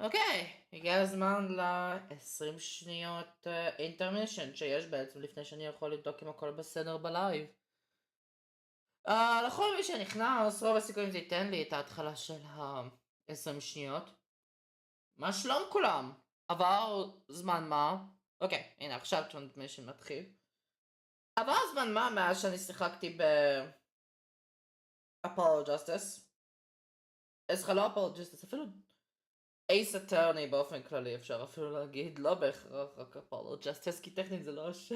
אוקיי, הגיע הזמן ל-20 שניות אינטרמישן שיש בעצם לפני שאני יכול לבדוק אם הכל בסדר בלייב. לכל מי שנכנס, רוב הסיכויים זה ייתן לי את ההתחלה של ה-20 שניות. מה שלום כולם? עבר זמן מה? אוקיי, הנה עכשיו טרנסמישן מתחיל. עבר זמן מה מאז שאני שיחקתי אפולו ג'סטיס. סליחה, לא אפולו ג'סטיס, אפילו אייס אטרני באופן כללי אפשר אפילו להגיד, לא בהכרח רק אפולו ג'סטיס, כי טכנית זה לא השם.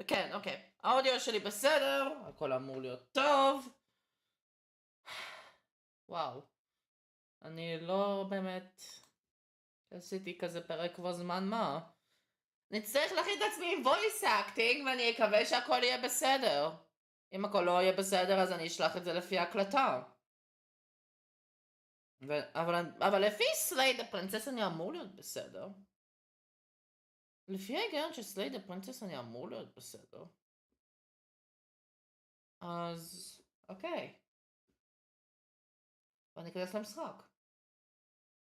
כן, אוקיי, האודיו שלי בסדר, הכל אמור להיות טוב. וואו, אני לא באמת עשיתי כזה פרק כבר זמן מה. נצטרך להכין את עצמי עם voice acting ואני אקווה שהכל יהיה בסדר. אם הכל לא יהיה בסדר אז אני אשלח את זה לפי הקלטה. אבל לפי סלייד הפרינצס אני אמור להיות בסדר. לפי ההיגיון של סלייד הפרינצס אני אמור להיות בסדר. אז אוקיי. ואני אכנס למשחק.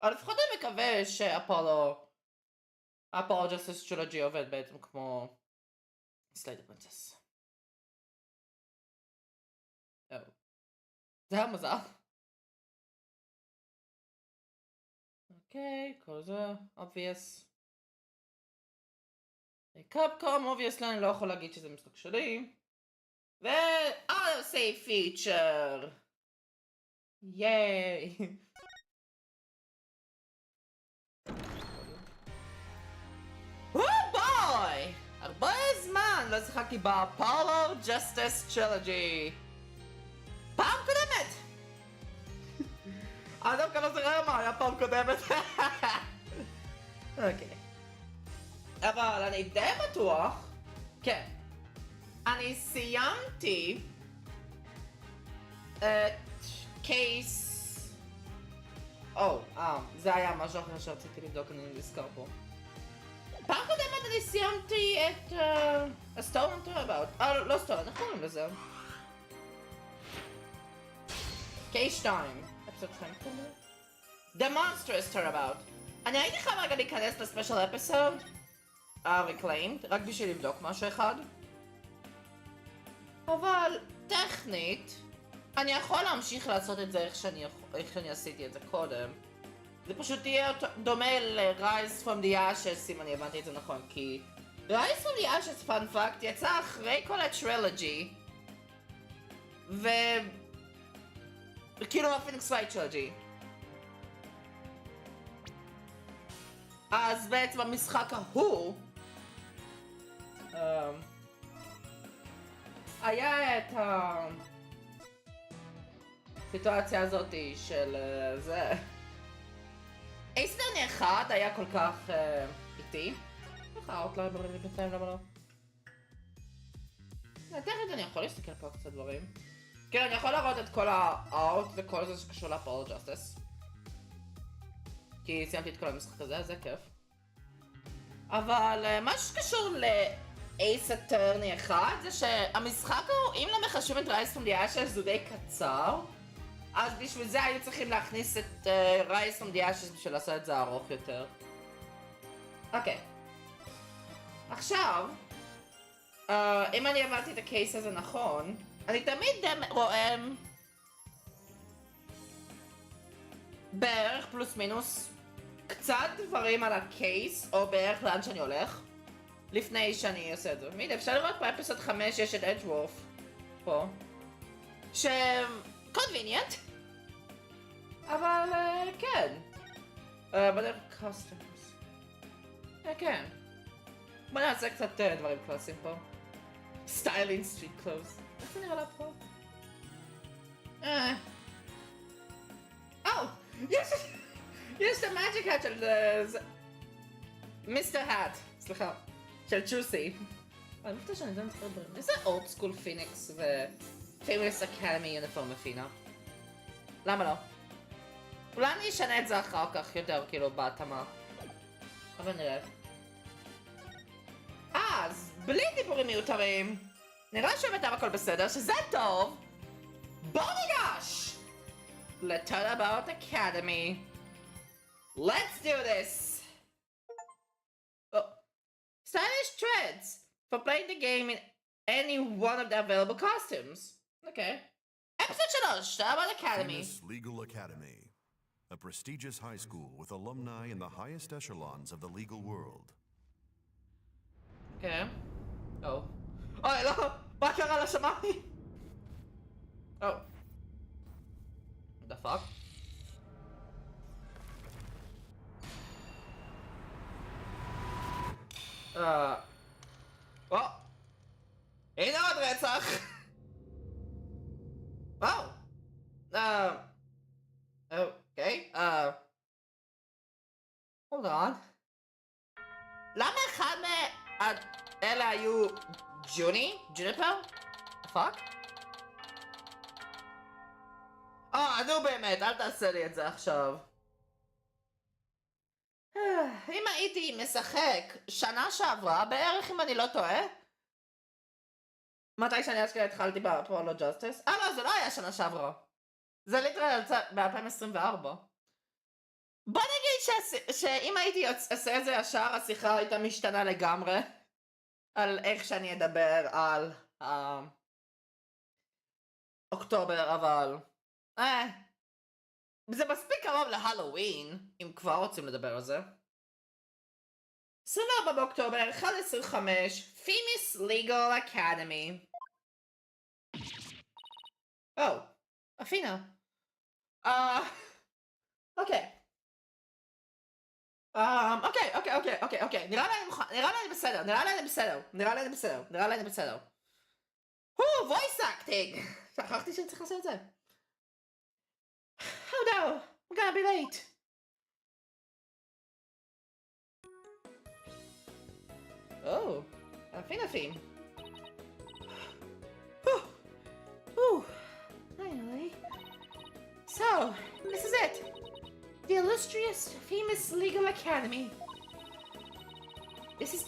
אבל לפחות אני מקווה שאפולו ג'סטיס טרילוגי עובד בעצם כמו סלייד הפרינצס. זה היה מוזר. אוקיי, כל זה obvious. קאפקום, obviously אני לא יכול להגיד שזה משחק שלי. auto save feature. ייי. בוי! הרבה זמן לא שיחקתי באפולו ג'סטיס טרילוגי. פעם קודמת! אני דווקא לא זוכר מה היה פעם קודמת. אוקיי. אבל אני די בטוח, כן, אני סיימתי את קייס... זה היה משהו אחר שרציתי לבדוק, אני נזכר פה. פעם קודמת אני סיימתי את הסטורן טורנאבאוט, לא סטורן, איך קוראים לזה? קייס 2, אפיסוד 2 כזה? The Monstrous Turnabout. אני הייתי חייב רגע להיכנס לספיישל אפיסוד reclaimed, רק בשביל לבדוק משהו אחד. אבל טכנית, אני יכול להמשיך לעשות את זה איך שאני עשיתי את זה קודם. זה פשוט יהיה דומה ל-Rise from the Ashes, אם אני הבנתי את זה נכון, כי Rise from the Ashes, fun fact, יצא אחרי כל הטרילוגי, כאילו הפיניקס רייט טרילוגי. אז בעצם המשחק ההוא היה את הסיטואציה הזאתי של זה. אייסטרני אחד היה כל כך איטי. איך האוטליין בינתיים, למה לא? תכף אני יכול להסתכל פה קצת דברים. כן, אני יכול לראות את כל האוט וכל זה שקשור לאפולו ג'סטיס. כי סיימתי את כל המשחק הזה, זה כיף. אבל מה שקשור לאייס אטרני אחד זה שהמשחק הוא, אם לא מחשבים את Rise from the Ashes, זה די קצר. אז בשביל זה היו צריכים להכניס את Rise from the Ashes בשביל לעשות את זה ארוך יותר. אוקיי. עכשיו, אם אני הבנתי את הקייס הזה נכון, אני תמיד רואה בערך פלוס מינוס קצת דברים על הקייס, או בערך לאן שאני הולך, לפני שאני עושה את זה. הנה, אפשר לראות באפיסוד 5 יש את אדג'וורף פה, convenient, אבל כן. בדרך קוסטומס. כן. בוא נעשה קצת דברים קלאסיים פה. סטיילינג סטריט קלוז. איך זה נראה לה פה? יש את המאג'יק האט של מיסטר האט, סליחה, של צ'וסי. אני חושבת שאני לא נצטרך דברים. איזה אולד סקול פיניקס ופיימוס אקדמי יוניפורם מפינה. למה לא? אולי אני אשנה את זה אחר כך יותר, כאילו, בהתאמה. אבל נראה. אז, בלי דיבורים מיותרים, נראה שבינתיים הכל בסדר, שזה טוב. בואו ניגש Let's talk about Academy. Let's do this! Oh. Stylish treads for playing the game in any one of the available costumes. Okay. Episode 3, talk about Academy. Famous Legal Academy. A prestigious high school with alumni in the highest echelons of the legal world. Okay. Oh. Oh, hello! Bakit ka sa mami? Oh. What the fuck? Oh. הנה עוד רצח! Oh. Okay. Hold on. למה אחד מאלה היו ג'וניפר? פאק? נו באמת, אל תעשה לי את זה עכשיו. אם הייתי משחק שנה שעברה, בערך אם אני לא טועה, מתי שאני אשכרה התחלתי בפולו ג'סטיס? לא, זה לא היה שנה שעברה. זה ליטרלי ב-2024. בוא נגיד שאם הייתי עושה את זה ישר, השיחה הייתה משתנה לגמרי על איך שאני אדבר על אוקטובר, אבל זה מספיק קרוב להלואוין, אם כבר רוצים לדבר על זה. 24 באוקטובר, 11:05, Famous Legal Academy. אפינה. אוקיי. אוקיי. נראה לי בסדר. voice acting. שכחתי שאני צריך לעשות את זה. Oh no, I'm gonna be late. Oh, afin. Finally. So, this is it. The illustrious, famous legal academy. This is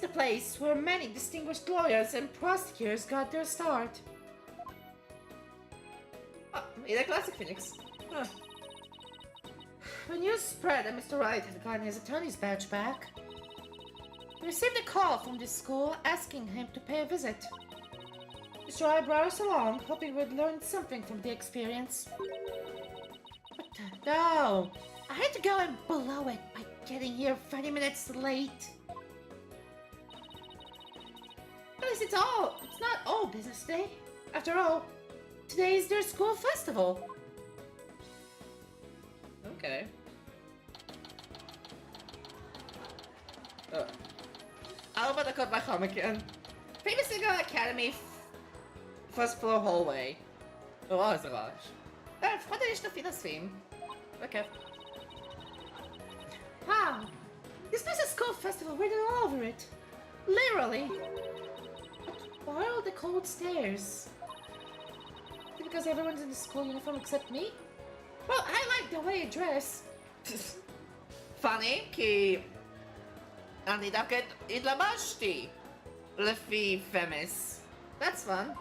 the place where many distinguished lawyers and prosecutors got their start. The classic Phoenix. When news spread that Mr. Wright had gotten his attorney's badge back, he received a call from the school asking him to pay a visit. Mr. Wright brought us along, hoping we'd learn something from the experience. But no! I had to go and blow it by getting here 30 minutes late. At least it's not all business day. After all, today is their school festival. Okay. 4 דקות לאחר מכן. Famous Legal Academy first floor hallway. איזה רעש. לפחות יש תפין אספים. בכיף. Wow! This place is school festival written all over it. Literally. But why all the cold stairs? Is it because everyone's in the school uniform except me? Well, I like the way you dress. Funny, כי אני דווקא התלבשתי לפי פמיס. That's fun.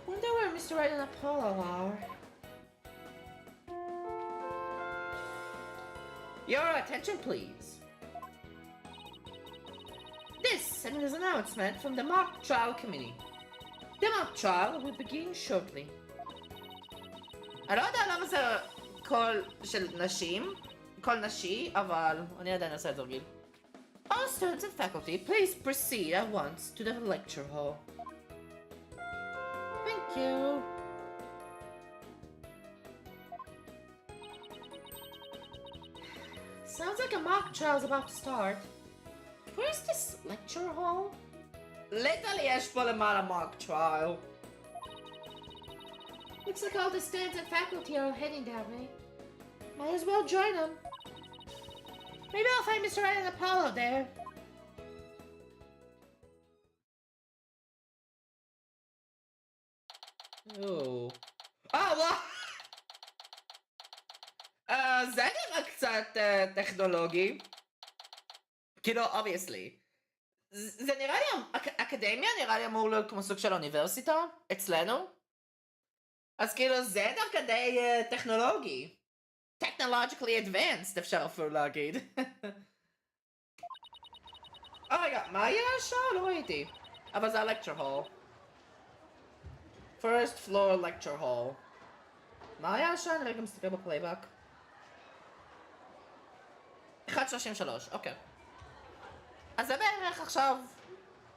Wonder where Mr. Wright and Apollo are. Your attention, please. This is an announcement from the mock trial committee. The mock trial will begin shortly. אני לא יודע למה זה קול של נשים, קול נשי, אבל אני עדיין אעשה את תרגיל. All students and faculty, please proceed at once to the lecture hall. Thank you. Sounds like a mock trial is about to start. Where's this lecture hall? Literally יש פה למעלה mock trial. Looks like all the students and faculty are heading that way. Might as well join them. Maybe I'll find Mr. Wright and Apollo there. Oh. וואו. זה נראה קצת טכנולוגי. כאילו, obviously. זה נראה לי, אקדמיה נראה לי אמור להיות כמו סוג של אוניברסיטה, אצלנו. אז כאילו זה דווקא די טכנולוגי. Technologically advanced אפשר אפילו להגיד. רגע, מה היה השעה? לא ראיתי. אבל זה ה-lecture hall. First floor lecture hall. מה היה השעה? אני רגע מסתכל בפלייבק. 1:33, אוקיי. אז זה בערך עכשיו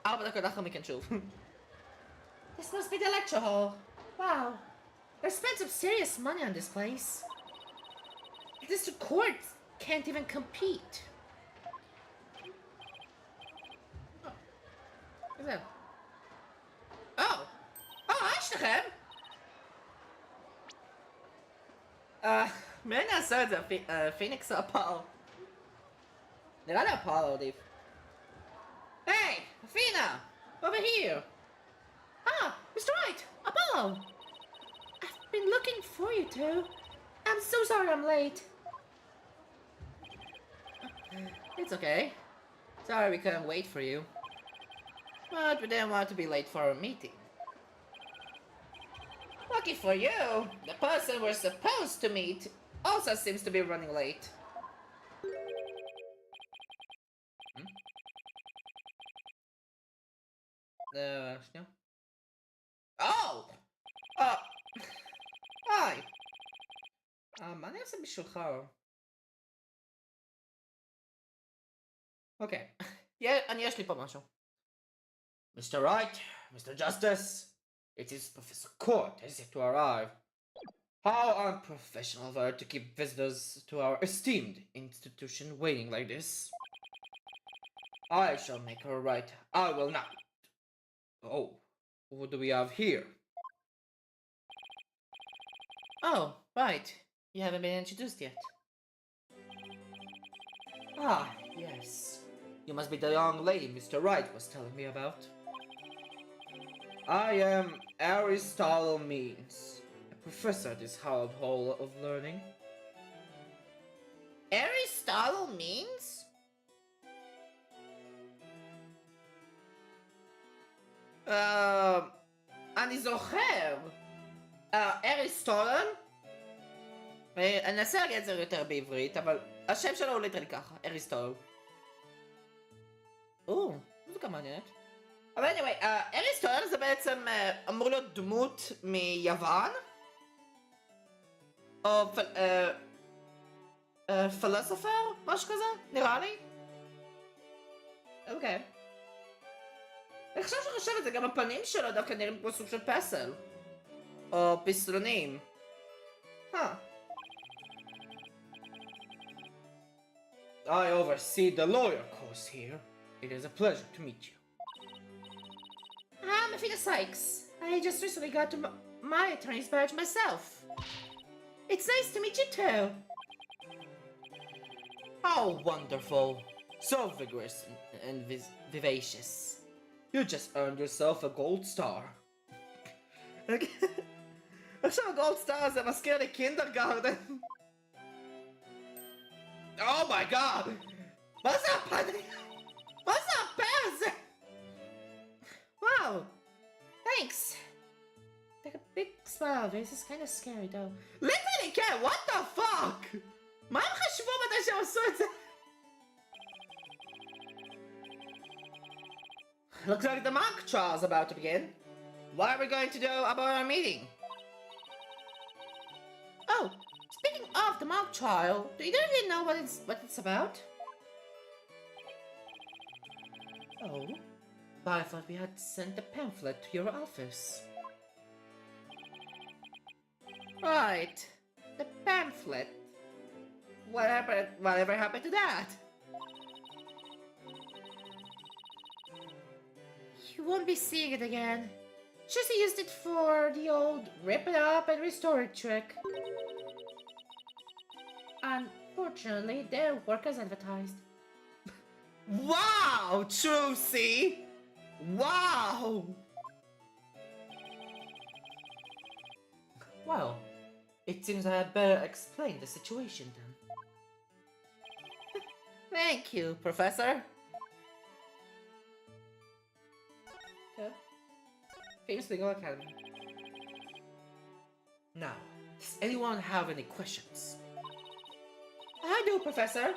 4 דקות לאחר מכן שוב. This must be the lecture hall. Wow. They spent some serious money on this place. This court can't even compete. What's that? Oh! היי שניכם! מי נעשה את זה? פיניקס או אפולו? נראה לי אפולו עדיף. היי! אפינה! Over here! Mr. Wright! Apollo! I've been looking for you two. I'm so sorry I'm late. It's okay. Sorry we couldn't wait for you. But we didn't want to be late for our meeting. Lucky for you, the person we're supposed to meet also seems to be running late. שנייה. Oh! היי! מה אני אעשה בשבילך? אוקיי. יש לי פה משהו. Mr. Wright, Mr. Justice, it is Professor Court is yet to arrive. How unprofessional of her to keep visitors to our esteemed institution waiting like this. I shall make her right. I will not. Oh, what do we have here? Oh, right. You haven't been introduced yet. Yes. You must be the young lady Mr. Wright was telling me about. I am Aristotle Means, a professor at this hallowed hall of learning. Aristotle Means? אני זוכר. אריסטוטל? אני אנסה להגיד את זה יותר בעברית, אבל השם שלו הוא ליטרלי ככה, אריסטוטל. זה גם מעניינת. אבל anyway, אריסטוטל זה בעצם אמור להיות דמות מיוון? או פילוסופר? משהו כזה? נראה לי? אוקיי. עכשיו שחושב את זה, גם הפנים שלו דווקא נראים כמו סוג של פסל. או פסלונים. I oversee the lawyer course here. It is a pleasure to meet you. I'm Athena Sykes. I just recently got to my attorney's badge myself. It's nice to meet you too. How wonderful. So vigorous and vivacious. You just earned yourself a gold star. עכשיו הגולד סטאר זה מזכיר לי קינדרגארדן. אומייגאד! מה זה הפנים? מה זה הפה הזה? וואו! Thanks. Like a big smile. This is kind of scary though. Literally כן, what the fuck? מה הם חשבו מתי שהם עשו את זה? Looks like the mock trial is about to begin. What are we going to do about our meeting? Oh, speaking of the mock trial, do either of you know what it's about? Oh, but I thought we had sent a pamphlet to your office. Right, the pamphlet. Whatever happened to that? You won't be seeing it again. Just used it for the old rip it up and restore it trick. Unfortunately, it didn't work as advertised. Wow, Trucy! Wow! Well, it seems I had better explain the situation then. Thank you, Professor. Okay. Famous Legal Academy. Now, does anyone have any questions? I do, Professor.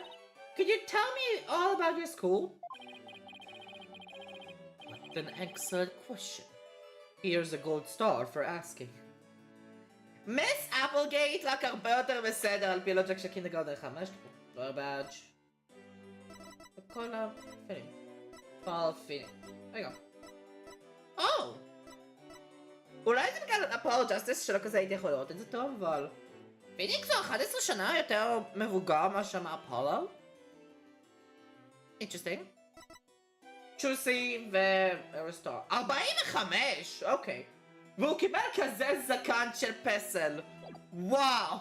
Could you tell me all about your school? What an excellent question. Here's a gold star for asking. מיס אפלגייט רק הרבה יותר בסדר על פי לוג'ק של קינדרגרטן 5. לא בדג'. וכל הפינים. פלפינים. רגע. אולי זה בגלל אפולו ג'סטיס שלא כזה הייתי יכול לראות את זה טוב, אבל... פיניקס הוא 11 שנה יותר מבוגר מאשר מאפולו? אינטרסטינג. צ'וסי וארסטור. 45! אוקיי. והוא קיבל כזה זקן של פסל. וואו!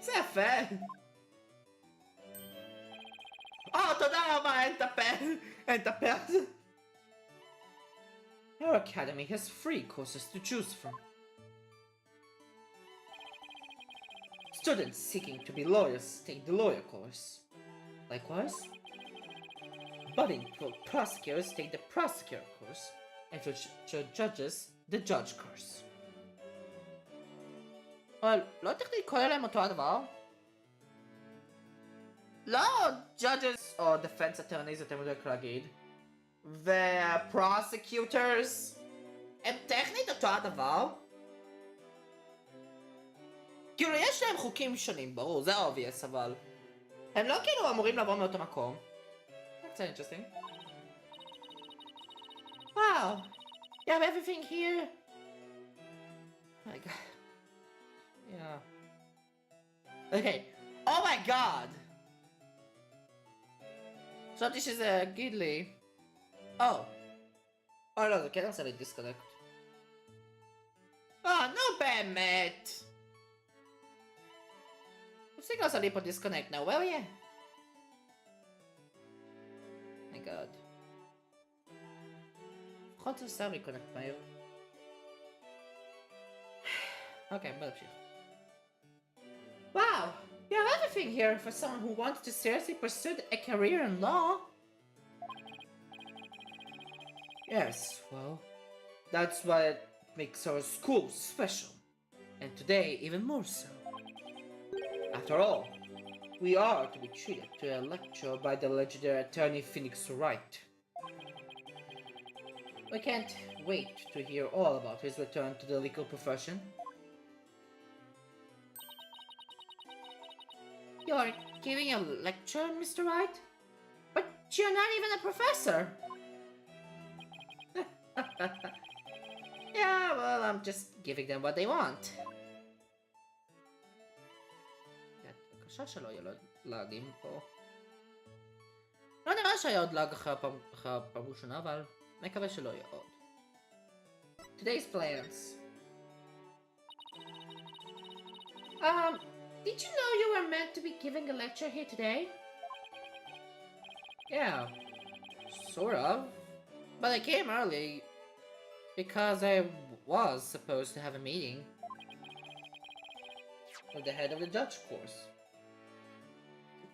זה יפה. תודה רבה, אין את הפה. Our academy has 3 courses to choose from. Students seeking to be lawyers take the lawyer course. Likewise, budding prosecutors take the prosecutor course, and for judges, the judge course. אבל לא תכף לקרוא להם אותו הדבר? לא judges או defense attorneys יותר מדויק להגיד. וה-prosecutors הם טכנית אותו הדבר? כאילו יש להם חוקים שונים, ברור, זה obvious, אבל הם לא כאילו אמורים לבוא מאותו מקום. That's interesting. Wow, you have everything here? Oh my god. Yeah. Okay, oh my god! חשבתי שזה יגיד לי. לא, זה כן עושה לי דיסקונקט. נו באמת! תפסיק לעשות לי פה דיסקונקט now, will you? My god. לפחות זה עושה לי קונקט מהיר. אוקיי, בוא נמשיך. Wow! You have everything here for someone who wants to seriously pursue a career in law. Yes, well, that's what makes our school special. And today, even more so. After all, we are to be treated to a lecture by the legendary attorney Phoenix Wright. We can't wait to hear all about his return to the legal profession. You're giving a lecture, Mr. Wright? But you're not even a professor! Yeah, well, I'm just giving them what they want. בבקשה שלא יהיה לו לאגים פה. לא נראה שהיה עוד לאג אחרי הפעם ראשונה, אבל מקווה שלא יהיה עוד. Today's plans. Did you know you were meant to be giving a lecture here today? Yeah, sort of. But I came early because I was supposed to have a meeting with the head of the judge course.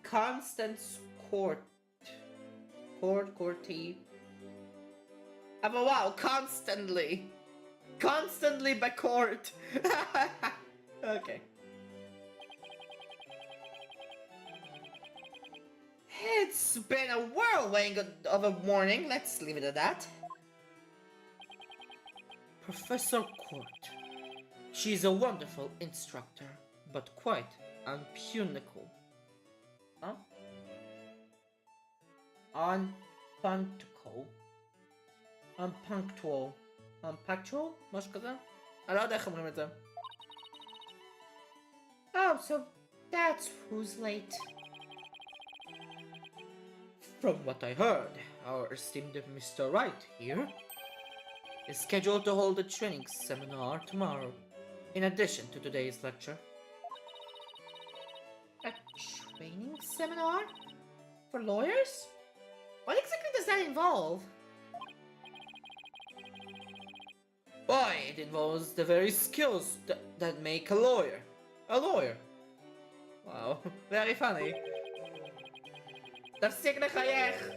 Constance Courty. Oh wow, constantly by court. Okay. It's been a whirlwind of a morning, let's leave it at that. Professor Court. She's a wonderful instructor, but quite unpunctual. Huh? Unpunctual? משהו כזה? אני לא יודע איך אומרים את זה. Oh, so that's who's late. From what I heard, our esteemed Mr. Wright here is scheduled to hold a training seminar tomorrow, in addition to today's lecture. A training seminar? For lawyers? What exactly does that involve? Why, it involves the very skills that make a lawyer. A lawyer. Wow, very funny. תפסיק לחייך!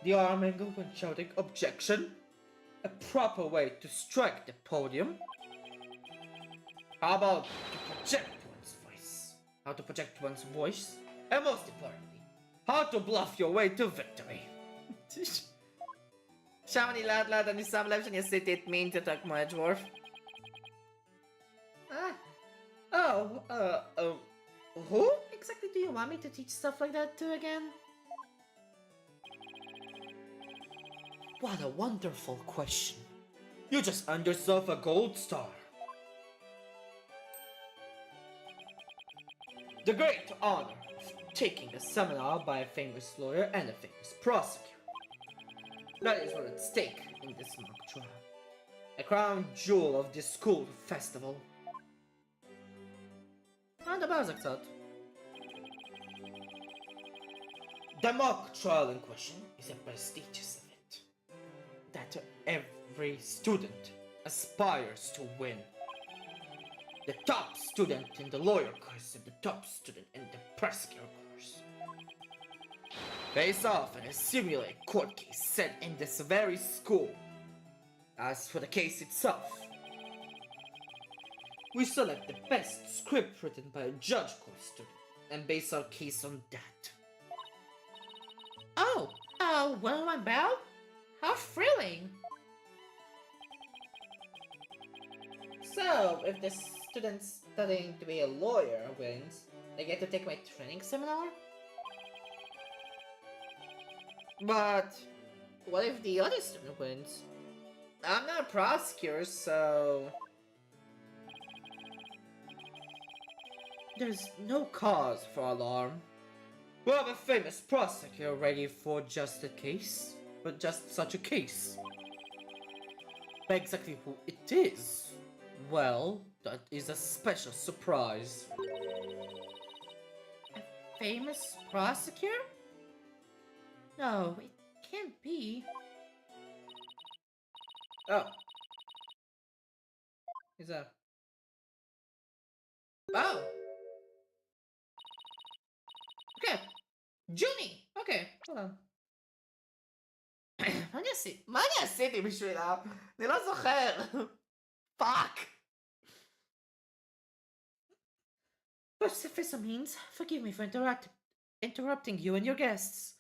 The arm angle when shouting objection, a proper way to strike the podium, How about to project one's voice? How to project one's voice? And most importantly, how to bluff your way to victory. שם אני לאט לאט אני שם לב שאני עשיתי את מינט יותר כמו אדג'וורף. Who exactly do you want me to teach stuff like that to again? What a wonderful question. You just earned yourself a gold star. The great honor of taking a seminar by a famous lawyer and a famous prosecutor. That is what's at stake in this mock trial. A crown jewel of this school festival. נדבר על זה קצת. The mock trial in question is a prestigious event that every student aspires to win. The top student in the lawyer course and the top student in the prosecutor course face off in a simulated court case set in this very school. As for the case itself, we select the best script written by a judge course student and base our case on that. Well, I'm about? How thrilling! So, if the student studying to be a lawyer wins, they get to take my training seminar? But what if the other student wins? I'm not a prosecutor, so... There's no cause for alarm. We have a famous prosecutor ready for just such a case. But exactly who it is? Well, that is a special surprise. A famous prosecutor? No, it can't be. Oh. Is that? Oh! Okay. Junie! Okay, hold on. מה אני עשיתי בשבילה? אני לא זוכר. Fuck! Professor Means, forgive me for interrupting you and your guests.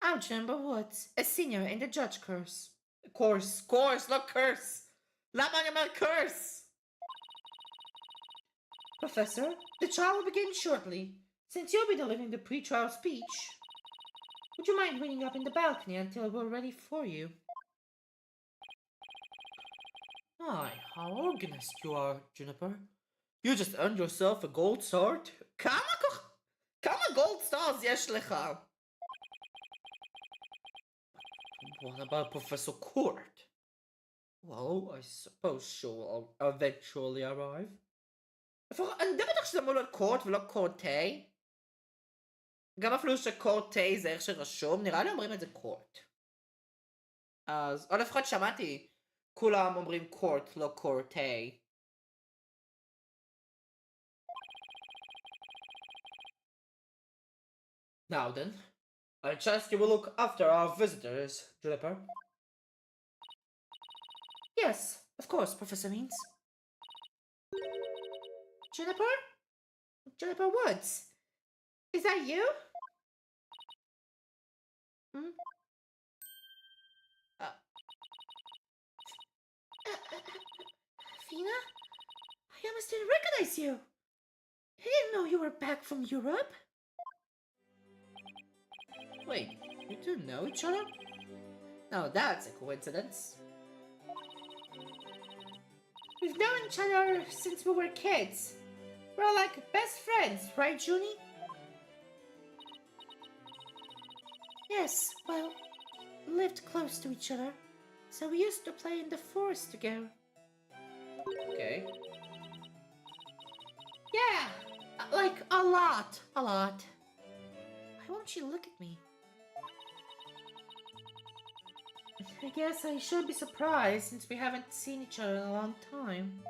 I'm Jennifer Woods, a senior in the judge course. Course, not curse! למה אני אומר curse? Professor, the trial will begin shortly. Since you'll be delivering the pre-trial speech, would you mind waiting up in the balcony until we're ready for you? My, how organized you are, Juniper. You just earned yourself a gold sword? כמה gold stars יש לך? What about Professor Court? Well, I suppose she'll eventually arrive. אני די בטח שזה אמור להיות קורט ולא קורטי. גם אפילו שקורטי זה איך שרשום, נראה לי אומרים את זה קורט. אז, או לפחות שמעתי, כולם אומרים קורט, לא קורטי. Now then, I trust you will look after our visitors, Juniper. Yes, of course, Professor Means. Juniper? Juniper Woods? Is that you? Fina? I almost didn't recognize you. I didn't know you were back from Europe. Wait, you two know each other? Now that's a coincidence. We've known each other since we were kids. We're like best friends, right, Junie? Yes, well, we lived close to each other, so we used to play in the forest together. Okay. Yeah, like a lot. Why won't you look at me? I guess I should be surprised since we haven't seen each other in a long time.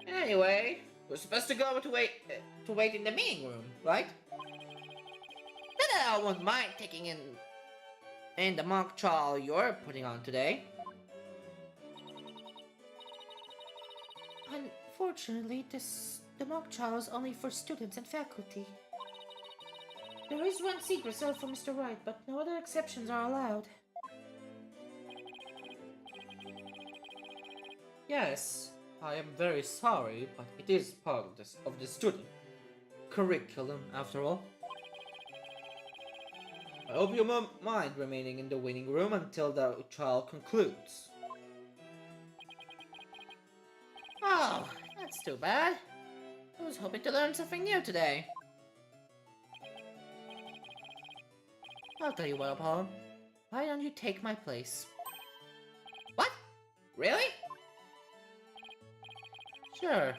Anyway, we're supposed to go to wait in the meeting room, right? Not that I won't mind taking in the mock trial you're putting on today. Unfortunately, the mock trial is only for students and faculty. There is one seat reserved for Mr. Wright, but no other exceptions are allowed. Yes, I am very sorry, but it is part of the student curriculum after all. I hope you won't mind remaining in the waiting room until the trial concludes. Oh, that's too bad. I was hoping to learn something new today. I'll tell you what, Apollo. Why don't you take my place? What? Really? Sure.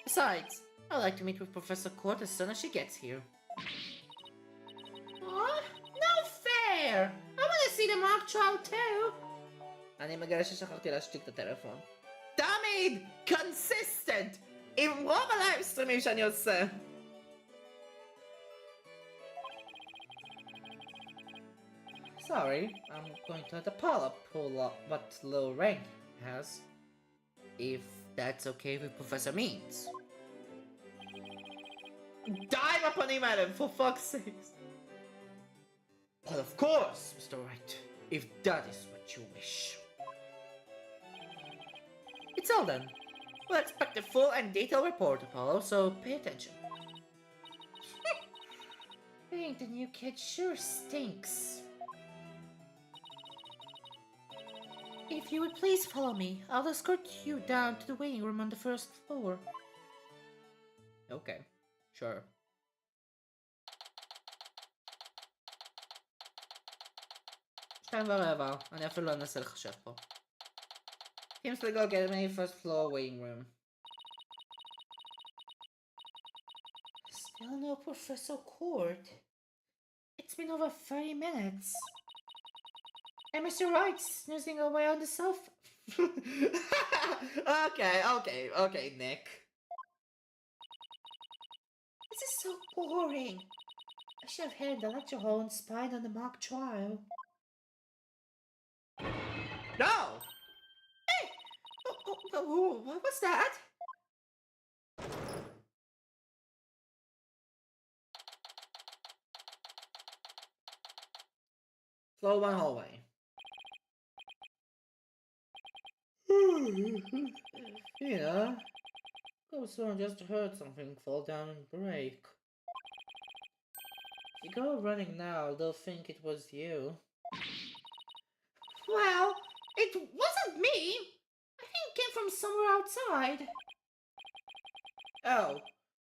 Besides, I'd like to meet with Professor Court as soon as she gets here. Aw, no fair! I wanna see the mock trial too! אני מגלה ששכחתי להשתיק את הטלפון. תמיד! consistent! עם רוב הלייבסטרימים שאני עושה. Sorry, I'm going to let Apollo pull up what low rank he has. If that's okay with Professor Means. Dive upon him, Adam, for fuck's sake! But of course, Mr. Wright, if that is what you wish. It's all done. We'll expect a full and detailed report, Apollo, so pay attention. Being the new kid sure stinks. If you would please follow me, I'll escort you down to the waiting room on the first floor. Okay, sure. שתיים ורבע, אני אפילו לא אנסה לחשב פה. Seems to go get me first floor waiting room. Still no Professor Court. It's been over 30 minutes. And Mr. Wright's snoozing away on the sofa. Okay, Nick. This is so boring. I should have headed the lecture hall and spied on the mock trial. No! Hey! What was that? Floor 1 hallway. Yeah. Oh, someone just heard something fall down and break. If you go running now, they'll think it was you. Well, it wasn't me! I think it came from somewhere outside.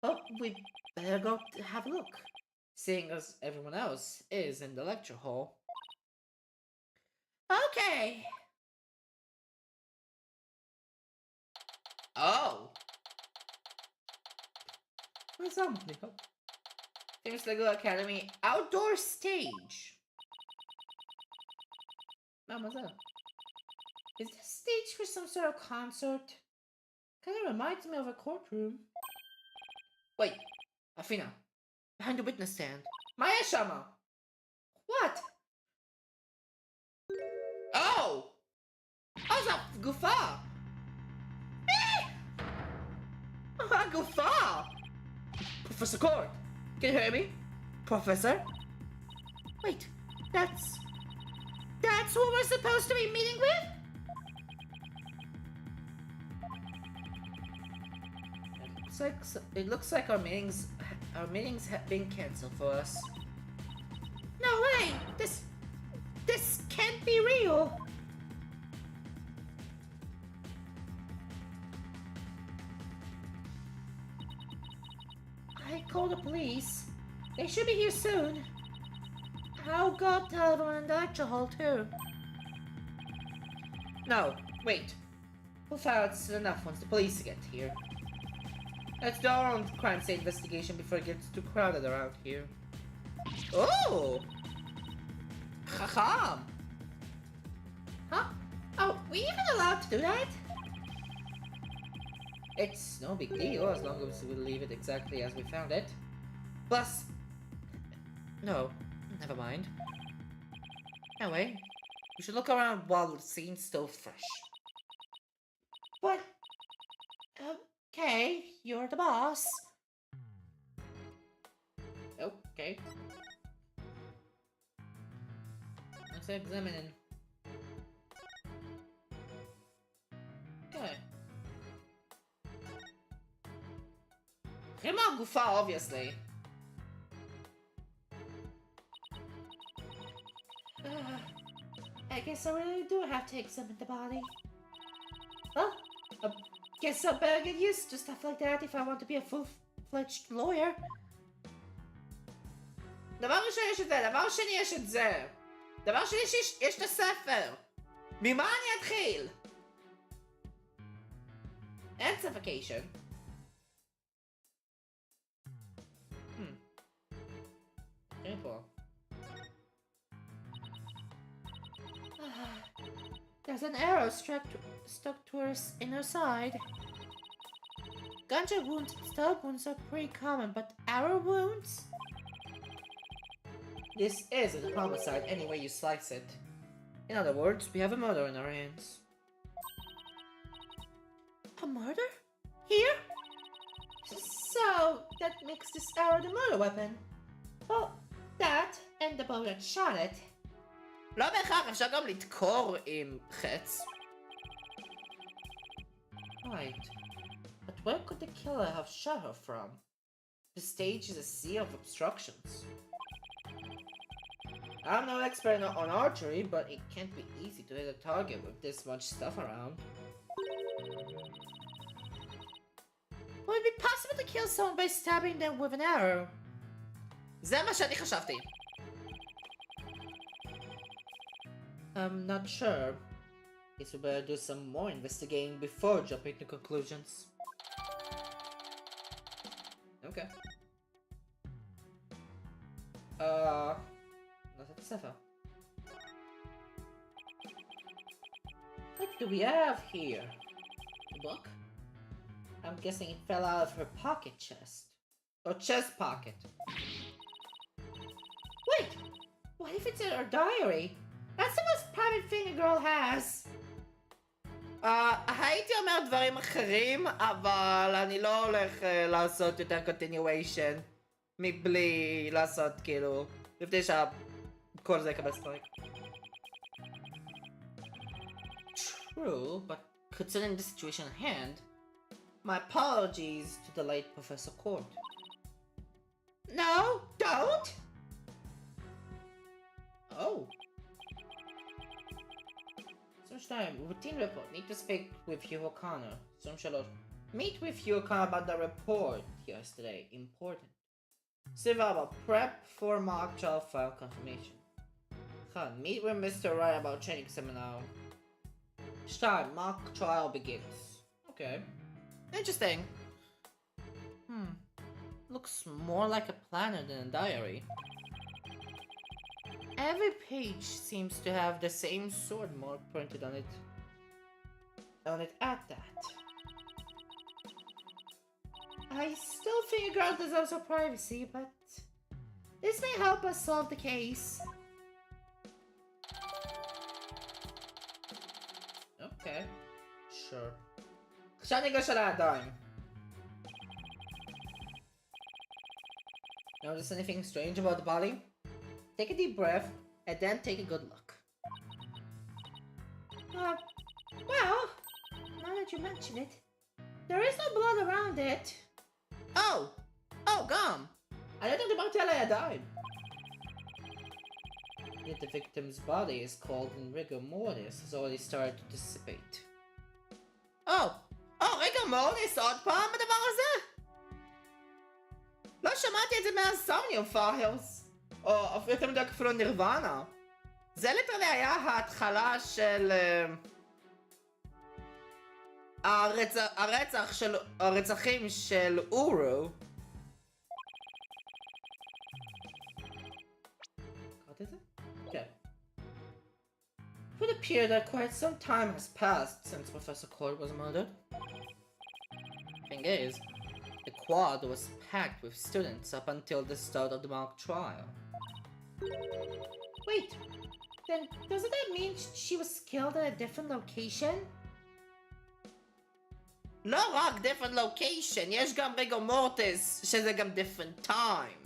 Oh, we better go have a look. Seeing as everyone else is in the lecture hall. Okay. Oh! What's up? Famous Lego Academy outdoor stage. Mademoiselle, is this stage for some sort of concert? Kind of reminds me of a courtroom. Wait, Afina, behind the witness stand. Maya Shama! What? Oh! How's that Gufa? Gufa! Professor Court, can you hear me? Professor? Wait, that's who we're supposed to be meeting with? It looks like our meetings have been cancelled for us. No way! This can't be real! I called the police. They should be here soon. I'll go tell everyone in the lecture hall too. No, wait. We'll file it soon enough once the police get here. Let's do our own crime scene investigation before it gets too crowded around here. Oh! Chacham! Huh? Oh, we even allowed to do that? It's no big deal as long as we leave it exactly as we found it. Plus... No, never mind. Anyway, we should look around while the scene's still fresh. But... Okay, you're the boss. Okay. Let's examine. Okay. Rima Gufa, obviously. I guess I really do have to examine the body. Well, I guess I better get used to stuff like that if I want to be a full-fledged lawyer. דבר ראשון יש את זה, דבר שני יש את זה. דבר שני יש את הספר. ממה אני אתחיל? אין suffocation. Okay, פה. There's an arrow stuck to her inner side. Gunshot wounds and stab wounds are pretty common, but arrow wounds? This isn't a homicide any way you slice it. In other words, we have a murder in our hands. A murder? Here? So, that makes this arrow the murder weapon. Well, that and the bow that shot it. לא בהכרח, אפשר גם לדקור עם חץ. Right. But where could the killer have shot her from? The stage is a sea of obstructions. I'm no expert on archery, but it can't be easy to hit a target with this much stuff around. Would it be possible to kill someone by stabbing them with an arrow? זה מה שאני חשבתי. I'm not sure. Guess we better do some more investigating before jumping to conclusions. Okay. What's at the sofa? What do we have here? A book? I'm guessing it fell out of her pocket chest. Or chest pocket. Wait! What if it's in her diary? That's the most private thing a girl has. הייתי אומר דברים אחרים, אבל אני לא הולך לעשות יותר continuation מבלי לעשות כאילו לפני שהכל זה יקבל סטרייק. True, but considering the situation at hand, my apologies to the late Professor Court. No, don't! Oh. Some time, routine report. Need to speak with Hugh O'Connor. Some Charlotte. Meet with Hugh O'Connor about the report yesterday. Important. Sivaba, prep for mock trial file confirmation. Khan, meet with Mr. Wright about training seminar. Start, mock trial begins. Okay. Interesting. Looks more like a planner than a diary. Every page seems to have the same sword mark printed on it. At that. I still think a girl deserves her privacy, but this may help us solve the case. Okay, sure. עכשיו ניגש על הידיים. Notice anything strange about the body? Take a deep breath, and then take a good look. Well, now that you mention it, there is no blood around it. Oh! Oh, gum! I didn't דיברתי על הידיים. Yet the victim's body is cold and rigor mortis has already started to dissipate. Oh! rigor mortis עוד פעם בדבר הזה? לא שמעתי את זה מהסומניום פיילס. או אפילו יותר מדי אפילו נירוונה. זה ליטרלי היה ההתחלה של הרצחים של אורו. קראת את זה? כן. It would appear that quite some time has passed since Professor Court was murdered. Thing is, the quad was packed with students up until the start of the mock trial. Wait, then doesn't that mean she was killed at a different location? לא רק different location, יש גם רגע מורטיס, שזה גם different time.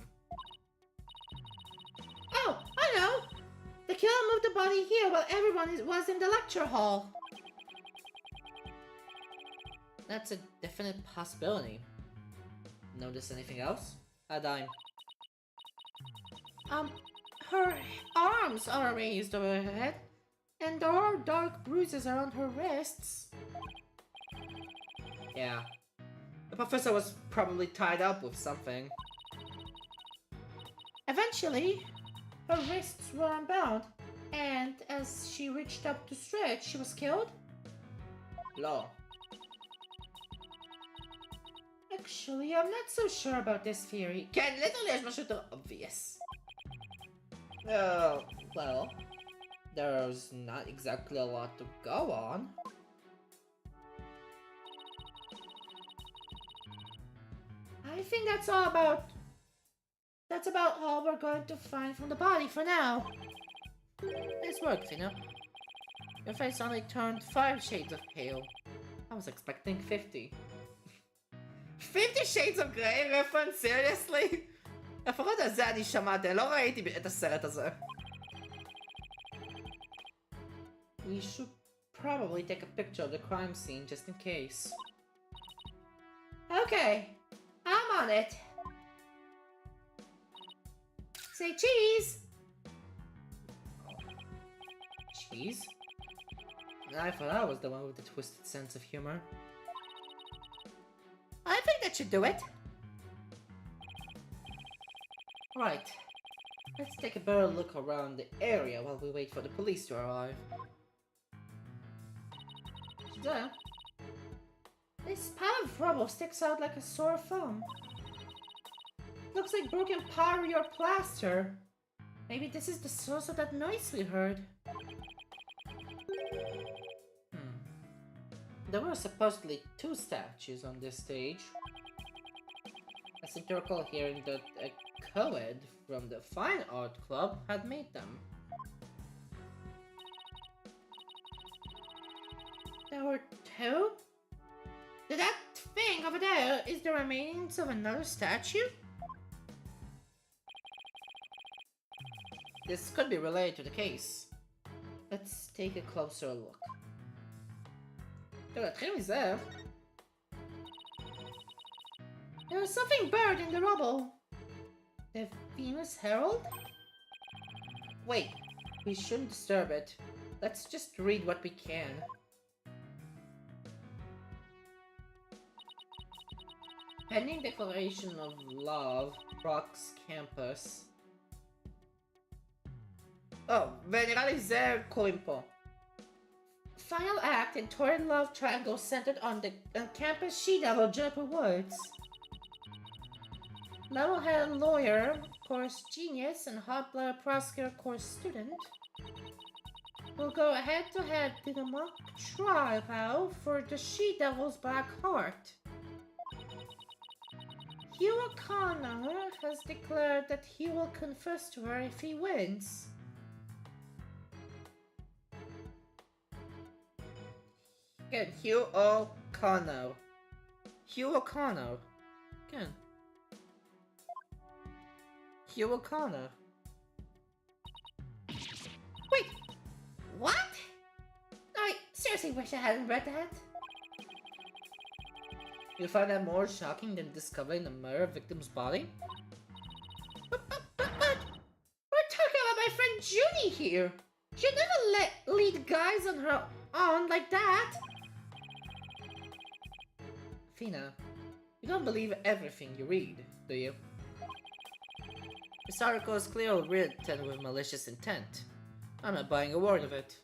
Oh, I know! The killer moved the body here while everyone was in the lecture hall. That's a definite possibility. Notice anything else? A dime. Her arms are raised over her head, and there are dark bruises around her wrists. Yeah. The professor was probably tied up with something. Eventually, her wrists were unbound, and as she reached up to stretch, she was killed. Law. Actually, I'm not so sure about this theory. כן, literally יש משהו יותר obvious. Well, there's not exactly a lot to go on. I think that's about all we're going to find from the body for now. Nice work, Fina. Your face only turned 5 shades of pale. I was expecting 50. 50 Shades of Grey reference? seriously? לפחות על זה אני שמעתי, לא ראיתי את הסרט הזה. We should probably take a picture of the crime scene just in case. Okay, I'm on it. Say cheese! Cheese? I thought I was the one with the twisted sense of humor. I think that should do it. Right. Let's take a better look around the area while we wait for the police to arrive. There. This pile of rubble sticks out like a sore thumb. Looks like broken pottery or plaster. Maybe this is the source of that noise we heard. There were supposedly 2 statues on this stage. I seem to recall hearing that a co-ed from the Fine Art Club had made them. There were 2? That thing over there is the remains of another statue? This could be related to the case. Let's take a closer look. נתחיל מזה. There was something buried in the rubble. The famous herald? Wait, we shouldn't disturb it. Let's just read what we can. Pending declaration of love, Brock's campus. ונראה לי זה קוראים פה. Final act in Torrid Love Triangle centered on the campus she-devil Juniper Woods. Level-headed lawyer, course genius, and hot-blooded prosecutor, course student will go head-to-head in a mock trial for the she-devil's black heart. Hugh O'Connor has declared that he will confess to her if he wins. Again, Hugh O'Connor. Hugh O'Connor. Again. Hugh O'Connor. Wait! What? I seriously wish I hadn't read that. You find that more shocking than discovering the murder victim's body? But we're talking about my friend Junie here. She'll never lead guys on her own like that. Fina, you don't believe everything you read, do you? This article is clearly written with malicious intent. I'm not buying a word of it.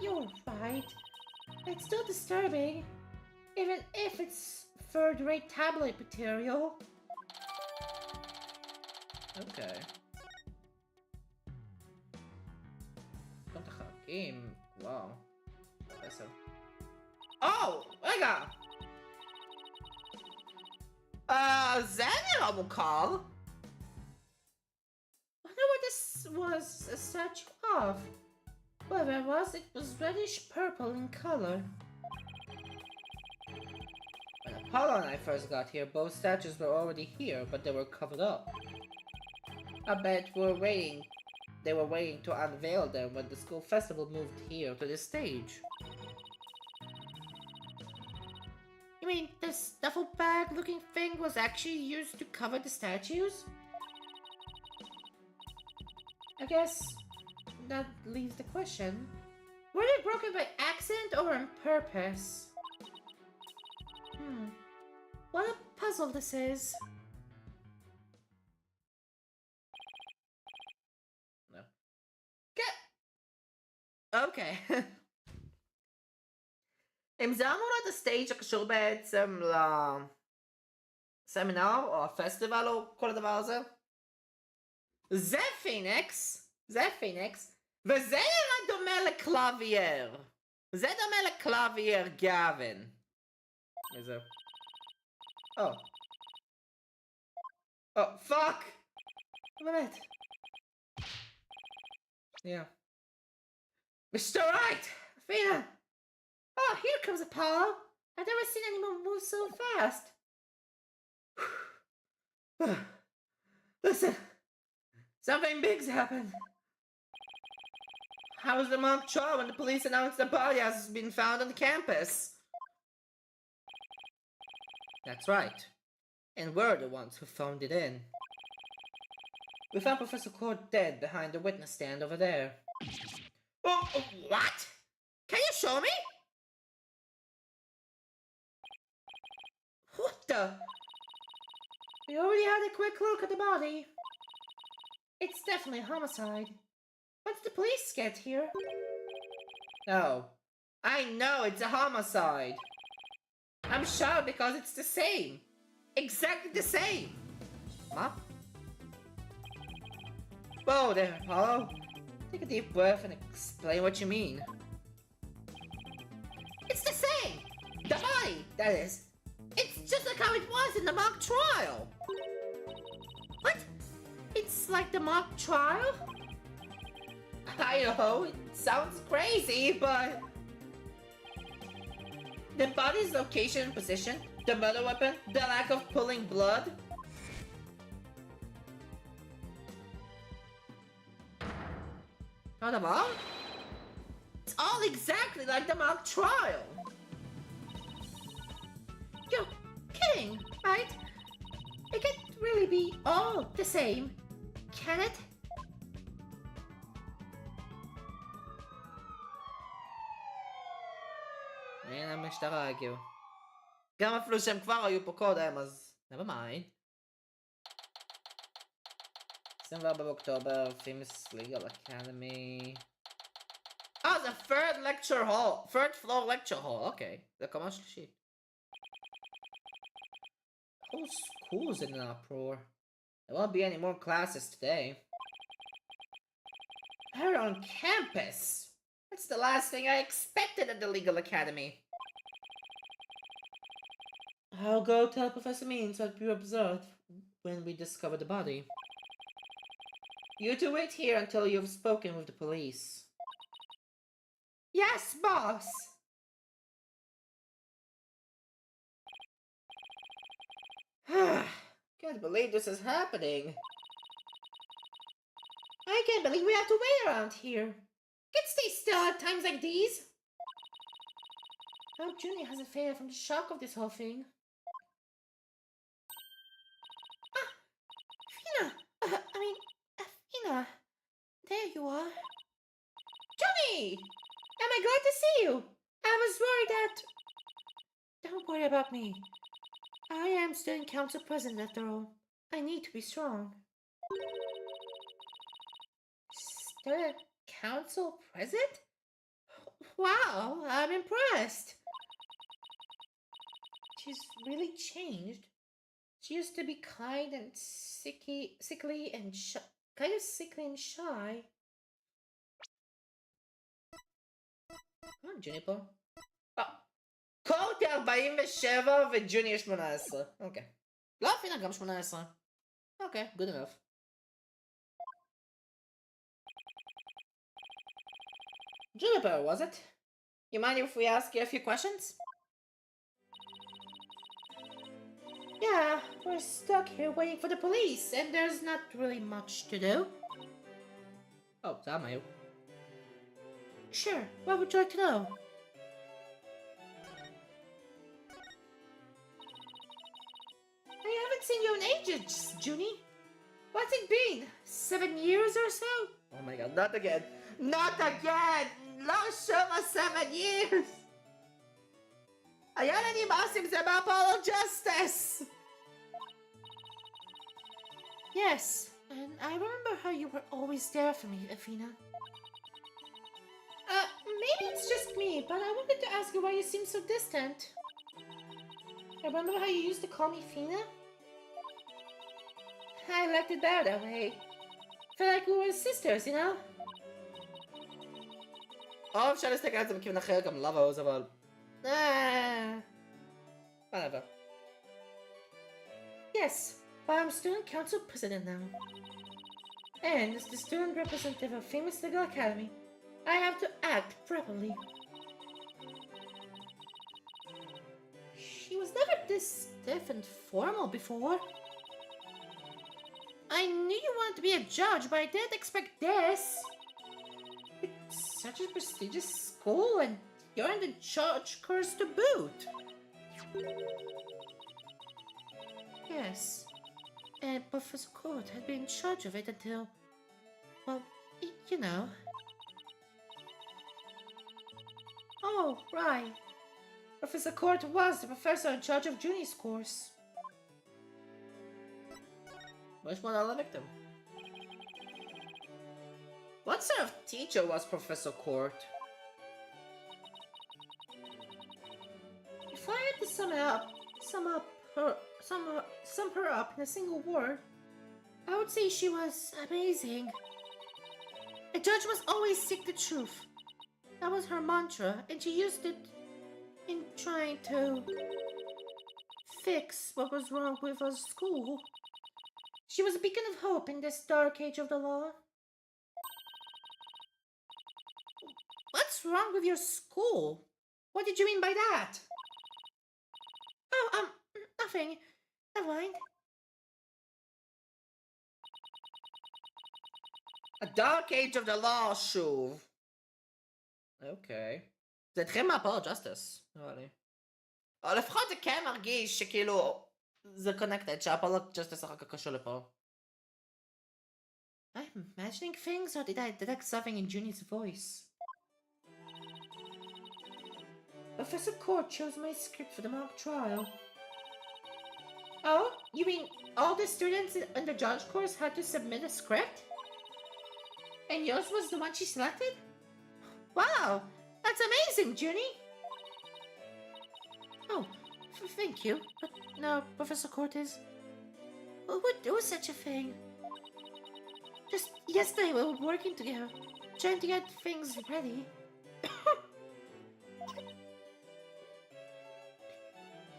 You're right. It's still disturbing, even if it's third-rate tabloid material. Okay. Game. Wow. Professor. רגע! זה נראה מוכר. I wonder what this was a statue of. Whatever it was reddish purple in color. When Apollo and I first got here, both statues were already here, but they were covered up. I bet they were waiting to unveil them when the school festival moved here to this stage. You mean this duffel bag looking thing was actually used to cover the statues? I guess that leaves the question. Were they broken by accident or on purpose? What a puzzle this is. No. אוקיי. אם זה אמור להיות הסטייג' הקשור בעצם לסמינר או הפסטיבל או כל הדבר הזה? זה פיניקס, וזה נראה דומה לקלאבייר. זה דומה לקלאבייר גאווין. איזה... פאק! באמת. Yeah. Mr. Right! Athena! Oh, here comes Apollo! I've never seen anyone move so fast. Listen, something big's happened. How was the mock trial when the police announced the body has been found on the campus? That's right. And we're the ones who phoned it in. We found Professor Court dead behind the witness stand over there. Oh, what? Can you show me? What the? We already had a quick look at the body. It's definitely a homicide. Once the police get here... No. I know it's a homicide. I'm sure because it's the same. Exactly the same. Huh? Whoa there, Apollo. Take a deep breath and explain what you mean. It's the same! The body, that is. It's just like how it was in the mock trial. What? It's like the mock trial? I know, it sounds crazy, but... The body's location and position, the murder weapon, the lack of pulling blood. Not about? It's all exactly like the mock trial. You're kidding, right? It can't really be all the same, can it? אין המשטרה הגיעו. גם אפילו שהם כבר היו פה קודם, אז... never mind. 24 באוקטובר, Famous Legal Academy. זה third lecture hall, third floor lecture hall, אוקיי. זה קומה שלישית. The whole school's in an uproar. There won't be any more classes today. They're on campus! That's the last thing I expected at the Legal Academy. I'll go tell Professor Means what we observed when we discovered the body. You two wait here until you've spoken with the police. Yes, boss! Can't believe this is happening. I can't believe we have to wait around here. Can't stay still at times like these. I hope Junie hasn't faded from the shock of this whole thing. Athena! There you are. Junie! Am I glad to see you? I was worried that... Don't worry about me. I am student council president after all. I need to be strong. Student council president? Wow, I'm impressed. She's really changed. She used to be kind and sickly and shy. Kind of sickly and shy. ג'וני פה? קורטי 47 וג'וני 18. אוקיי. לא, הנה גם 18. אוקיי, good enough. Juniper, was it? You mind if we ask you a few questions? Yeah, we're stuck here waiting for the police, and there's not really much to do. Oh, tama you. Sure, what would you like to know? I haven't seen you in ages, Junie. What's it been? 7 years or so? Oh my god, not again. Not again! Lost siya 7 years! Ayan ang imasim sa mga Apollo Justice! Yes, and I remember how you were always there for me, Athena. Maybe it's just me, but I wanted to ask you why you seem so distant. I remember how you used to call me Fina? I liked it better that way. Felt like we were sisters, you know? אפשר להסתכל על זה בכיוון אחר, גם לבוס, אבל... whatever. Yes, but I'm student council president now. And as the student representative of famous legal academy, I have to act properly. She was never this stiff and formal before. I knew you wanted to be a judge, but I didn't expect this. It's such a prestigious school, and you're in the judge course to boot. Yes, and Professor Court had been in charge of it until, well, you know. Oh, right. Professor Court was the professor in charge of Junie's course. Which one are the victim? What sort of teacher was Professor Court? If I had to sum her up in a single word, I would say she was amazing. A judge must always seek the truth. That was her mantra, and she used it in trying to fix what was wrong with our school. She was a beacon of hope in this dark age of the law. What's wrong with your school? What did you mean by that? Oh, nothing. Never mind. A dark age of the law, שוב. אוקיי. זה התחיל מהפולו ג'סטיס, נראה לי. או לפחות זה כן מרגיש שכאילו זה קונקטד, שהפולו ג'סטיס אחר כך קשור לפה. I'm imagining things, or did I detect something in Junie's voice? Professor Court chose my script for the mock trial. Oh, you mean all the students in the judge course had to submit a script? And yours was the one she selected? Wow, that's amazing, Junie! Oh, thank you. But no, Professor Cortez, who would do such a thing? Just yesterday we were working together, trying to get things ready.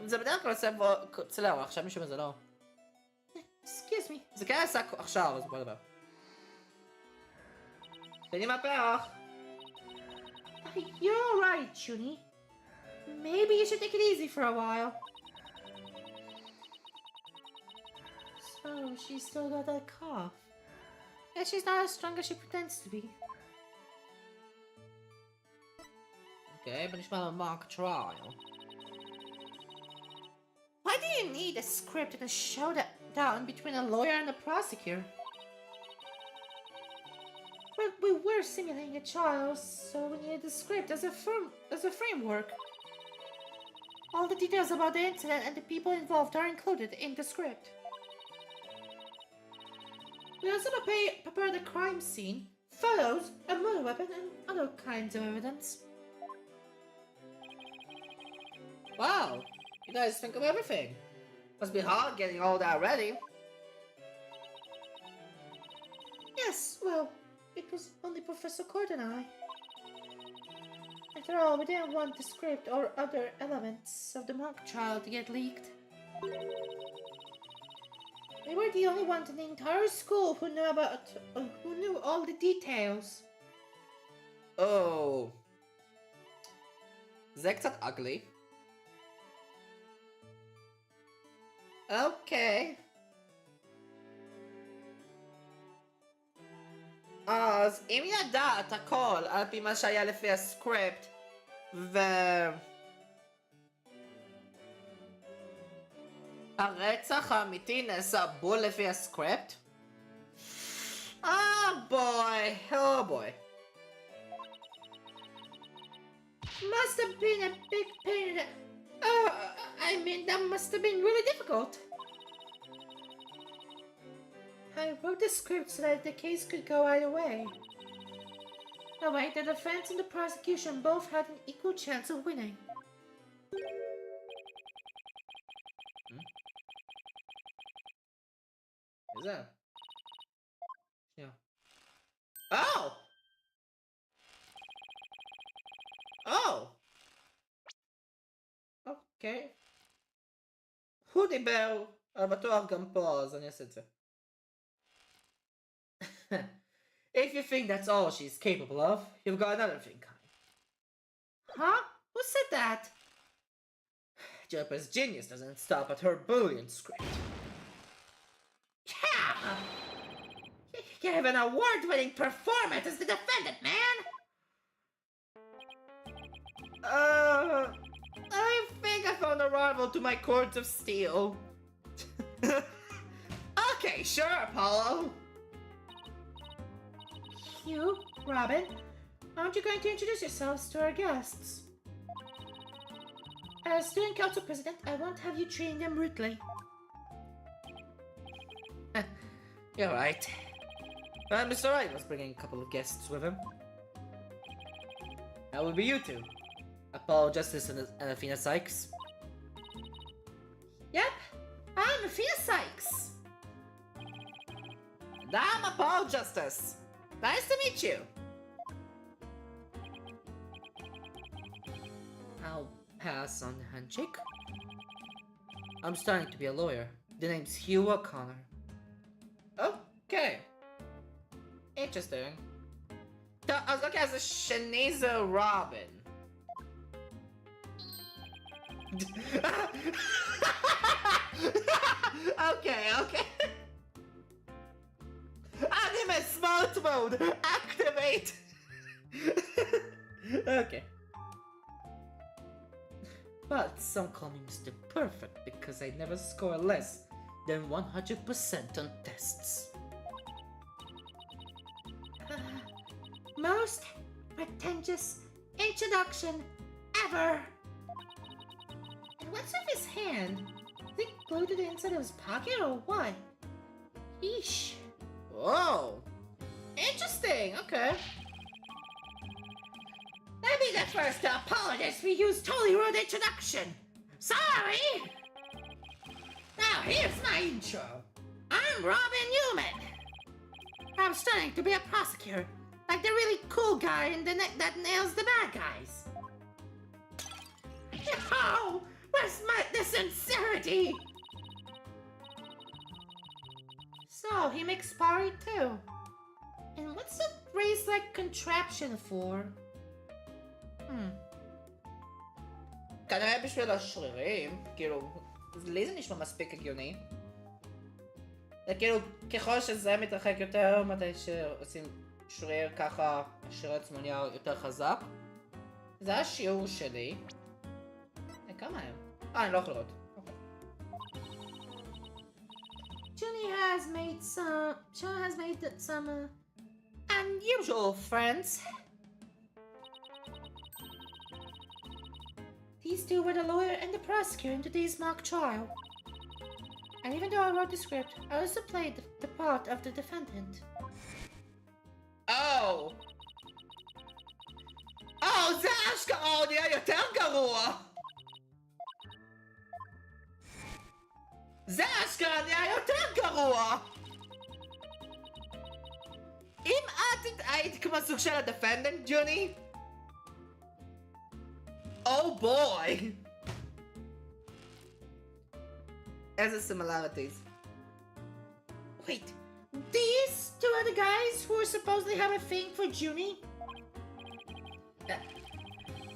זה בדרך כלל עושה צלם, עכשיו מישהו מזה לא. Excuse me. זה כן עשה עכשיו, אז בוא נדבר. תני מהפרח! You're alright, Junie. Maybe you should take it easy for a while. So, she's still got that cough. Yeah, she's not as strong as she pretends to be. Okay, בוא נשמע על mock trial. Why do you need a script and a showdown between a lawyer and a prosecutor? Well, we were simulating a trial, so we needed the script as a framework. All the details about the incident and the people involved are included in the script. We also prepared the crime scene, photos, a murder weapon, and other kinds of evidence. Wow, you guys think of everything. Must be hard getting all that ready. Yes, well, it was only Professor Court and I. After all, we didn't want the script or other elements of the mock trial to get leaked. We were the only ones in the entire school who knew all the details. Oh. זה קצת ugly. אוקיי. אז אם ידעת הכל על פי מה שהיה לפי הסקריפט, הרצח האמיתי נעשה בול לפי הסקריפט? בוי. Must have been a big pain in the... Oh, I mean, that must have been really difficult. I wrote the script so that the case could go either way. That way, the defense and the prosecution both had an equal chance of winning. Is that? Yeah. Oh! אוקיי. הוא דיבר, אבל בטוח גם פה, אז אני אעשה את זה. If you think that's all she's capable of, you've got another thing coming. Huh? Who said that? Jumper's genius doesn't stop at her brilliant script. Yeah! You gave an award-winning performance as the defendant, man! I think I found a rival to my cords of steel. Okay, sure, Apollo. You, Robin, aren't you going to introduce yourselves to our guests? As student council president, I won't have you treating them rudely. You're right. Mr. Wright was bringing a couple of guests with him. That would be you two. Apollo Justice and Athena Sykes. Yep, I'm Athena Sykes. And I'm Apollo Justice. Nice to meet you. I'll pass on the handshake. I'm starting to be a lawyer. The name's Hugh O'Connor. Okay. Interesting. I was looking as a Shaniza Robin. Okay. Anime smart mode, activate. Okay. But some call me Mr. Perfect because I never score less than 100% on tests. Most pretentious introduction ever. And what's with his hand? Think glued to the inside of his pocket or what? Eesh. Whoa. Interesting, okay. Let me the first to apologize for Hugh's totally rude introduction. Sorry. Now here's my intro. I'm Robin Newman. I'm studying to be a prosecutor, like the really cool guy in the neck that nails the bad guys. Oh, where's the sincerity? So, he makes sparring too. And what's the bracelet contraption for? כנראה בשביל השרירים, כאילו, לי זה נשמע מספיק הגיוני. זה כאילו, ככל שזה מתרחק יותר, מתי שעושים שריר ככה, השריר עצמו נהיה יותר חזק. זה השיעור שלי. כמה הם? אני לא יכול לראות. Junie has made some unusual friends. These two were the lawyer and the prosecutor in today's mock trial. And even though I wrote the script, I also played the part of the defendant. Oh! זה אשכרה עוד יהיה יותר גרוע! זה אשכרה נהיה יותר גרוע! אם את היית כמו סוג של הדפנדנט, ג'וני? Oh boy! איזה similarities. Wait, these two are the guys who supposedly have a thing for Junie?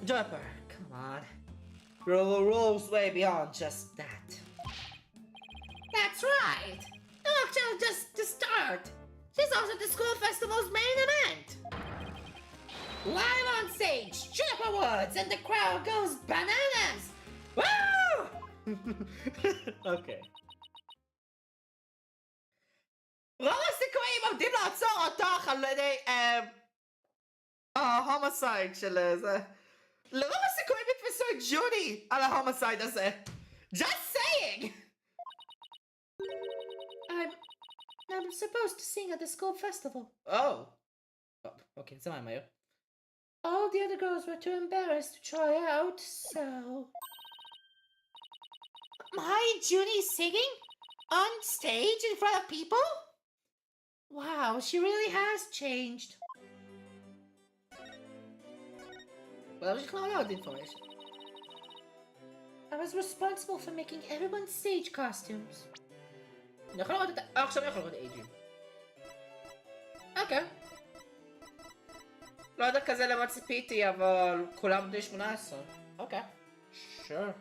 Jumper, come on. Rules way beyond just that. That's right. Oh, just to start. She's also the school festival's main event. Live on stage, Juniper Woods, and the crowd goes bananas. Woo! אוקיי. רוב הסיכויים עומדים לעצור אותך על ידי ההומוסייד של זה. לרוב הסיכויים יתפסו את ג'וני על ההומוסייד הזה. Just saying! I'm supposed to sing at the school festival. Oh. אוקיי, זה מה מהר. All the other girls were too embarrassed to try out, so... My Junie singing? On stage in front of people? Wow, she really has changed. Well, there's a lot of information. I was responsible for making everyone's stage costumes. אני יכול לראות את... עכשיו אני יכול לראות את אייג'ים. אוקיי. לא יודע כזה למה ציפיתי, אבל כולם בני 18. אוקיי. Sure.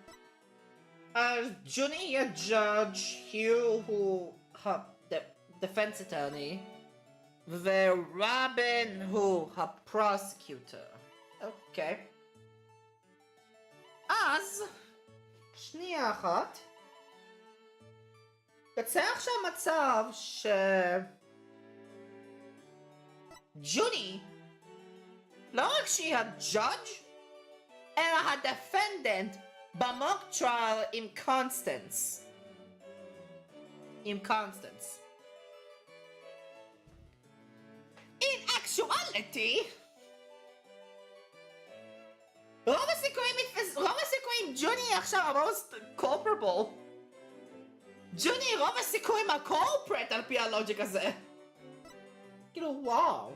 אז ג'וני יהיה ג'אדג', היו הוא הדפנס אטרני, ורובין הוא הפרוסקיוטר. אוקיי. אז, שנייה אחת. יוצא עכשיו מצב ש... ג'וני, לא רק שהיא הג'אדג', אלא הדפנדנט במוק טרייל עם קונסטנס. In actuality, רוב הסיכויים ג'וני עכשיו המוסט קולפרבול. ג'וני רוב הסיכויים הקולפרט על פי הלוג'יק הזה. כאילו וואו.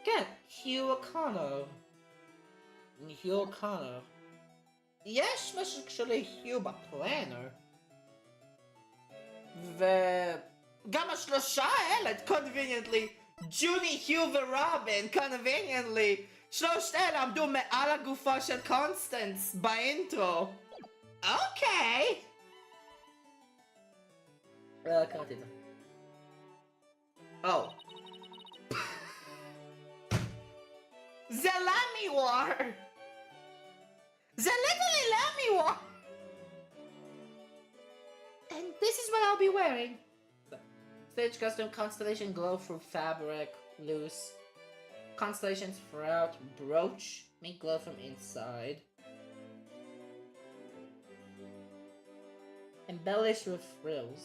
כן, היו אוקונר. יש משהו כשלהיו בפלנר. וגם השלושה האלה, conveniently, ג'וני, היו ורובין, conveniently, שלושת אלה עמדו מעל הגופה של קונסטנס באינטרו. אוקיי. קראתי את זה. או. זה למי וור! זה literally למי וור! And this is what I'll be wearing. Stage custom constellation glow through fabric, loose. Constellations throughout, brooch, make glow from inside. Embellish with frills.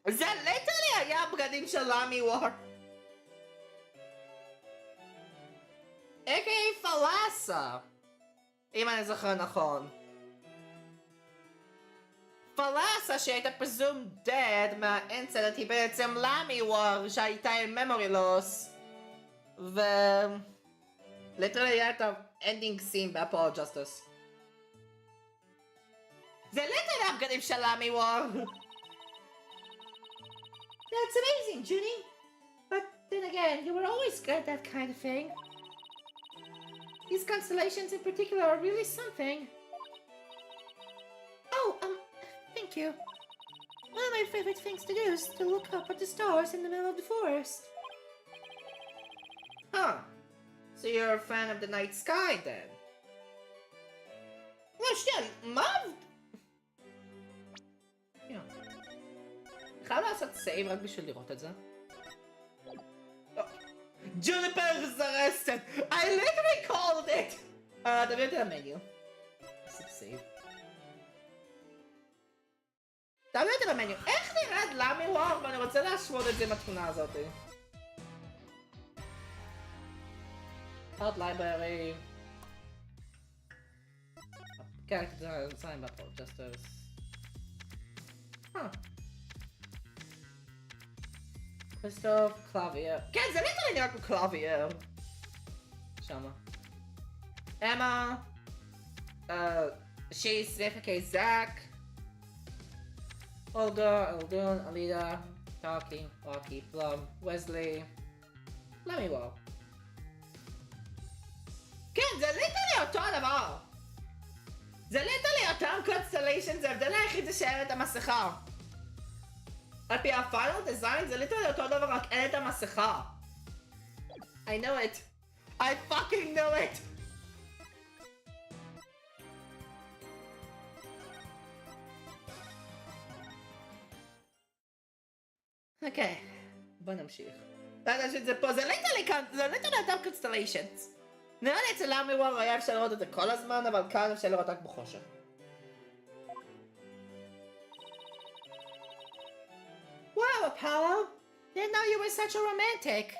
זה literally היה הבגדים של למי וור. a.k.a. פלאסה, אם אני זוכר נכון. פלאסה שהייתה presumed dead מהאינסידנט היא בעצם למי וור שהייתה עם memory loss, ו... literally היה את ה-ending scene באפולו ג'סטיס. זה literally הבגדים של למי וור. That's amazing, Junie. But then again, you were always good at that kind of thing. These constellations in particular are really something. Oh, thank you. One of my favorite things to do is to look up at the stars in the middle of the forest. Huh. So you're a fan of the night sky then? לא, שנייה, מה? חייב לעשות סייב רק בשביל לראות את זה. Juniper is arrested! I literally called it! תביא אותי למניו. עשיתי סייב. תביא אותי למניו. איך נראית למי וור? ואני רוצה להשוות את זה עם התמונה הזאת. Art library. Character design battle, Justice. Huh. Christoph, Clavier. כן, זה ליטרלי נראה כמו קלאבייר. שמה. אמה. שי, סניפקי, זאק. אולגה, אלדון, אלידה. טאקי, ווקי, פלום, וזלי. למי וור. כן, זה ליטרלי אותו הדבר. זה ליטרלי אותם קונסטליישן, זה ההבדל היחיד זה שאין את המסכה. על פי הפיינל דיזיין זה ליטרלי אותו דבר, רק אין את המסכה. I know it. I fucking know it. אוקיי, בוא נמשיך. זה פה, זה ליטרלי אותם קונסטליישנס. נראה לי אצל לאמיוור היה אפשר לראות את זה כל הזמן, אבל כאן אפשר לראות רק בחושך. Wow, Apollo! Didn't know you were such a romantic.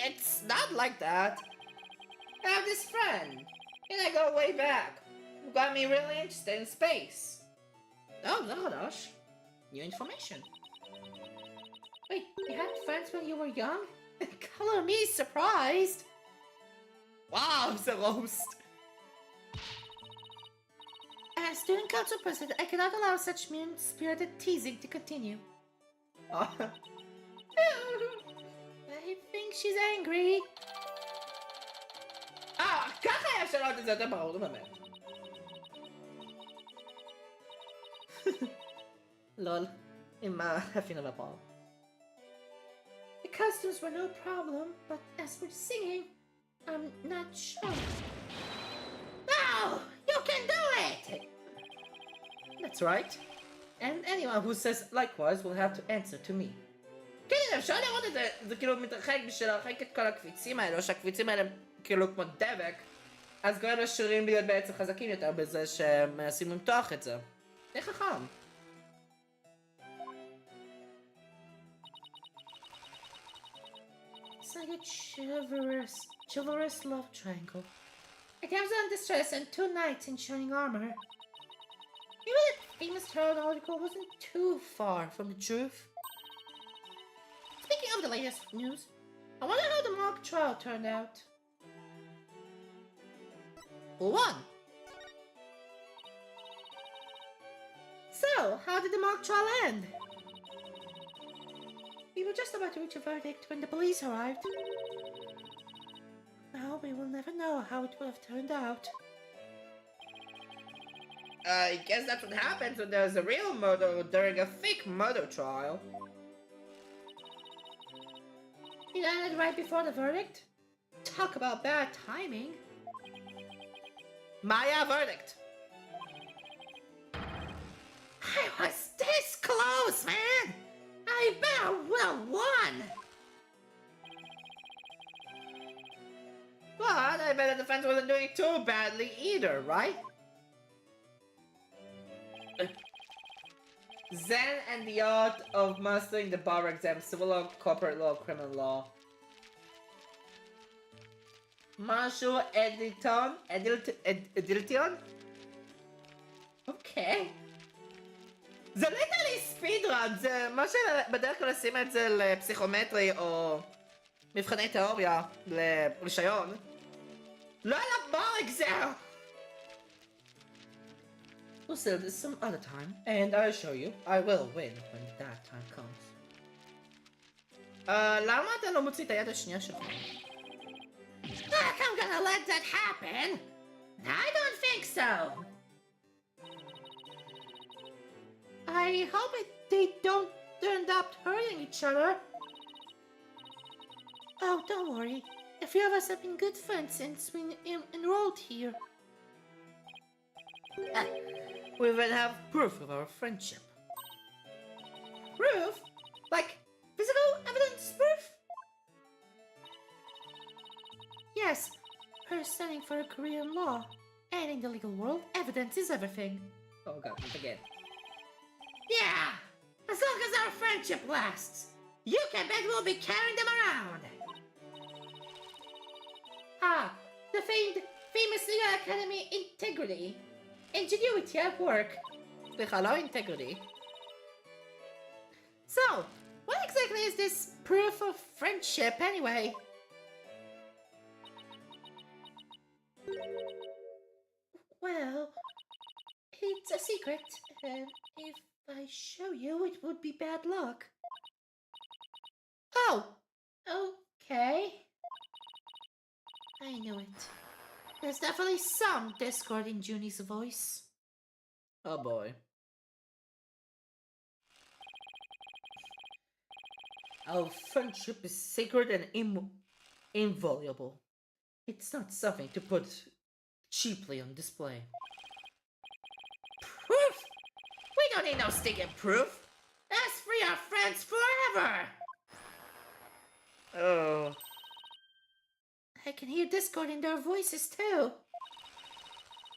It's not like that. I have this friend, and I go way back, who got me really interested in space. Oh, זה חדש. New information. Wait, you had friends when you were young? Color me surprised. Wow, the roast. As student council president, I cannot allow such mean-spirited teasing to continue. I think she's angry. ככה היה אפשר לראות את זה יותר ברור, לא באמת. לול, עם הפינל הפעם. The costumes were no problem, but as for singing, I'm not sure. No! You can do it! That's right. And anyone who says likewise will have to answer to me. כן, אפשר לראות את זה, זה כאילו מתרחק בשביל להרחיק את כל הקפיצים האלו, שהקפיצים האלה כאילו כמו דבק, אז גורם לשירים להיות בעצם חזקים יותר בזה שהם מנסים למתוח את זה. זה חכם. It's like a chivalrous love triangle. A damsel in distress and two knights in shining armor. Maybe that famous tarot article wasn't too far from the truth. Speaking of the latest news, I wonder how the mock trial turned out. Who won? So, how did the mock trial end? We were just about to reach a verdict when the police arrived. Now we will never know how it would have turned out. I guess that's what happens when there's a real murder during a fake murder trial. It ended right before the verdict? Talk about bad timing. Maya verdict. I was this close, man! I bet I would have won! But I bet the defense wasn't doing too badly either, right? Zen and the art of mastering the bar exam, civil law, corporate law, criminal law. Marshall Edilton? Okay. זה ליטרלי ספידרן, זה מה שבדרך כלל לשים את זה לפסיכומטרי או מבחני תיאוריה, לרישיון. לא על הבר אקזם! We'll sell this some other time, and I assure you, I will win when that time comes. למה אתה לא מוציא את היד השנייה שלך? Like I'm gonna let that happen? I don't think so. I hope they don't end up hurting each other. Oh, don't worry. The few of us have been good friends since we enrolled here. We will have proof of our friendship. Proof? Like physical evidence proof? Yes, her studying for a career in law. And in the legal world, evidence is everything. Oh god, again. Yeah, as long as our friendship lasts, you can bet we'll be carrying them around. Ah, the famous legal academy integrity. Ingenuity at work. Hello, integrity. So, what exactly is this proof of friendship anyway? Well, it's a secret, and if I show you, it would be bad luck. Oh, okay. I knew it. There's definitely some discord in Junie's voice. Oh boy. Our friendship is sacred and invaluable. It's not something to put cheaply on display. Proof? We don't need no stinking proof. Let's free our friends forever. Oh. I can hear discord in their voices too.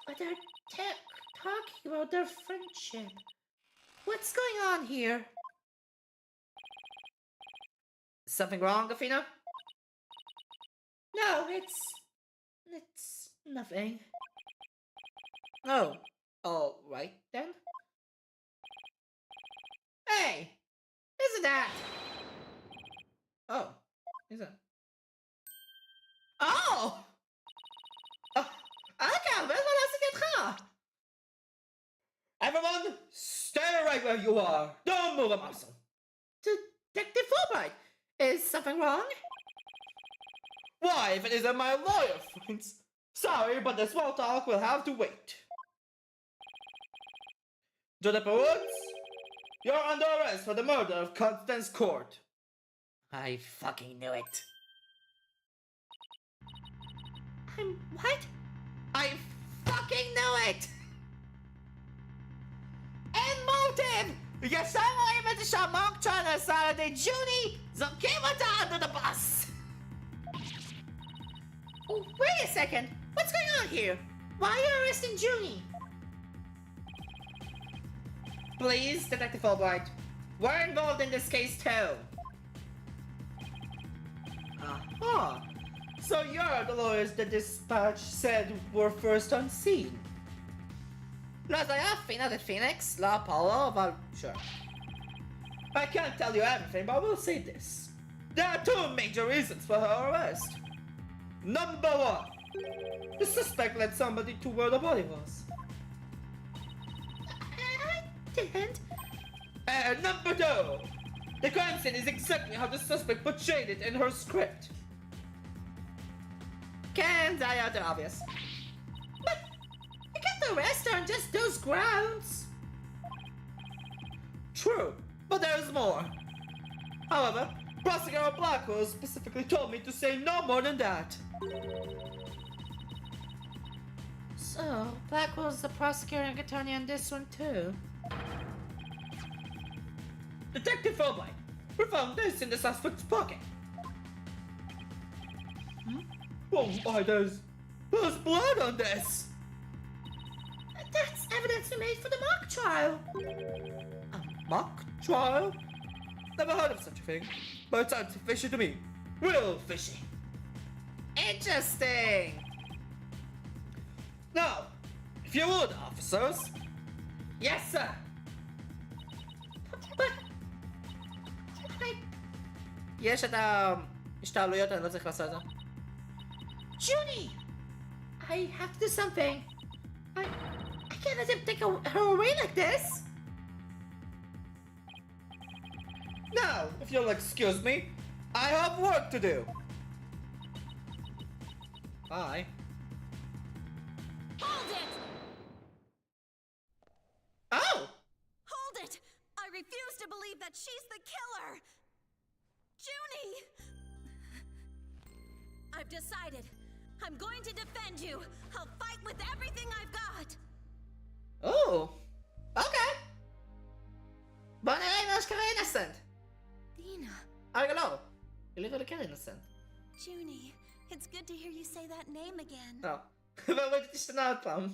But they're talking about their friendship. What's going on here? Something wrong, Athena? No, it's nothing. Oh. All right then. Hey, isn't that? Oh. Is that? Oh! Okay, well, Everyone, stay right where you are. Don't move a muscle. Detective Fulbright, is something wrong? Why, if it isn't my lawyer friends? Sorry, but the small talk will have to wait. Juniper Woods, you're under arrest for the murder of Constance Court. I fucking knew it. What? I fucking knew it! And motive! Yasama even siya magtana sa de Junie Zokimata under the bus! Oh, wait a second. What's going on here? Why are you arresting Junie? Please, Detective Fulbright. We're involved in this case too. Aha! So you're the lawyers the dispatch said were first on scene. Fina de Phoenix, La Paula, Val... Sure. I can't tell you everything, but I will say this. There are two major reasons for her arrest. Number one, the suspect led somebody to where the body was. I didn't. And number two, the crime scene is exactly how the suspect portrayed it in her script. Can't I out the obvious? But you can't arrest her on just those grounds. True, but there's more. However, Prosecutor Blackwell specifically told me to say no more than that. So, Blackwell's the prosecuting attorney on this one too. Detective Fulbright, we found this in the suspect's pocket. Oh, why there's blood on this. That's evidence we made for the mock trial. A mock trial? Never heard of such a thing, but it sounds fishy to me. Real fishy. Interesting. Now, if you would, officers. Yes, sir. But... יש את ההשתעלויות, אני לא צריך לעשות את זה. Junie! I have to do something. I can't let him take her away like this. Now, if you'll excuse me, I have work to do. Bye. Hold it! Oh! Hold it! I refuse to believe that she's the killer! Junie! I've decided. I'm going to defend you. I'll fight with everything I've got. Oh! Okay! But I was kind of innocent. Dina. I don't know. You're literally kind of innocent. Junie, it's good to hear you say that name again. Oh. But işte ne yapalım?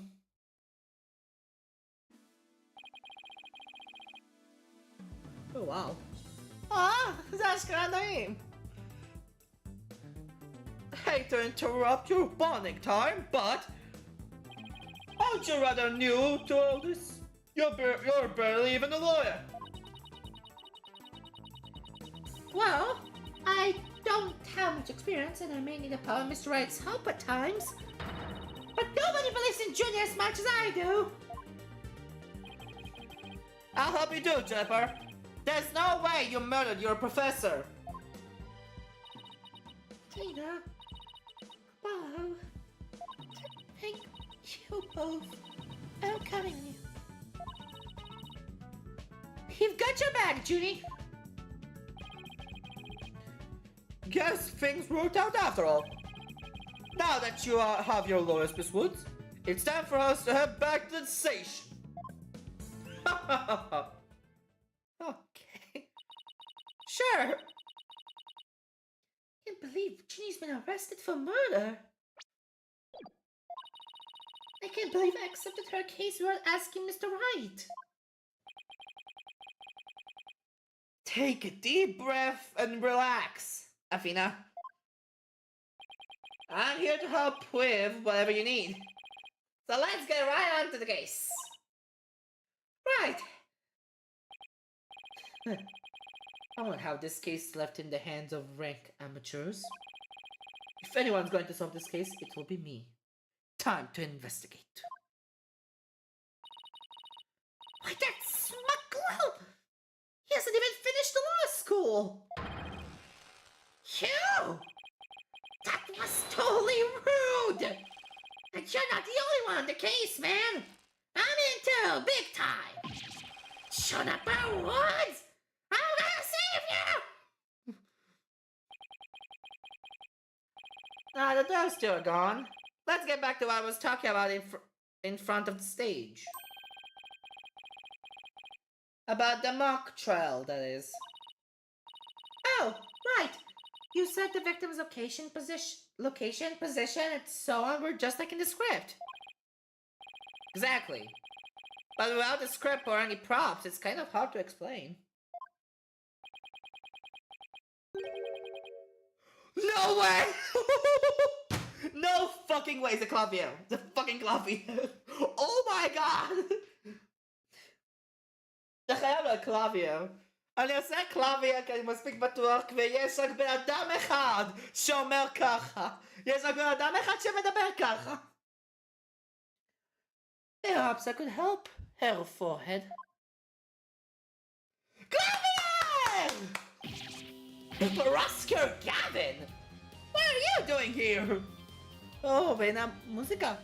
Oh wow. Ah, that's kind of name. Hate to interrupt your bonding time, but aren't you rather new to all this? You're barely even a lawyer. Well, I don't have much experience and I may need a power Mr. Wright's help at times. But nobody believes in Junie as much as I do. I'll help you do, Jennifer. There's no way you murdered your professor. Tina, Wow. Thank you both. I'm counting on you. You've got your back, Junie. Guess things worked out after all. Now that you have your lawyers, Miss Woods, it's time for us to head back to the station. Okay. Sure. Can't believe Junie's been arrested for murder. I can't believe I accepted her case without asking Mr. Wright. Take a deep breath and relax, Athena. I'm here to help with whatever you need. So let's get right on to the case. Right. I won't have this case left in the hands of rank amateurs. If anyone's going to solve this case, it will be me. Time to investigate. Why, that smuggler! He hasn't even finished the law school! You! That was totally rude! And you're not the only one on the case, man! I'm in too, big time! Juniper Woods! I'm gonna save you! The door's still gone. Let's get back to what I was talking about in front of the stage. About the mock trial, that is. Oh, right! You said the victim's location, position, and so on were just like in the script. Exactly. But without the script or any props, it's kind of hard to explain. No way! No fucking way, the clavier! The fucking clavier! Oh my god! זה חייב להיות clavier. אני עושה clavier כי אני מספיק בטוח ויש רק בן אדם אחד שאומר ככה. יש רק בן אדם אחד שמדבר ככה. Perhaps I could help, Herr Forehead. Clavier! Oscar Gavin! What are you doing here? Oh, בין המוזיקה.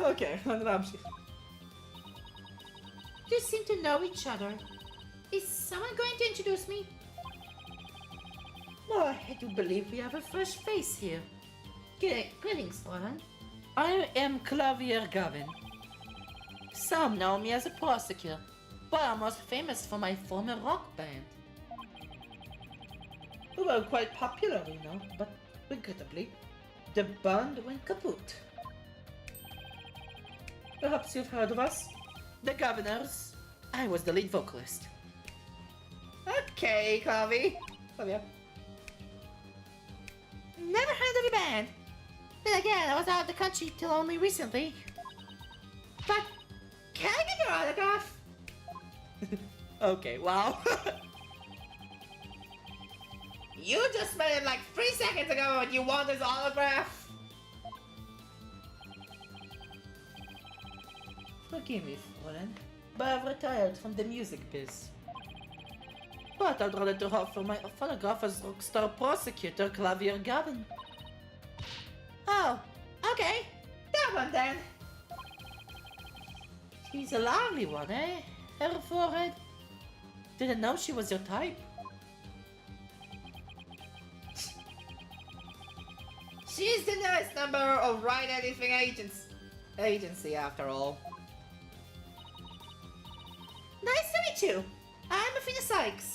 אוקיי, אני להמשיך. You seem to know each other. Is someone going to introduce me? Oh, I do believe we have a fresh face here. Greetings, Fräulein. I am Clavier Gavin. Some know me as a prosecutor, but I'm most famous for my former rock band. We were quite popular, you know, but regrettably, the band went kaput. Perhaps you've heard of us? The Governors. I was the lead vocalist. Okay, Clavi. Clavier. Never heard of your band. Then again, I was out of the country till only recently. But can I get your autograph? Okay, wow. You just met him like 3 seconds ago and you want his autograph? Forgive me, Fräulein, but I've retired from the music biz. But I'd rather to offer my photograph as rockstar prosecutor Clavier Gavin. Oh, okay. That one then. She's a lovely one, eh, Herr Forehead? Didn't know she was your type. She's the newest member of Write Anything Agency after all. Nice to meet you. I'm Athena Sykes.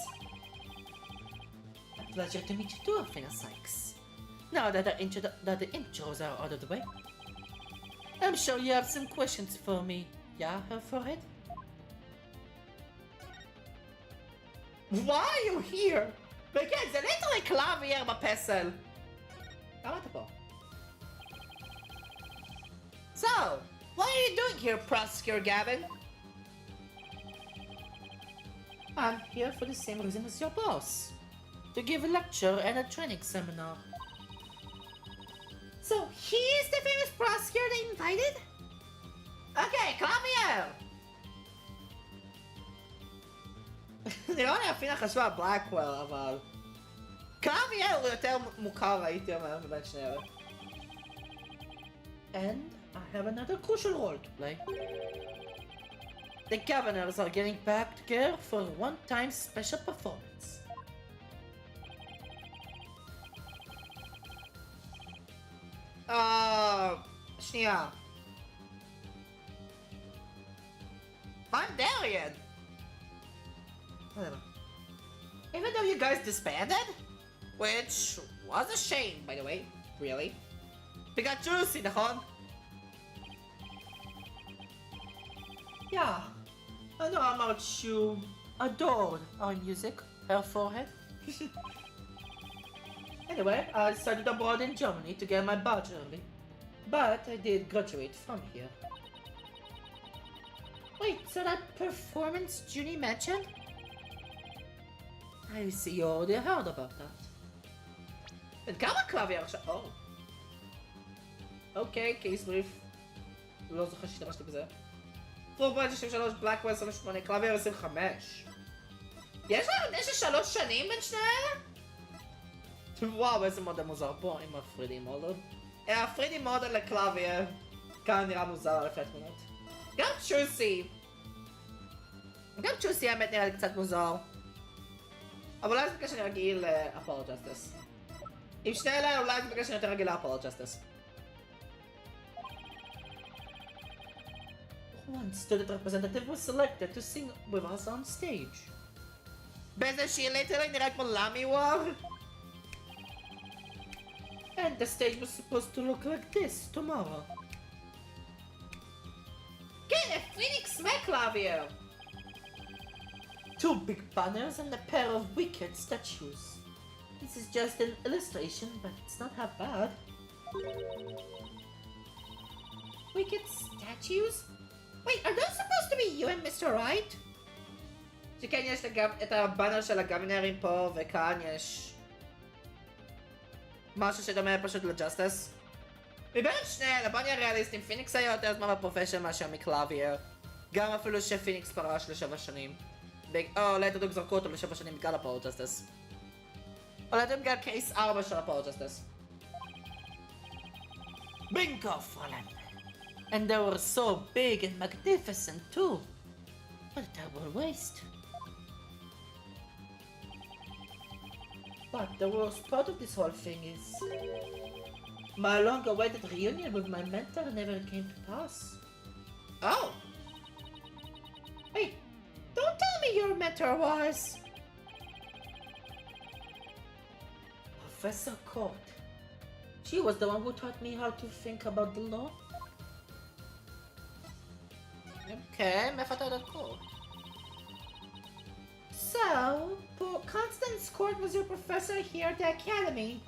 A pleasure to meet you too, Athena Sykes. Now that the intros are out of the way, I'm sure you have some questions for me, yeah, Herr Forehead? Why are you here? Because זה ליטרלי קלאבייר בפסל. למה אתה פה? So, what are you doing here, Prosecutor Gavin? I'm here for the same reason as your boss. To give a lecture and a training seminar. So he's the famous prosecutor they invited? Okay, קלאבייר! נראה לי אפינה חשבה בלאקוול, אבל... קלאבייר הוא יותר מוכר, הייתי אומר, מבין שני אלה. And I have another crucial role to play. The governors are getting back together for a one-time special performance. שנייה. I'm there yet. Even though you guys disbanded? Which was a shame, by the way. Really. בגלל ג'וסי, נכון? Yeah. I know how much you adored our music, her forehead. Anyway, I studied abroad in Germany to get my bachelor early. But I did graduate from here. Wait, so that performance Junie mentioned? I see you already heard about that. וכמה קלאבייר עכשיו? אוקיי, קייס בריף. לא זוכר שהשתמשתי בזה. פורבויד 63, בלאקוול 28, קלאבייר 25. יש להם נשע 3 שנים בין שני האלה? וואו, איזה מודל מוזר פה עם הפרידי מודל. הפרידי מודל לקלאבייר. כאן נראה מוזר לפי התמונות. גם צ'וסי האמת נראה לי קצת מוזר. אבל אולי זה בגלל שאני רגיל לאפולו ג'סטיס. עם שני אלה אולי זה בגלל שאני יותר רגיל לאפולו ג'סטיס. One student representative was selected to sing with us on stage. באיזה שהיא ליטרלי נראה כמו לאמי וואר. And the stage was supposed to look like this tomorrow. כן, פיניקס מקלאבייר! Two big banners and a pair of wicked statues. This is just an illustration, but it's not that bad. Wicked statues? Wait, are those supposed to be you and Mr. Right? שכן יש את הבאנר של הגוונרים פה, וכאן יש משהו שדומה פשוט לג'סטיס. מבין שני אלה, בוא נהיה ריאליסטים, פיניקס היה יותר זמן בפרופשן מאשר מקלאבייר. גם אפילו שפיניקס פרש ל7 שנים. או ליתר דוק זרקו אותו ל7 שנים בגלל הפאור ג'סטיס. או ליתר בגלל קייס 4 של הפאור ג'סטיס. Bingo, Fallen! And they were so big and magnificent too. What a terrible waste. But the worst part of this whole thing is my long-awaited reunion with my mentor never came to pass. Oh! Wait, don't tell me your mentor was... Professor Court. She was the one who taught me how to think about the law. Okay, מאיפה אתה יודעת קורט? So, Constance Court was your professor here at the academy.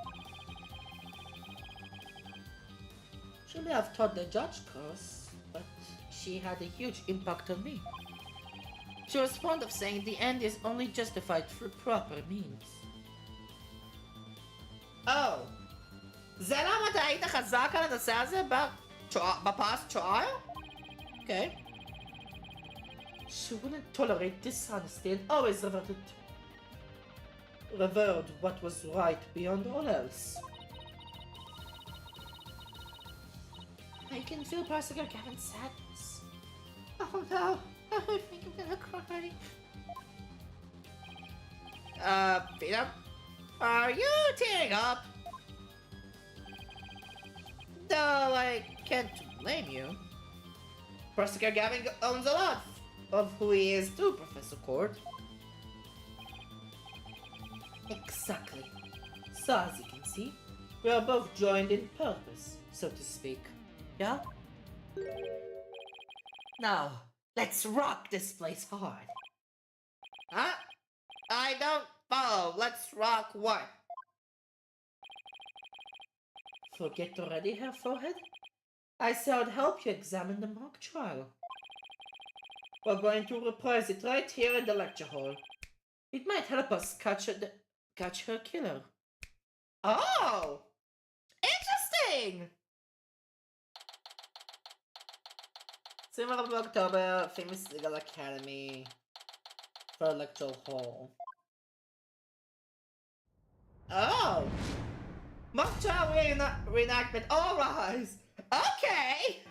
She may have taught the judge course, but she had a huge impact on me. She was fond of saying the end is only justified through proper means. Oh, זה למה אתה היית חזק על הנושא הזה בפast trial? Okay. She wouldn't tolerate dishonesty and always revered what was right beyond all else. I can feel Prosecutor Gavin's sadness. Oh no, I think I'm gonna cry. Peter? Are you tearing up? Though I can't blame you. Prosecutor Gavin owns a lot of who he is too, Professor Court. Exactly. So as you can see, we are both joined in purpose, so to speak. Yeah? Now, let's rock this place hard. Huh? I don't follow. Let's rock what? Forget already, Herr Forehead? I said I'd help you examine the mock trial. We're going to reprise it right here in the lecture hall. It might help us catch her killer. Oh! Interesting! 24 באוקטובר, Famous Legal Academy, for lecture hall. Oh! Mock trial reenactment, alright! Okay!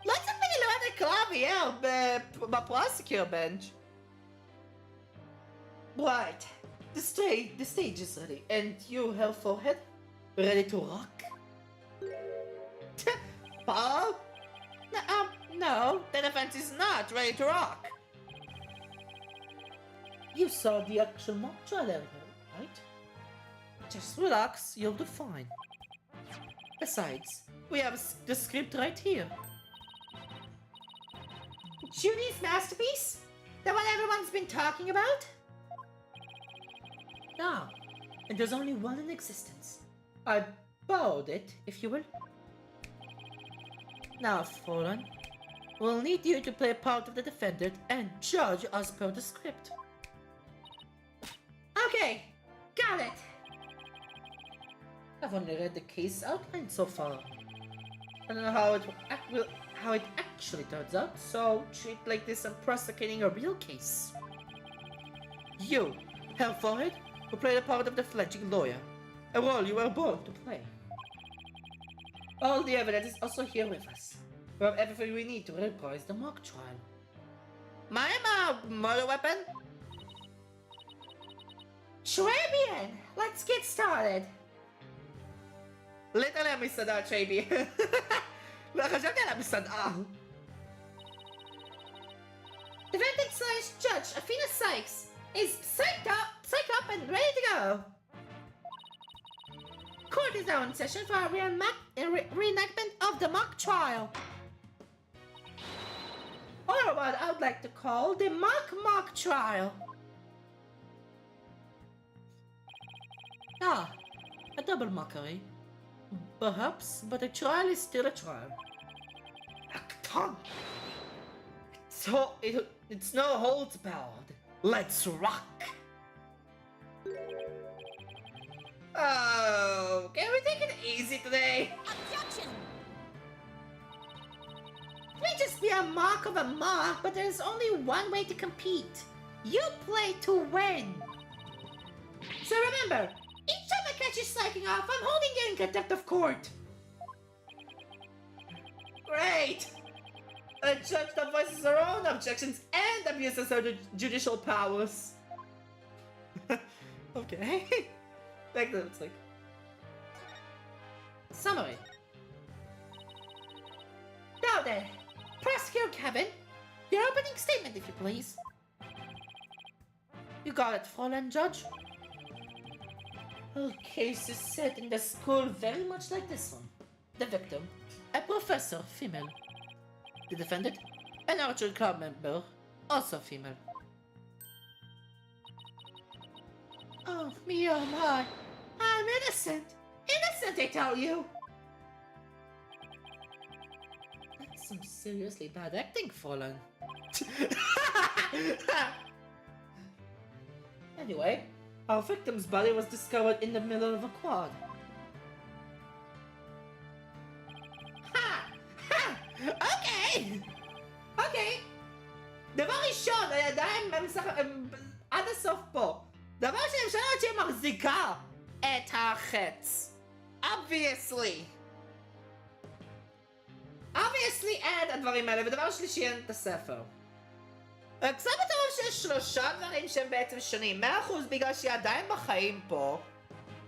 Let's אפילו את הקלאבייר בפרוסecure bench. Right. The stage is ready. And you, Hell Forehead? Ready to rock? Paul? No, the defense is not ready to rock. You saw the actual mock trial earlier, right? Just relax, you'll do fine. Besides, we have the script right here. Judy's masterpiece? The one everyone's been talking about? Yeah, and there's only one in existence. I borrowed it, if you will. Now, Fallen, we'll need you to play part of the defendant and judge as per the script. Okay, got it. I've only read the case outline so far. I don't know how it actually turns out, so treat like this and prosecuting a real case. You, Hell Forehead, will play the part of the fledgling lawyer, a role you were born to play. All the evidence is also here with us. We have everything we need to reprise the mock trial. My murder weapon? Schwabian, let's get started. ליטרלי המסעדה צ'ייבי. לא חשבתי על המסעדה. Defendant / Judge Athena Sykes is psyched up and ready to go. Court is now in session for a reenactment of the mock trial. Or what I would like to call the mock trial. Ah, a double mockery. Perhaps, but a trial is still a trial. Come! So, it's no holds barred. Let's rock! Oh, can we take it easy today? Objection! It may just be a mock of a mock, but there's only one way to compete. You play to win. So remember, each time I catch you slacking off, I'm holding you in contempt of court. Great! A judge that voices her own objections and abuses her judicial powers. Okay. Like that, it's like... Summary. Now then, Prosecutor Kevin, your opening statement, if you please. You got it, Fallen Judge. Her case is set in the school very much like this one. The victim, a professor, female. The defendant, an archery club member, also female. Oh, me, oh my. I'm innocent. Innocent, I tell you. That's some seriously bad acting, Fallen. Anyway, our victim's body was discovered in the middle of a quad. Ha! Ha! Okay! Okay. דבר ראשון, הידיים עד הסוף פה. דבר שני, אפשר לראות שהיא מחזיקה את החץ. Obviously. Obviously אין הדברים האלה, ודבר שלישי אין את הספר. קצת בטרוב שיש שלושה דברים שהם בעצם שונים. 100% בגלל שהיא עדיין בחיים פה.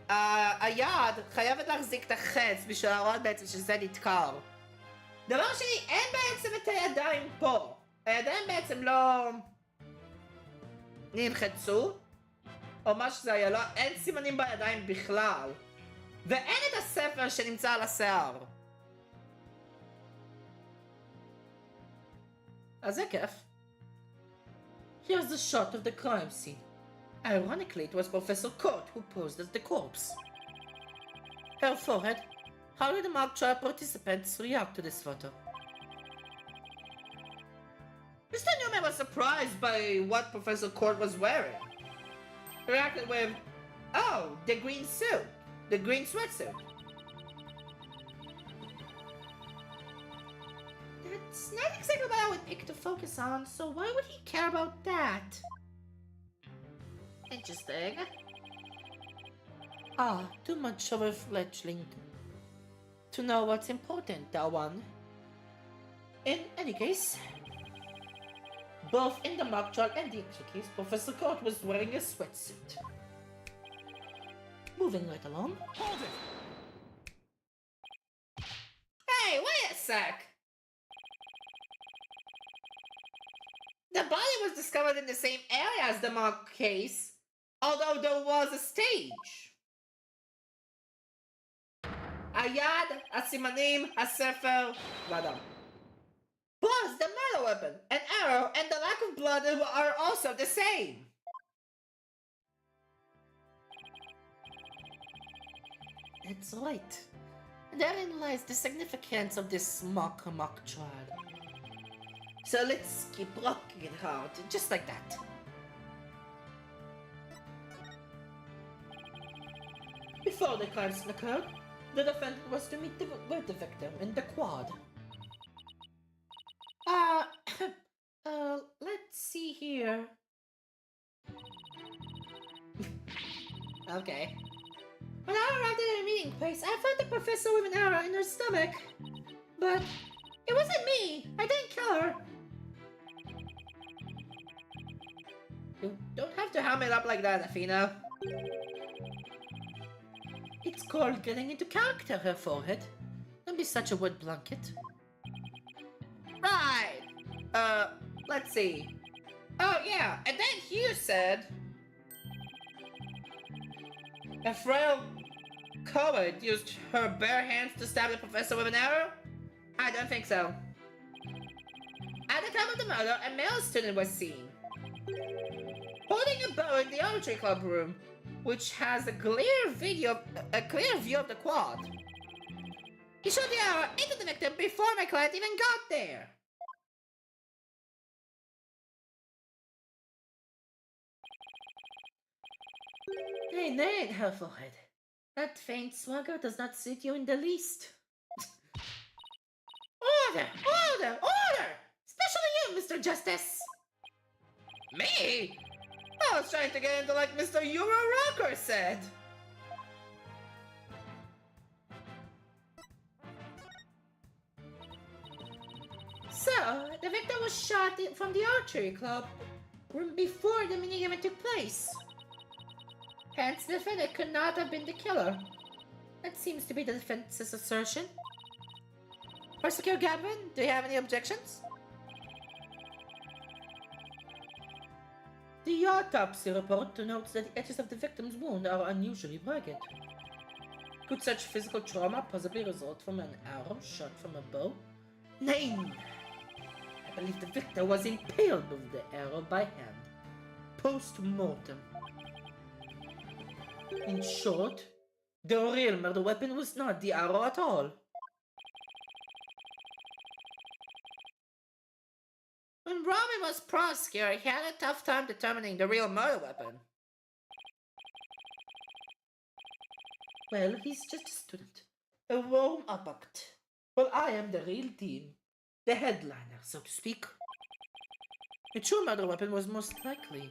היד חייבת להחזיק את החץ בשביל להראות בעצם שזה נתקר. דבר שני, אין בעצם את הידיים פה. הידיים בעצם לא... נלחצו. או מה שזה היה, לא, אין סימנים בידיים בכלל. ואין את הספר שנמצא על השיער. אז זה כיף. Here's the shot of the crime scene. Ironically, it was Professor Court who posed as the corpse. Her forehead. How did the mock trial participants react to this photo? Mr. Newman was surprised by what Professor Court was wearing. He reacted with, oh, the green suit, the green sweatsuit. That's not exactly what I would pick to focus on, so why would he care about that? Interesting. Ah, too much of a fledgling to know what's important, that one. In any case, both in the mock trial and the actual case, Professor Court was wearing a sweatsuit. Moving right along. Hold it! Hey, wait a sec! The body was discovered in the same area as the mock case, although there was a stage. היד, הסימנים, הספר, ואדם. Plus, the murder weapon, an arrow, and the lack of blood are also the same. That's right. Therein lies the significance of this mock trial. So let's keep rocking it hard, just like that. Before the crimes occurred, the defendant was to meet with the victim in the quad. Let's see here. Okay. When I arrived at the meeting place, I found the professor with an arrow in her stomach. But it wasn't me. I didn't kill her. You don't have to ham it up like that, Athena. It's called getting into character, her forehead. Don't be such a wood blanket. Right. Let's see. Oh, yeah, and then Hugh said... A frail coward used her bare hands to stab the professor with an arrow? I don't think so. At the time of the murder, a male student was seen holding a bow in the archery club room, which has a clear view of the quad. He shot the arrow into the victim before my client even got there. Nay, her forehead. That faint swagger does not suit you in the least. Order! Especially you, Mr. Justice! Me? I was trying to get into like Mr. Euro Rocker said. So, the victim was shot from the archery club room before the meeting even took place. Hence, the defendant could not have been the killer. That seems to be the defense's assertion. Prosecutor Gavin, do you have any objections? The autopsy report notes that the edges of the victim's wound are unusually ragged. Could such physical trauma possibly result from an arrow shot from a bow? Nay, I believe the victim was impaled with the arrow by hand, post-mortem. In short, the real murder weapon was not the arrow at all. When Robin was prosecutor, he had a tough time determining the real murder weapon. Well, he's just a student. A warm-up act. Well, I am the real deal. The headliner, so to speak. The true murder weapon was most likely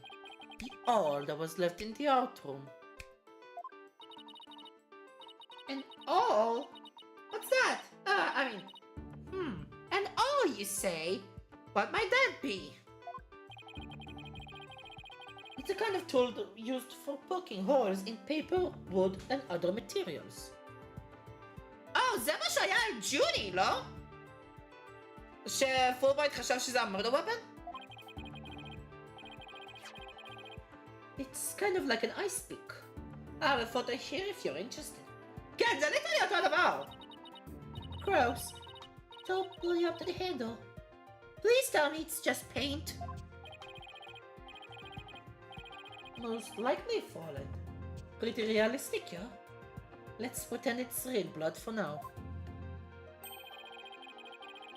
the all that was left in the art room. An all? What's that? An all, you say? What might that be? It's a kind of tool used for poking holes in paper, wood, and other materials. Oh, זה מה שהיה על ג'וני, לא? שפולברייט חשב שזה המרדר weapon? It's kind of like an ice pick. I have a photo here if you're interested. כן, זה ליטרלי אותו הדבר! Gross. Don't blow you up to the handle. Please tell me it's just paint. Most likely fallen. Pretty realistic, yeah? Let's pretend it's real blood for now.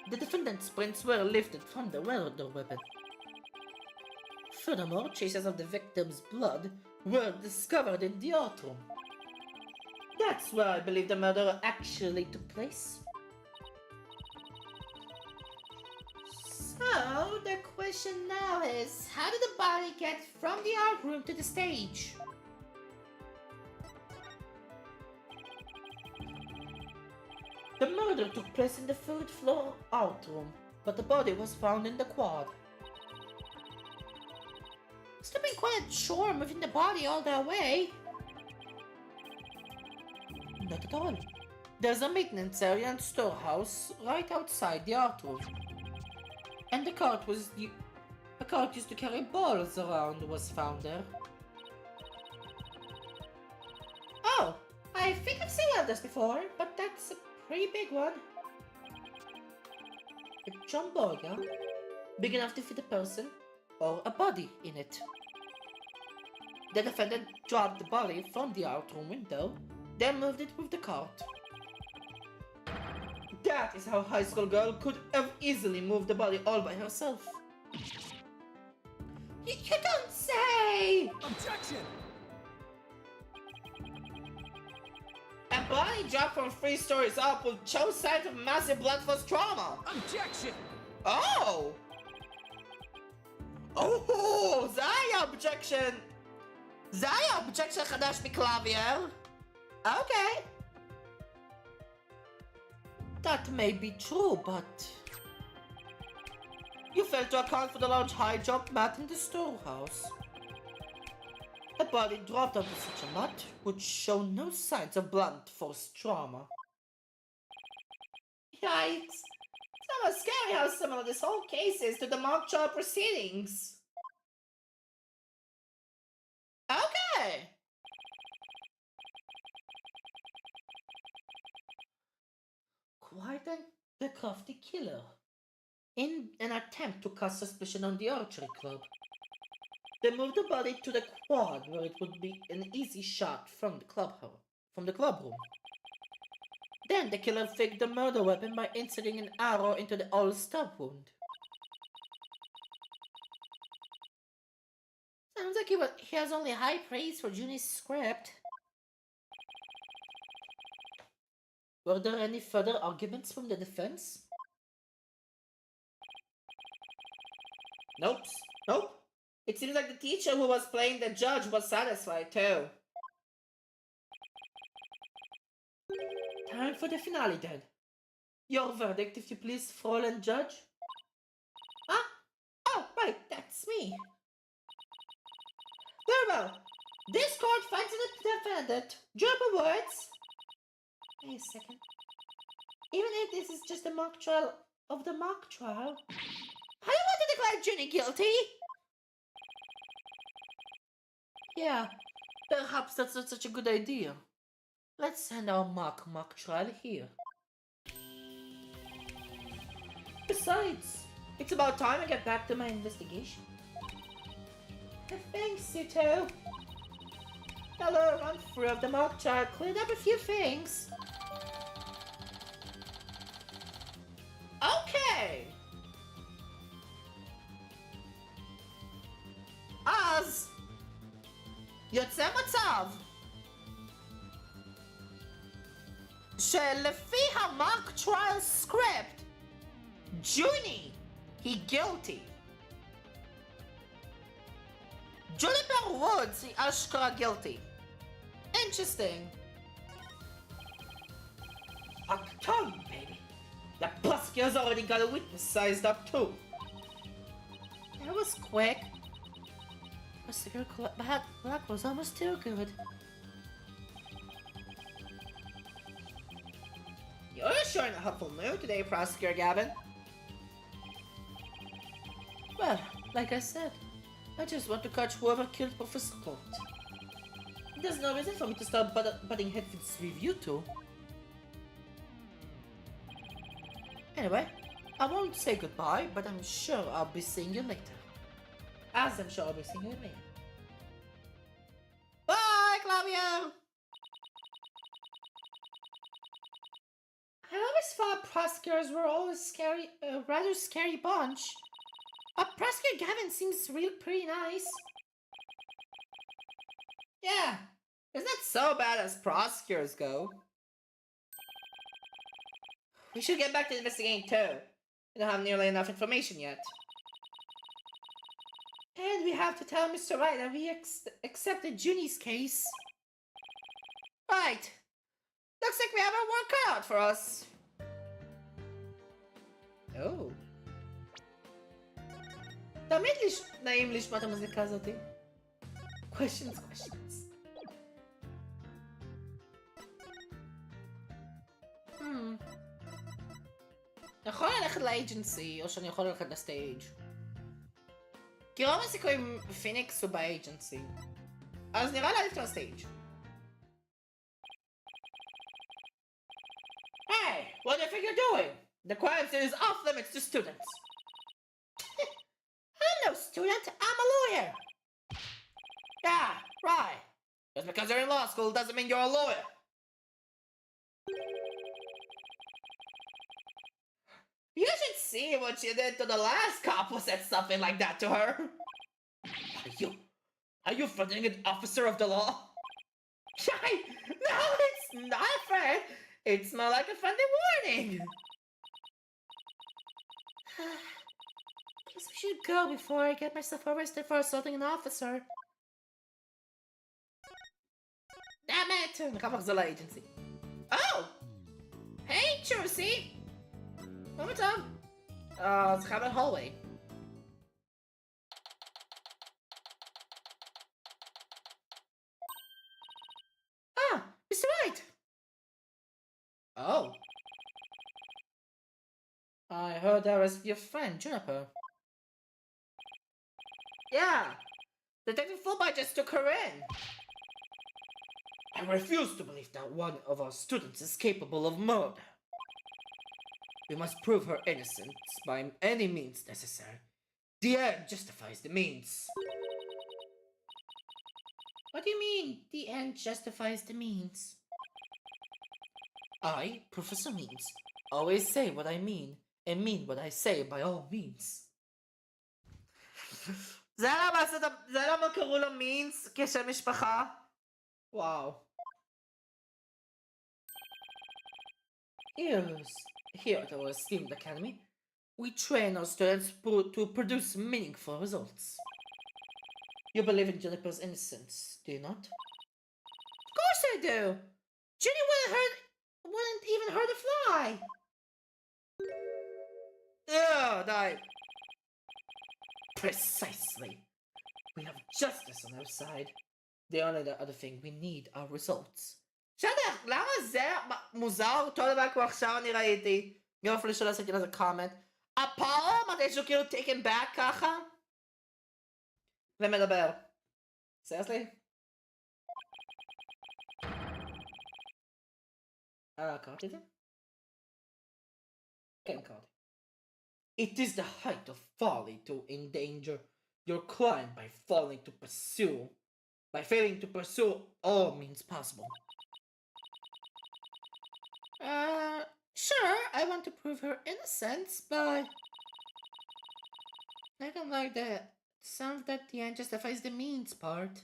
The defendant's prints were lifted from the murder weapon. Furthermore, traces of the victim's blood were discovered in the art room. That's where I believe the murder actually took place. So, the question now is, how did the body get from the art room to the stage? The murder took place in the third floor art room, but the body was found in the quad. Must have been quite a chore moving the body all that way. Not at all. There's a maintenance area and storehouse right outside the art room. And a cart used to carry balls around was found there. Oh, I think I've seen one of this before, but that's a pretty big one. A jumboga, big enough to fit a person or a body in it. The defendant dropped the body from the art room window, then moved it with the cart. That is how a high school girl could have easily moved the body all by herself. You don't say! Objection! A body dropped from 3 stories up will show signs of massive blood force trauma. Objection! Oh! Oh, זה היה objection. זה היה objection חדש מקלאבייר. Okay. That may be true, but... You failed to account for the large high jump mat in the storehouse. A body dropped onto such a mat would show no signs of blunt force trauma. Yikes! It's almost scary how similar this whole case is to the mock trial proceedings. Okay! Quite the crafty killer. In an attempt to cast suspicion on the archery club, they moved the body to the quad where it would be an easy shot from the club room. Then the killer faked the murder weapon by inserting an arrow into the all-stab wound. Sounds like he has only high praise for Junie's script. Were there any further arguments from the defense? Nope. It seems like the teacher who was playing the judge was satisfied too. Time for the finale then. Your verdict, if you please, Fräulein Judge? Ah? Oh, right, that's me. Very well. This court finds the defendant. German words. Wait a second. Even if this is just a mock trial of the mock trial, I want to declare Junie guilty. Yeah, perhaps that's not such a good idea. Let's end our mock trial here. Besides, it's about time I get back to my investigation. Thanks, you two. Hello, run through of the mock trial cleared up a few things. Okay. אז יוצא מצב שלפי המארק טרייל סקריפט ג'וני היא guilty. ג'וניפר וודס היא אשכרה guilty. Interesting. I'm telling you, baby. The prosecutor's already got a witness sized up too. That was quick. Prosecutor Black was almost too good. You're sure in a hopeful mood today, Prosecutor Gavin. Well, like I said, I just want to catch whoever killed Professor Court. There's no reason for me to start butting heads with you two. Anyway, I won't say goodbye, but I'm sure I'll be seeing you later. As I'm sure I'll be seeing you later. Bye, Claudio! I always thought prosecutors were always scary, rather scary bunch. But Prosecutor Gavin seems pretty nice. Yeah, it's not so bad as prosecutors go. We should get back to investigating too. We don't have nearly enough information yet. And we have to tell Mr. Wright that we accepted Junie's case. Right. Looks like we have our work cut out for us. Oh. תמיד נעים לשמוע את המוזיקה הזאת. Questions. יכול ללכת לאג'נסי, או שאני יכול ללכת לסטייג'. כי רוב הסיכויים פיניקס הוא באג'נסי. אז נראה לי עדיף לסטייג'. Hey, what do you think you're doing? The crime scene is off limits to students. I'm no student, I'm a lawyer. Yeah, right. Just because you're in law school doesn't mean you're a lawyer. You should see what she did to the last cop who said something like that to her. Are you threatening an officer of the law? No, it's not a threat. It's more like a friendly warning. Guess we should go before I get myself arrested for assaulting an officer. Damn it! נקרא לחזור לאג'נסי. Oh! Hey, Chusy! What's up? It's kind of a hallway. Ah, Mr. White! Oh. I heard that was your friend, Juniper. Yeah. Detective Fulbright just took her in. I refuse to believe that one of our students is capable of murder. We must prove her innocence by any means necessary. The end justifies the means. What do you mean, the end justifies the means? I, Professor Means, always say what I mean, and mean what I say by all means. זה למה קראו לו means כשם משפחה? וואו. Here at our esteemed academy, we train our students to produce meaningful results. You believe in Juniper's innocence, do you not? Of course I do! Junie wouldn't even hurt a fly! Oh, die! Precisely! We have justice on our side. The only other thing we need are results. בסדר, למה זה מוזר? אותו דבר כמו עכשיו אני ראיתי. גם אפילו שלא עשיתי לזה קומנט. אפולו, מתי שהוא כאילו taken back ככה? ומדבר. seriously? קראתי את זה? כן, קראתי. It is the height of folly to endanger your client by failing to pursue all means possible. Sure, I want to prove her innocence, but I don't like the sound that the end justifies the means part.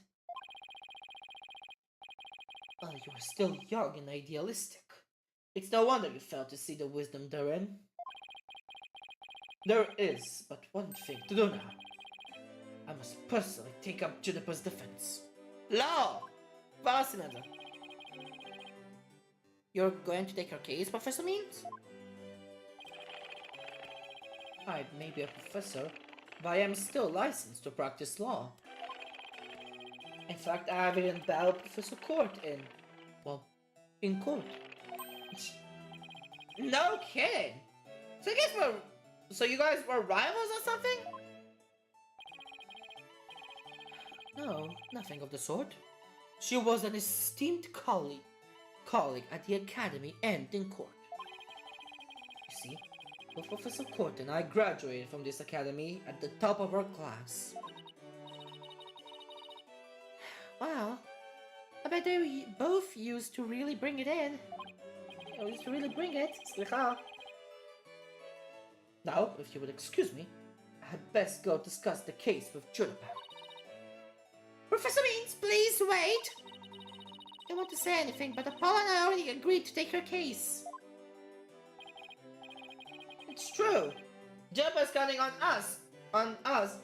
Well, you are still young and idealistic. It's no wonder you failed to see the wisdom therein. There is but one thing to do now. I must personally take up Juniper's defense. Law! Fascinating. You're going to take her case, Professor Means? I may be a professor, but I am still licensed to practice law. In fact, I have even battled Professor Court in court. No kidding! So you guys were rivals or something? No, nothing of the sort. She was an esteemed colleague at the academy and in court. You see, both Professor Court and I graduated from this academy at the top of our class. Wow, I bet they both used to really bring it in. Used to really bring it. Slicha. Now, if you would excuse me, I had best go discuss the case with Juniper. Professor Means, please wait! I don't want to say anything, but Apollo and I already agreed to take her case. It's true. Juniper's counting on us On us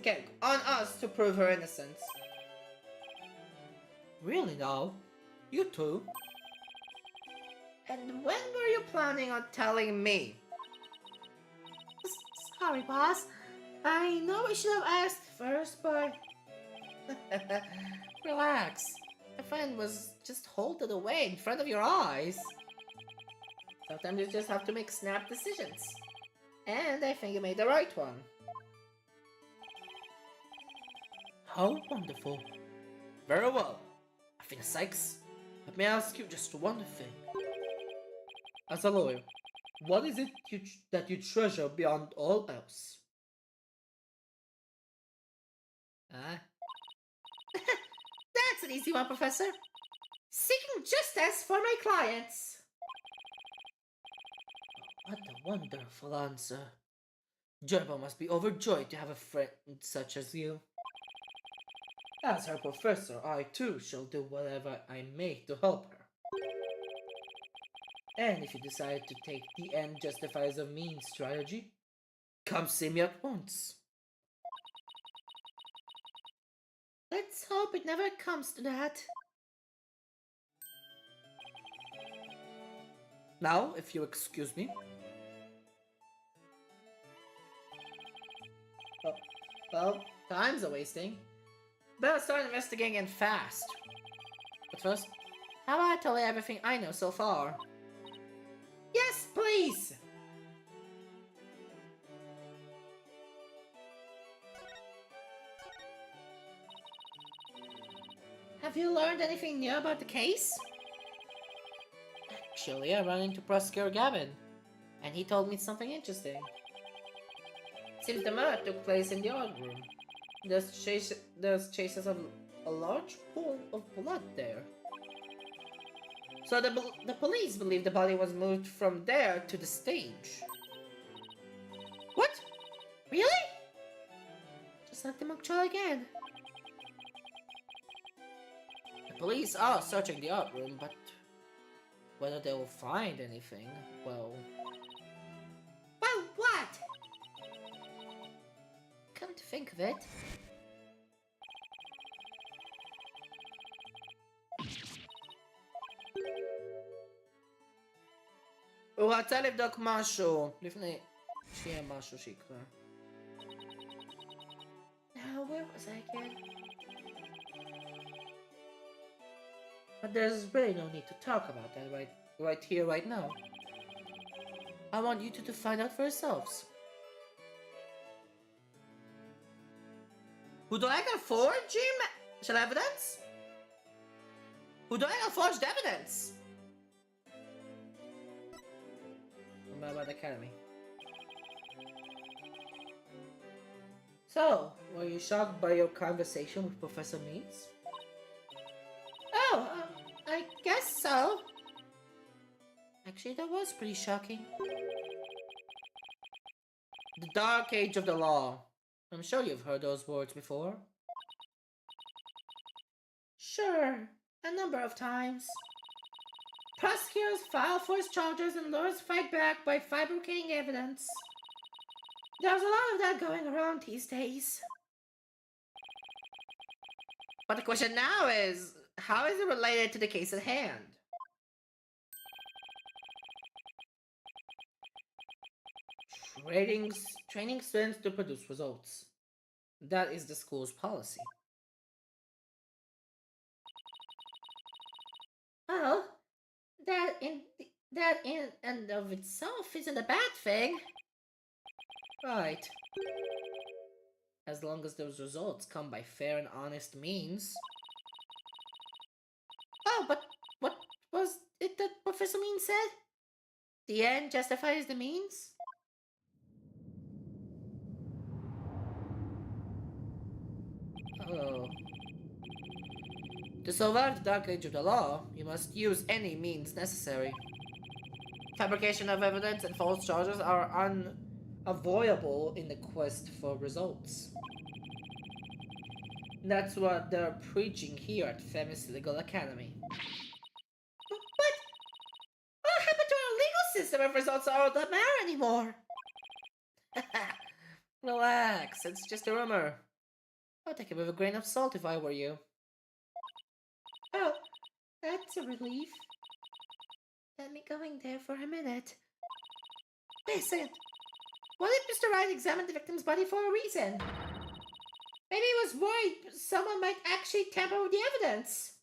to prove her innocence. Really now? You too? And when were you planning on telling me? Sorry, boss. I know we should have asked first, but... Relax. My friend was just holding away in front of your eyes. Sometimes you just have to make snap decisions. And I think you made the right one. How wonderful. Very well. Athena Sykes, let me ask you just one thing. As a lawyer, what is it that you treasure beyond all else? That's an easy one, Professor. Seeking justice for my clients. What a wonderful answer. Gerba must be overjoyed to have a friend such as you. As her professor, I too shall do whatever I may to help her. And if you decide to take the end justifies the means strategy, come see me at once. Let's hope it never comes to that. Now, if you excuse me. Well, time's a wasting. Better start investigating and fast. But first, how about I tell you everything I know so far? Yes, please. Have you learned anything new about the case? Actually, I ran into Prosecutor Gavin, and he told me something interesting. Seems the murder took place in the art room. There's traces of a large pool of blood there. So the police believe the body was moved from there to the stage. What? Really? Just like the mock trial again. The police are searching the art room, but whether they will find anything, well... Well, what? Come to think of it... הוא רצה לבדוק משהו, לפני שיהיה משהו שיקרה. Now, where was I again? But there's really no need to talk about that right here, right now. I want you two to find out for yourselves. Who דואג forging של evidence? Who דואג forged evidence? About the Academy. So, were you shocked by your conversation with Professor Means? Oh, I guess so. Actually, that was pretty shocking. The Dark Age of the Law. I'm sure you've heard those words before. Sure, a number of times. Prosecutors file false charges and lawyers fight back by fabricating evidence. There's a lot of that going around these days. But the question now is, how is it related to the case at hand? Training students to produce results. That is the school's policy. Well, that in and of itself isn't a bad thing. Right. As long as those results come by fair and honest means. Oh, but what was it that Professor Mean said? The end justifies the means? Oh. To survive the Dark Age of the Law, you must use any means necessary. Fabrication of evidence and false charges are unavoidable in the quest for results. That's what they're preaching here at Femis Legal Academy. But what happened to our legal system if results aren't that matter anymore? Relax, it's just a rumor. I'd take it with a grain of salt if I were you. Oh, that's a relief. Let me go in there for a minute. Wait a second. What if Mr. Wright examined the victim's body for a reason? Maybe he was worried someone might actually tamper with the evidence.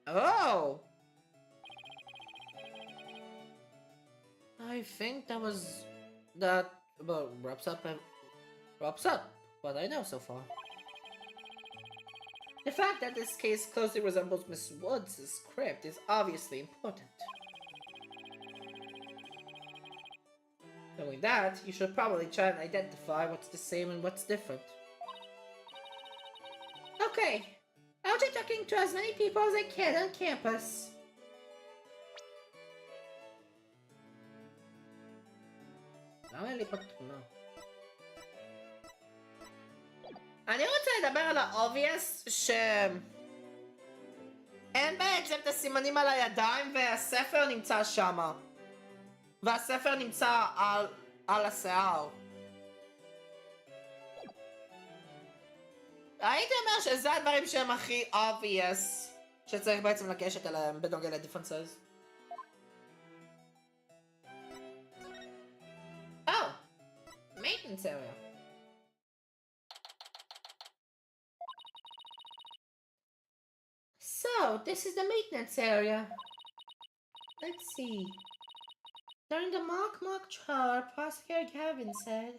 Oh! I think that wraps up what I know so far. The fact that this case closely resembles Miss Woods' script is obviously important. Knowing that, you should probably try and identify what's the same and what's different. Okay, I'll try talking to as many people as I can on campus. אני רוצה לדבר על ה-obvious אין בעצם את הסימנים על הידיים והספר נמצא שמה. והספר נמצא על השיער. הייתי אומר שזה הדברים שהם הכי obvious שצריך בעצם לגשת אליהם בנוגע ל-differences. Oh! Maintenance area. So, this is the maintenance area. Let's see. During the mock trial, Prosecutor Gavin said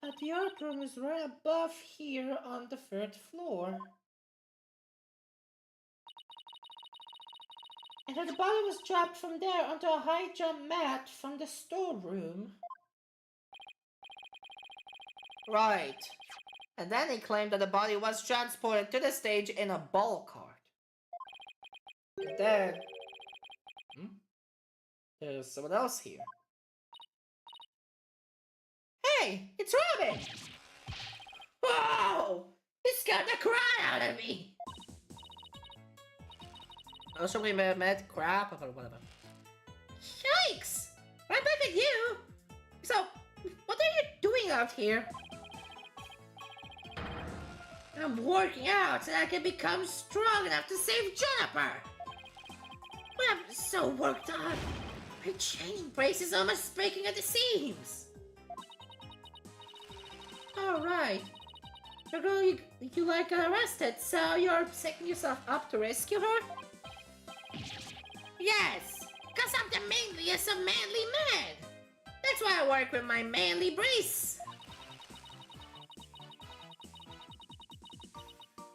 that the art room is right above here on the 3rd floor. And that the body was dropped from there onto a high jump mat from the storeroom. Right. And then he claimed that the body was transported to the stage in a ball cart. And then... There's someone else here. Hey, it's Robin! Whoa! He scared the crap out of me! Also, we met crap or whatever. Yikes! Right back at you! So, what are you doing out here? I'm working out so I can become strong enough to save Juniper! But I'm so worked up. My chain brace is almost breaking at the seams. Alright. The girl you like got arrested, so you're setting yourself up to rescue her? Yes, because I'm the manliest of manly men. That's why I work with my manly brace.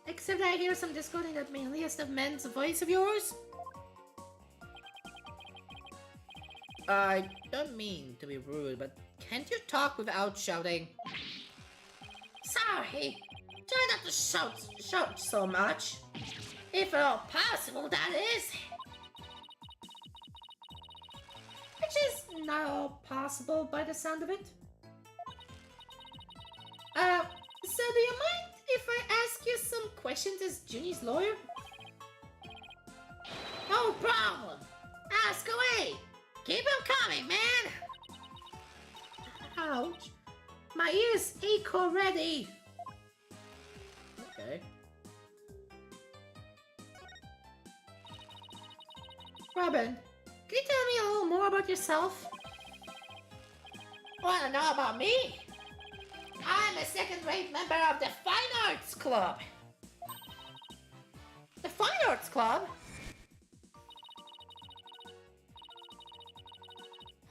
Except I hear some discord in that manliest of men's voice of yours. I don't mean to be rude, but can't you talk without shouting? Sorry. Try not to shout so much. If at all possible, that is. Which is not all possible by the sound of it. So do you mind if I ask you some questions as Junie's lawyer? No problem. Ask away. Keep them coming, man. Ouch. My ears ache already. Okay. Robin, can you tell me a little more about yourself? Want to know about me? I'm a second-rate member of the Fine Arts Club. The Fine Arts Club?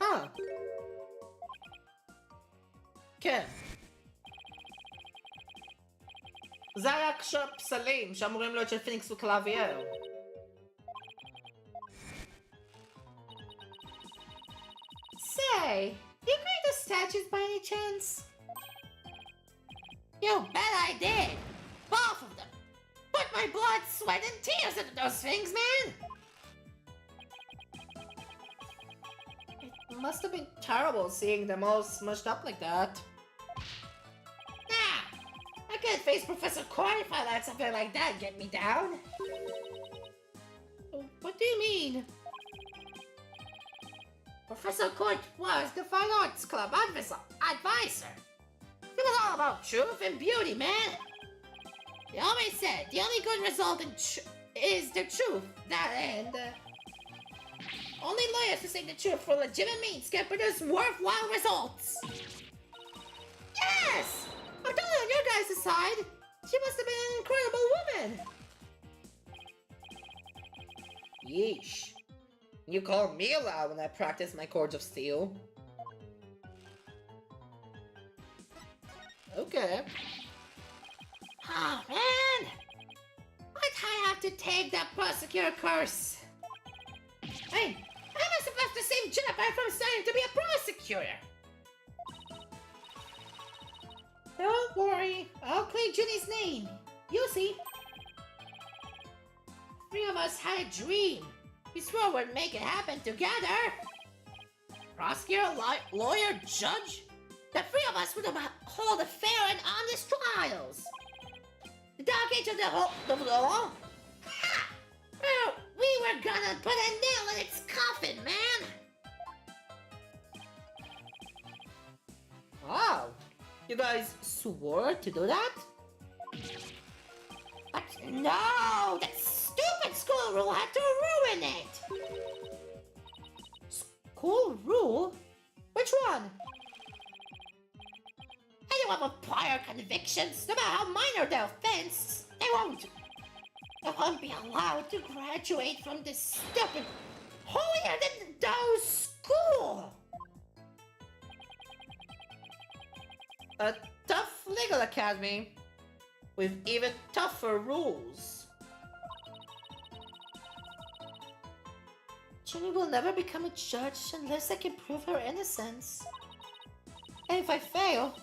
Huh. כן. זה היה פסלים שאמורים להיות של פיניקס וקלאבייר. Say, you create the statues by any chance? You bet I did! Both of them! Put my blood, sweat, and tears into those things, man! It must have been terrible seeing them all smushed up like that. Nah! I can't face Professor Coy if I let something like that get me down! What do you mean? Professor Kurt was the Fine Arts Club advisor. It was all about truth and beauty, man. He always said the only good result is the truth. That and only lawyers who say the truth for legitimate means can produce worthwhile results. Yes! I'm totally on your guys' side. She must have been an incredible woman. Yeesh. You call me loud when I practice my chords of steel. Okay. Oh man! Why'd I have to take that prosecutor curse? Hey, I must have left the same job from starting to be a prosecutor. Don't worry, I'll clear Ginny's name. You'll see. Three of us had a dream. We swore we'd make it happen together. Prosecutor, lawyer, judge. The three of us would hold a fair and honest trials. The dark age of the law? Ha! Well, we were gonna put a nail in its coffin, man. Wow. You guys swore to do that? But no! That stupid school rule had to ruin it! School rule? Which one? Anyone with prior convictions, no matter how minor their offense, they won't be allowed to graduate from this stupid, holier-than-thou school! A tough legal academy with even tougher rules. Ginny will never become a judge unless I can prove her innocence. And if I fail,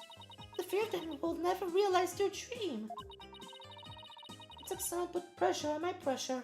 the three of them will never realize their dream. It's like someone put pressure on my pressure.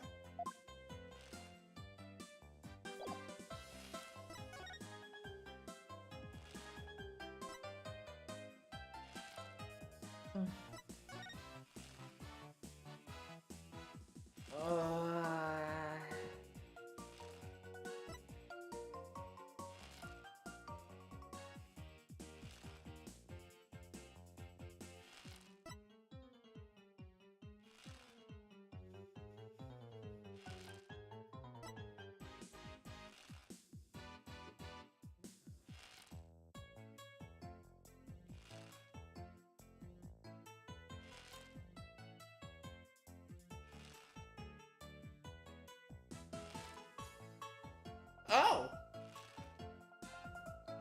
Oh!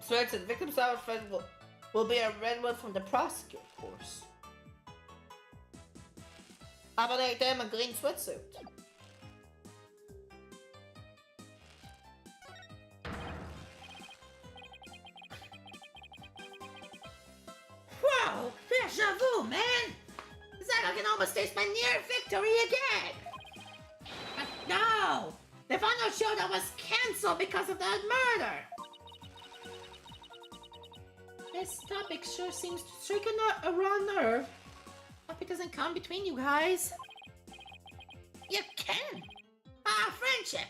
So it's a victim's outfit will be a red one from the prosecutor course. How about I them a green sweatsuit? Wow! Deja vu, man! It's like I can almost taste my near victory again! But no! The final show that was cancelled because of that murder! This topic sure seems to strike a raw nerve. Hope it doesn't come between you guys. You can! Friendship!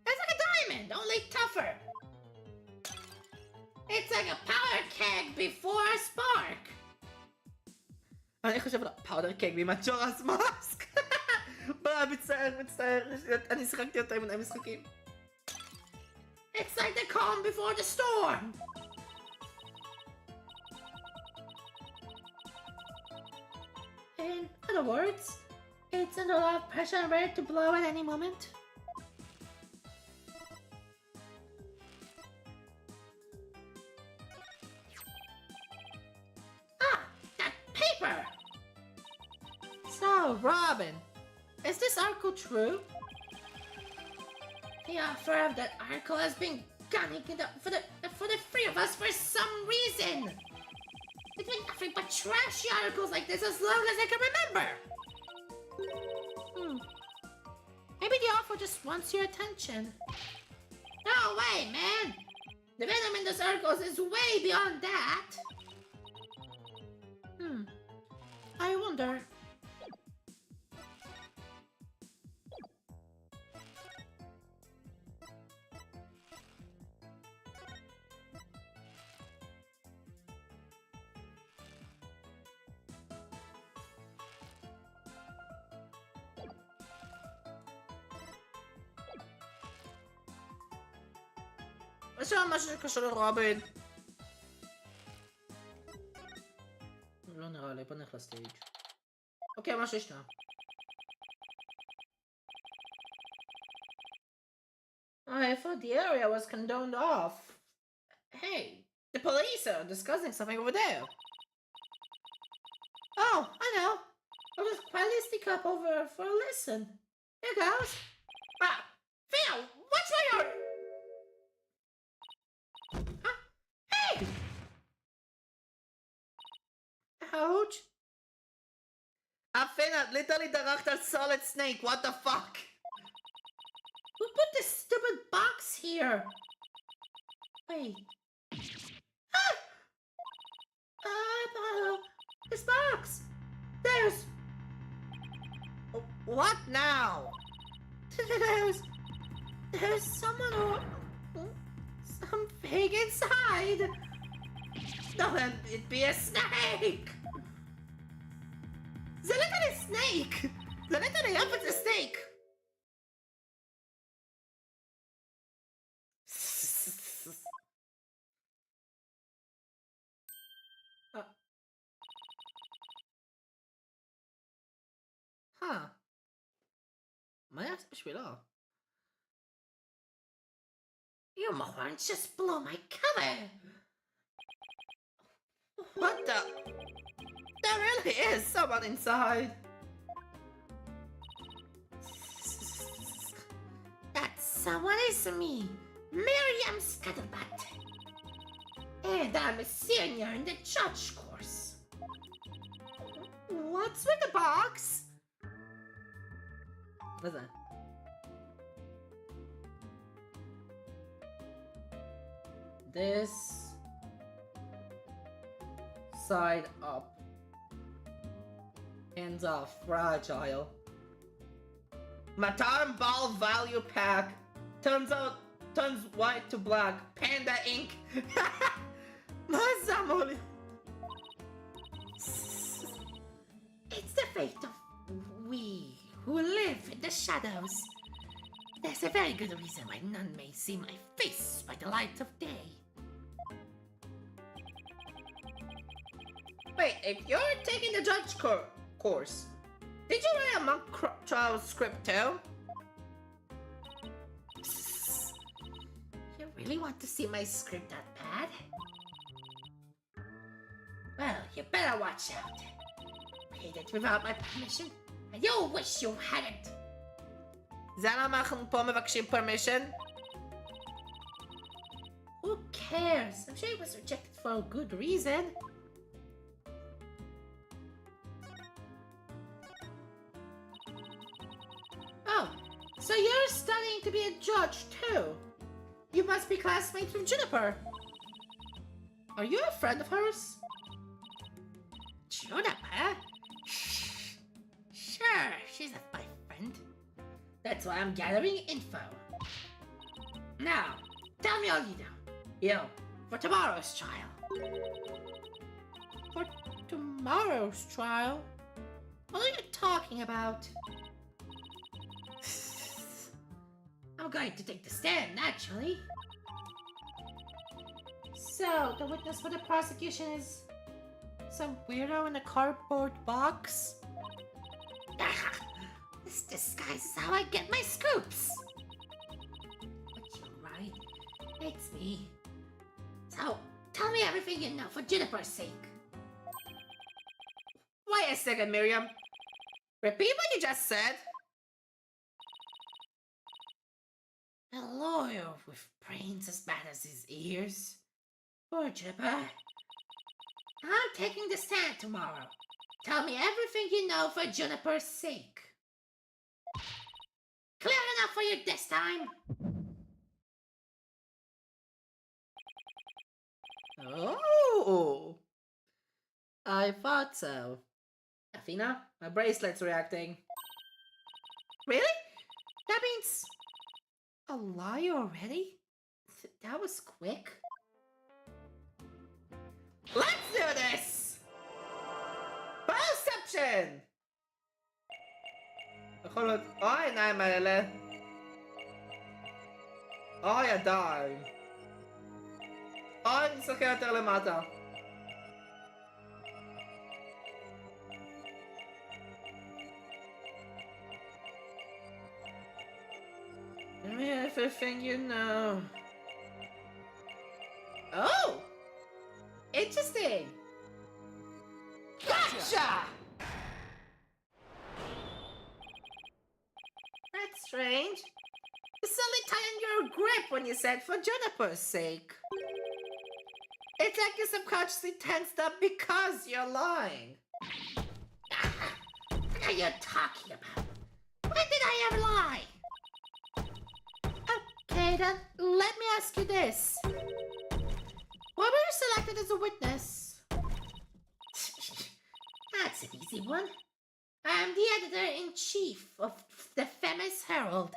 It's like a diamond, only tougher! It's like a powder keg before a spark! אני חושב על הפאודר קג ממג'ורס מאסק! מצטער, אני שיחקתי אותה עם מדי משחקים. It's like the calm before the storm! In other words, it's under a lot of pressure and ready to blow at any moment. Ah, that paper! So, Robin, is this article true? The author of that article has been gunning it up for the three of us for some reason. It's been nothing but trashy articles like this as long as I can remember. Maybe the author just wants your attention. No way, man! The venom in those articles is way beyond that. I wonder. יש שם משהו שקשור לרובין. לא נראה לי, בוא נלך לסטייג'. אוקיי, משהו השתנה. I thought the area was condoned off. Hey, the police are discussing something over there. Oh, I know. I'll just quietly sneak up over for a listen. Here goes. Ah, Phil, watch where you're... Huh? Hey! Ouch. אפנה, literally דרכת על solid snake, what the fuck? Who put this stupid box here? Wait. Ah! This box! There's... What now? There's someone or... something inside! No, then it'd be a snake! זה literally snake! זה literally up it's a snake! מה היה בשבילו? You morons just blew my cover! What the? There really is someone inside! That someone is me, Miriam Scuttlebutt. And I'm a senior in the judge course. What's with the box? מה זה? This side up. Hands off, fragile. Matan Ball Value Pack. Turns white to black. Panda ink. מה זה אמור לי? It's the fate of we who live in the shadows. There's a very good reason why none may see my face by the light of day. Wait, if you're taking the judge course, did you write a mock trial script too? You really want to see my script that bad? Well, you better watch out. Read it without my permission, and you'll wish you hadn't. זה למה אנחנו פה מבקשים permission? Who cares? I'm sure it was rejected for a good reason. Oh, so you're studying to be a judge too? You must be classmates with Juniper. Are you a friend of hers? Juniper? Sure, she's my friend. That's why I'm gathering info. Now, tell me all you know. You, for tomorrow's trial. For tomorrow's trial? What are you talking about? I'm going to take the stand, naturally. So, the witness for the prosecution is some weirdo in a cardboard box? This disguise is how I get my scoops. But you're right. It's me. So, tell me everything you know for Juniper's sake. Wait a second, Miriam. Repeat what you just said. A lawyer with brains as bad as his ears. Poor Juniper. I'm taking the stand tomorrow. Tell me everything you know for Juniper's sake. Clear enough for you this time? Oh! I thought so. Athena, my bracelet's reacting. Really? That means... a lie already? That was quick. Let's do this! Perception! יכול להיות... העיניים האלה. הידיים. אוי, נסתכל יותר למטה. Everything you know. Oh! Interesting! Gotcha! That's strange. You suddenly tightened your grip when you said for Juniper's sake. It's like you subconsciously tensed up because you're lying. What are you talking about? When did I ever lie? Okay then, let me ask you this. Why were you selected as a witness? That's an easy one. I am the editor-in-chief of the famous Herald.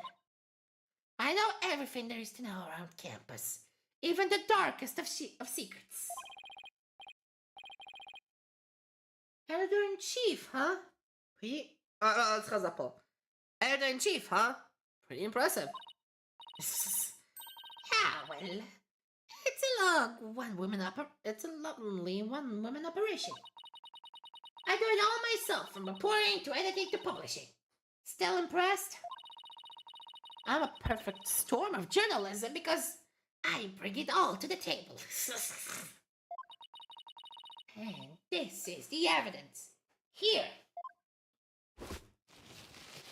I know everything there is to know around campus, even the darkest of secrets. Editor-in-chief, huh? Pretty... סליחה, זה פה. Editor-in-chief, huh? Pretty impressive. Yeah, well, it's a lonely one-woman operation. I do it all myself, from reporting to editing to publishing. Still impressed? I'm a perfect storm of journalism because I bring it all to the table. And this is the evidence. Here.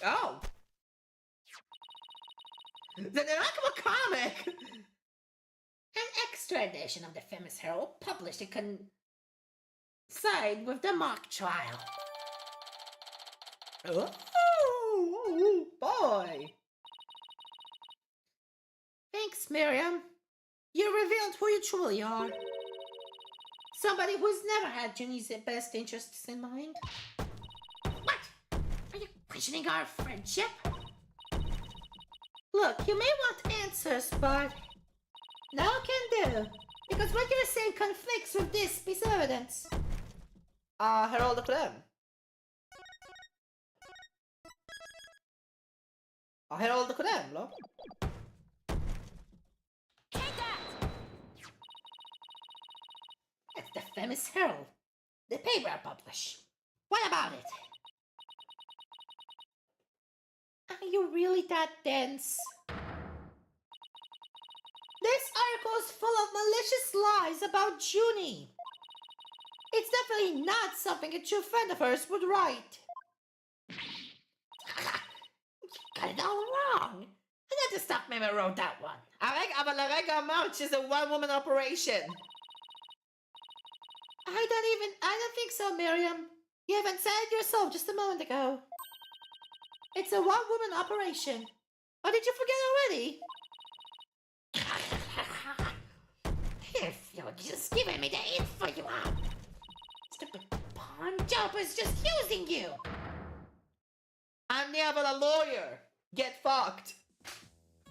Oh. The Naraka comic! An extra edition of the famous Herald published to coincide with the mock trial. Oh, boy! Thanks, Miriam. You revealed who you truly are. Somebody who's never had Ginny's best interests in mind. What? Are you questioning our friendship? Look, you may want answers, but no can do. Because what you're saying conflicts with this piece of evidence. Herald הקודם. Herald הקודם, לא? It's the famous Herald. The paper I publish. What about it? Are you really that dense? This article is full of malicious lies about Junie. It's definitely not something a true friend of hers would write. You got it all wrong. I had to stop me when I wrote that one. אבל לרגע אמרת שזה one-woman operation. I don't think so, Miriam. You haven't said it yourself just a moment ago. It's a one-woman operation. Or did you forget already? If you're just giving me the info you have. Stupid pawn jobber's just using you. אני אבל lawyer. Get fucked.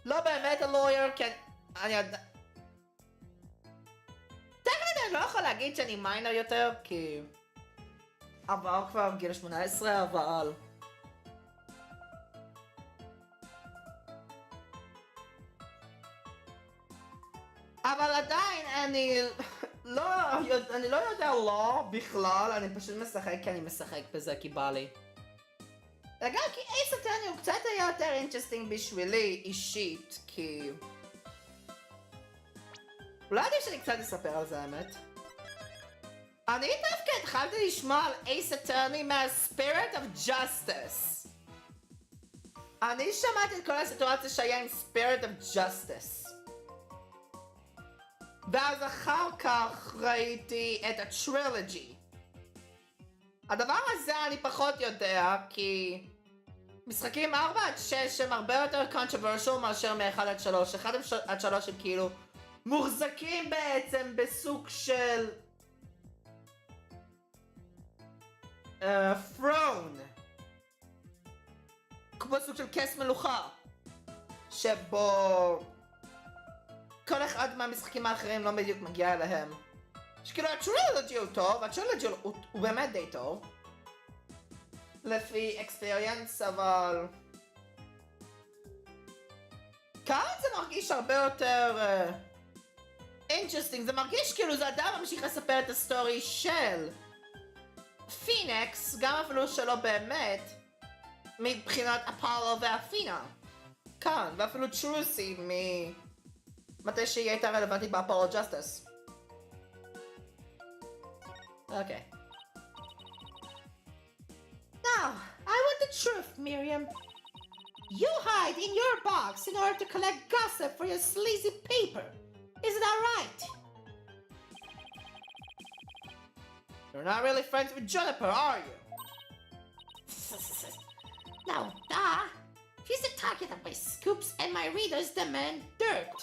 לא באמת lawyer כן... אני יודע... טכנית אני לא יכול להגיד שאני מיינר יותר, כי... עבר כבר גיל 18, אבל... אבל עדיין אני לא יודע לא בכלל, אני פשוט משחק כי אני משחק בזה כי בא לי. וגם כי אייס אטרני הוא קצת היה יותר אינטרסטינג בשבילי אישית, כי... אולי עדיף שאני קצת אספר על זה האמת. אני דווקא התחלתי לשמוע על אייס אטרני מה-Spirit of Justice. אני שמעתי את כל הסיטואציה שהיה עם Spirit of Justice. ואז אחר כך ראיתי את הטרילוגי. הדבר הזה אני פחות יודע, כי משחקים 4-6 הם הרבה יותר controversial מאשר מ-1-3. 1-3 הם כאילו מוחזקים בעצם בסוג של throne. כמו סוג של כס מלוכה. שבו כל אחד מהמשחקים האחרים לא בדיוק מגיע אליהם. שכאילו הטרילוגי הוא טוב, הטרילוגי הוא באמת די טוב. לפי experience, אבל... כאן זה מרגיש הרבה יותר... אינטרסטינג, זה מרגיש כאילו זה אדם ממשיך לספר את הסטורי של פיניקס, גם אפילו שלא באמת, מבחינת אפולו ואפינה. כאן, ואפילו טרוסי מתי שהיא הייתה רלוונטית באפולו ג'סטיס. אוקיי. Now, I want the truth, Miriam. You hide in your box in order to collect gossip for your sleazy paper. Isn't that right? You're not really friends with Juniper, are you? No, duh. She's the target of my scoops and my readers demand dirt.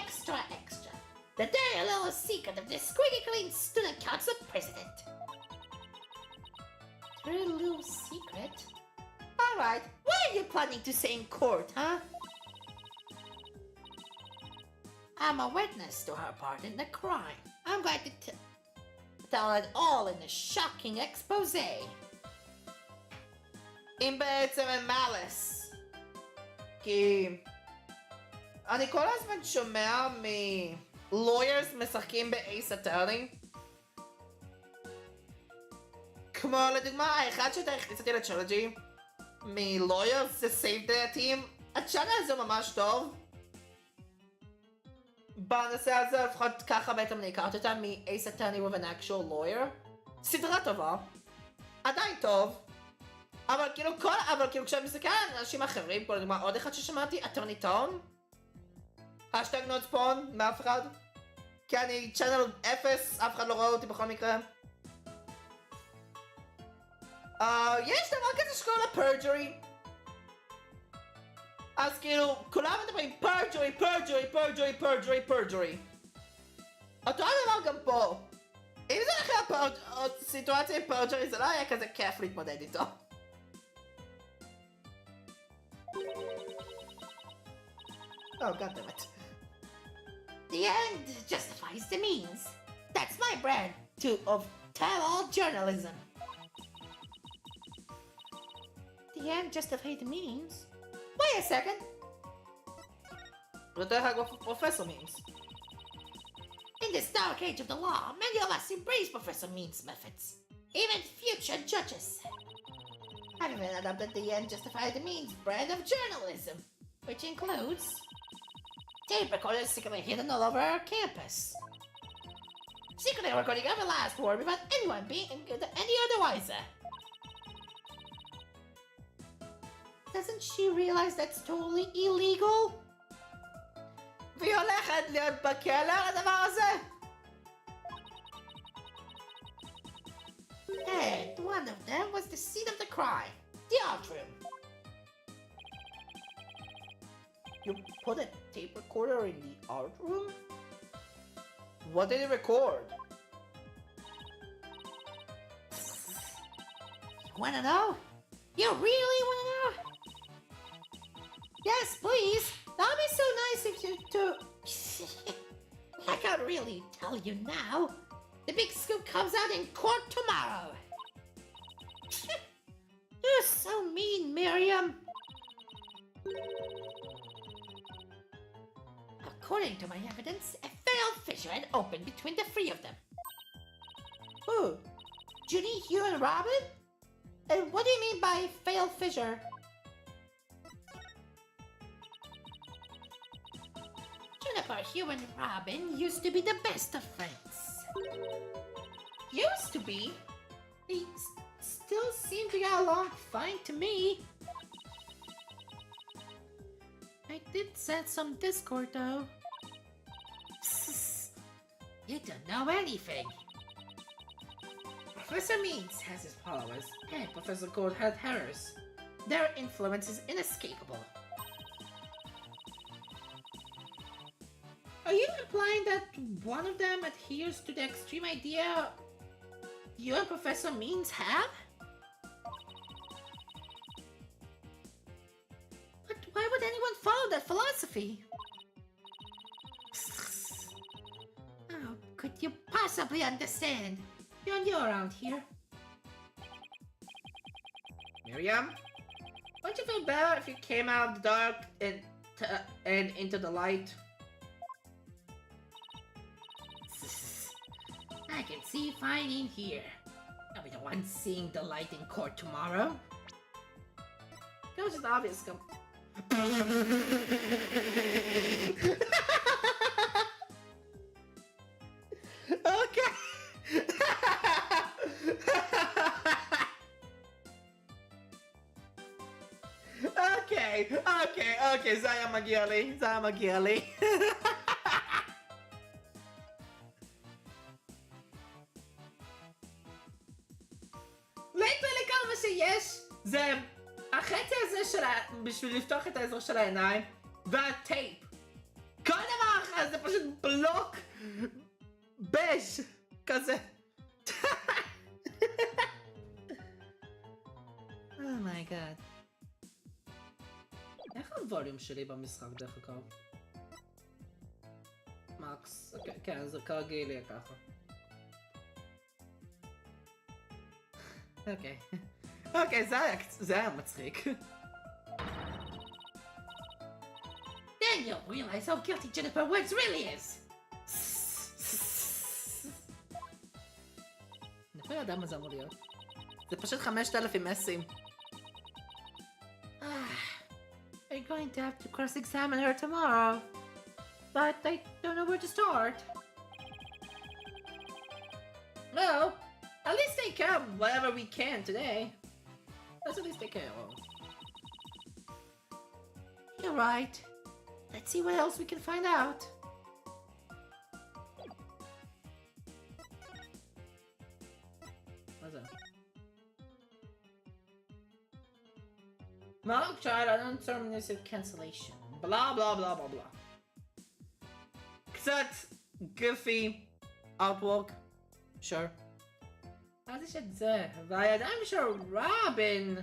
Extra, extra. The dirty little secret of the squeaky clean student council president. Dirty little secret? Alright, what are you planning to say in court, huh? I'm a witness to her part in the crime. I'm going to tell it all in a shocking expose. אם בעצם הם מאלס. כי אני כל הזמן שומע מלוירס משחקים באייס אטרני. כמו לדוגמה, האחד שאתה הכניס אותי לטרילוגי מלוירס זה סייב דעתים. הצ'אנל הזה ממש טוב. בנושא הזה לפחות ככה בעצם אני הכרתי אותה מ-Ace Attorney with an actual lawyer. סדרה טובה. עדיין טוב. אבל כאילו כשאני מסתכל על אנשים אחרים, כמו לדוגמה עוד אחד ששמעתי, אטורני טון. השטג נוד ספון, מאף אחד. כי אני צ'אנל 0, אף אחד לא רואה אותי בכל מקרה. יש דבר כזה שקוראים לה פרג'רי. אז כאילו, כולם מדברים פרג'רי, פרג'רי, פרג'רי, פרג'רי, פרג'רי. אותו הדבר גם פה. אם זה לכם סיטואציה עם פרג'רי, זה לא היה כזה כיף להתמודד איתו. Oh, goddammit. The end justifies the means. That's my brand of tell-all journalism. The end justifies the means? Wait a second. What the heck what Professor means? In this dark age of the law, many of us embrace Professor Means methods. Even future judges. I've even adopted the end justifies the means brand of journalism, which includes tape recorders secretly hidden all over our campus. Secretly recording every last word without anyone being any other wiser. Doesn't she realize that's totally illegal? והיא הולכת להיות בכלא על הדבר הזה? And one of them was the scene of the crime, the art room. You put a tape recorder in the art room? What did it record? You wanna know? You really wanna know? Yes, please. That'd be so nice if you to. I can't really tell you now. The big scoop comes out in court tomorrow. You're so mean, Miriam. According to my evidence, a failed fissure had opened between the three of them. Who? Judy, Hugh, and Robin? And what do you mean by failed fissure? Jennifer, Hugh, and Robin used to be the best of friends. Used to be? They still seem to get along fine to me. I did sense some discord though. You don't know anything. Professor Means has his powers, and Professor Gold had hers. Their influence is inescapable. Are you implying that one of them adheres to the extreme idea you and Professor Means have? But why would anyone follow that philosophy? How could you possibly understand? You're new around here. Miriam? Wouldn't you feel better if you came out of the dark and into the light? I can see fine in here. I'll be the one seeing the light in court tomorrow. That was just obvious. Okay. אוקיי, זה היה מגיע לי. ליטרלי כמה שיש, זה החצי הזה בשביל לפתוח את האזור של העיניים, והטייפ. כל דבר אחר זה פשוט בלוק בז' כזה. אומייגאד. איך הווליום שלי במשחק דרך אגב? מקס, כן, זה כרגיל יהיה ככה. אוקיי, זה היה מצחיק. Then you'll realize how guilty Jennifer Woods really is. אני לא יודע מה זה אמור להיות. זה פשוט 5,000 מסים. We're going to have to cross-examine her tomorrow. But I don't know where to start. Well, at least take care of whatever we can today. Let's at least take care of. You're right. Let's see what else we can find out. What's that? Mark tried an undeterministic cancellation. Blah blah blah blah blah. קצת goofy artwork. Sure. אז יש את זה, והידיים של רובין.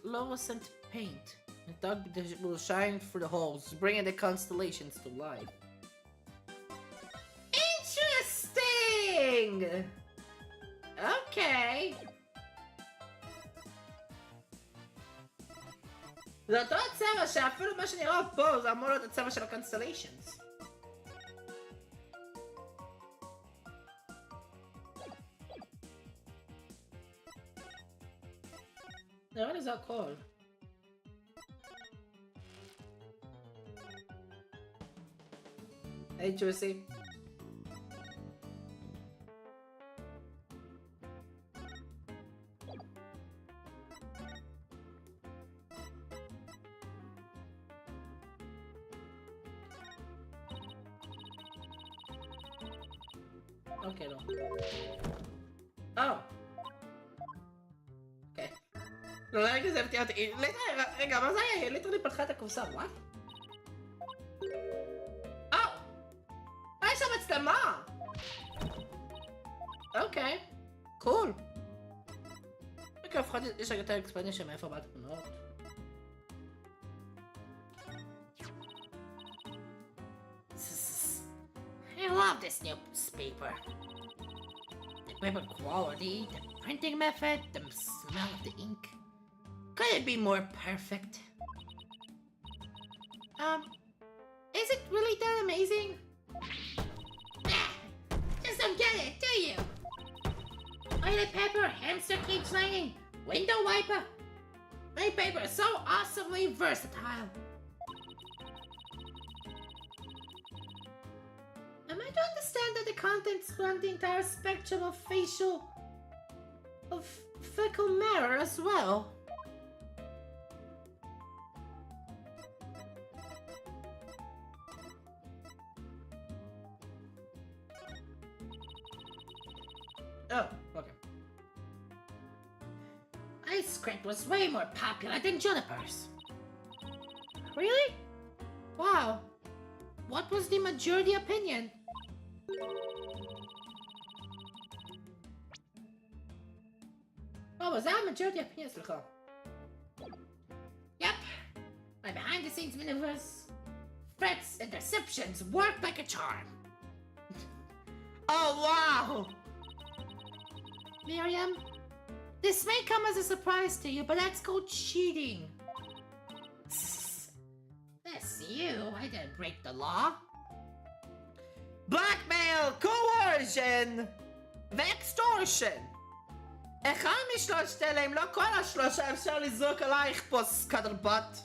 Fluorescent paint. The dark will shine through the holes, bringing the constellations to life. Interesting! Okay. זה אותו הצבע שאפילו מה שנראה פה זה אמור להיות הצבע של ה-constellations. נראה לי זה הכל. היי ג'וסי. אוקיי, לא. אוקיי. לא, רגע זה הפתיע אותי. רגע, מה זה היה? ליטרלי פתחה את הקופסה, וואט? יש שם מצלמה! אוקיי. קול. רגע, לפחות יש רגע יותר אקספלנשן מאיפה באת התמונות. I love this newspaper. The paper quality, the printing method, the smell of the ink. Could it be more perfect? Is it really that amazing? Just don't get it, do you? Toilet paper, hamster cage lining, window wiper. My paper is so awesomely versatile. Am I to understand that the contents run the entire spectrum of fecal matter as well? Oh, okay. Ice cream was way more popular than junipers. Really? Wow. What was the majority opinion? What was that majority opinion? Yep. My behind-the-scenes maneuvers, threats, and deceptions work like a charm. Oh, wow! Miriam, this may come as a surprise to you, but that's called cheating. That's you. I didn't break the law. Blackmail, coercion, ואקסטורשן. אחד משלושת אלה, אם לא כל השלושה, אפשר לזרוק עלייך פה סקדרבט.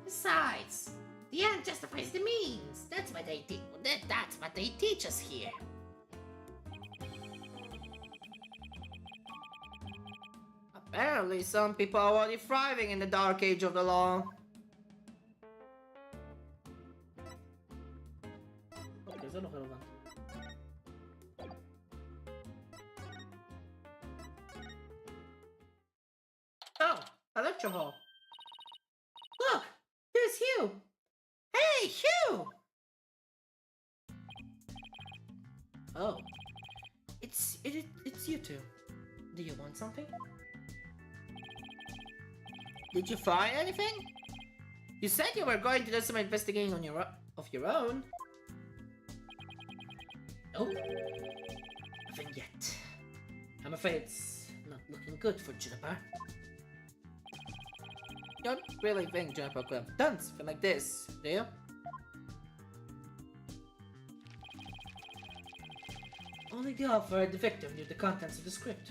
Besides, the end justifies the means. That's what they teach us here. Apparently, some people are already thriving in the dark age of the law. אוקיי, זה לא רלוונטי. Oh, a lecture hall. Look, there's Hugh. Hey, Hugh! Oh, it's you two. Do you want something? Did you find anything? You said you were going to do some investigating on of your own. Nope, nothing yet. I'm afraid it's not looking good for Juniper. You don't really think Juniper could have done something like this, do you? Only the author and the victim knew the contents of the script.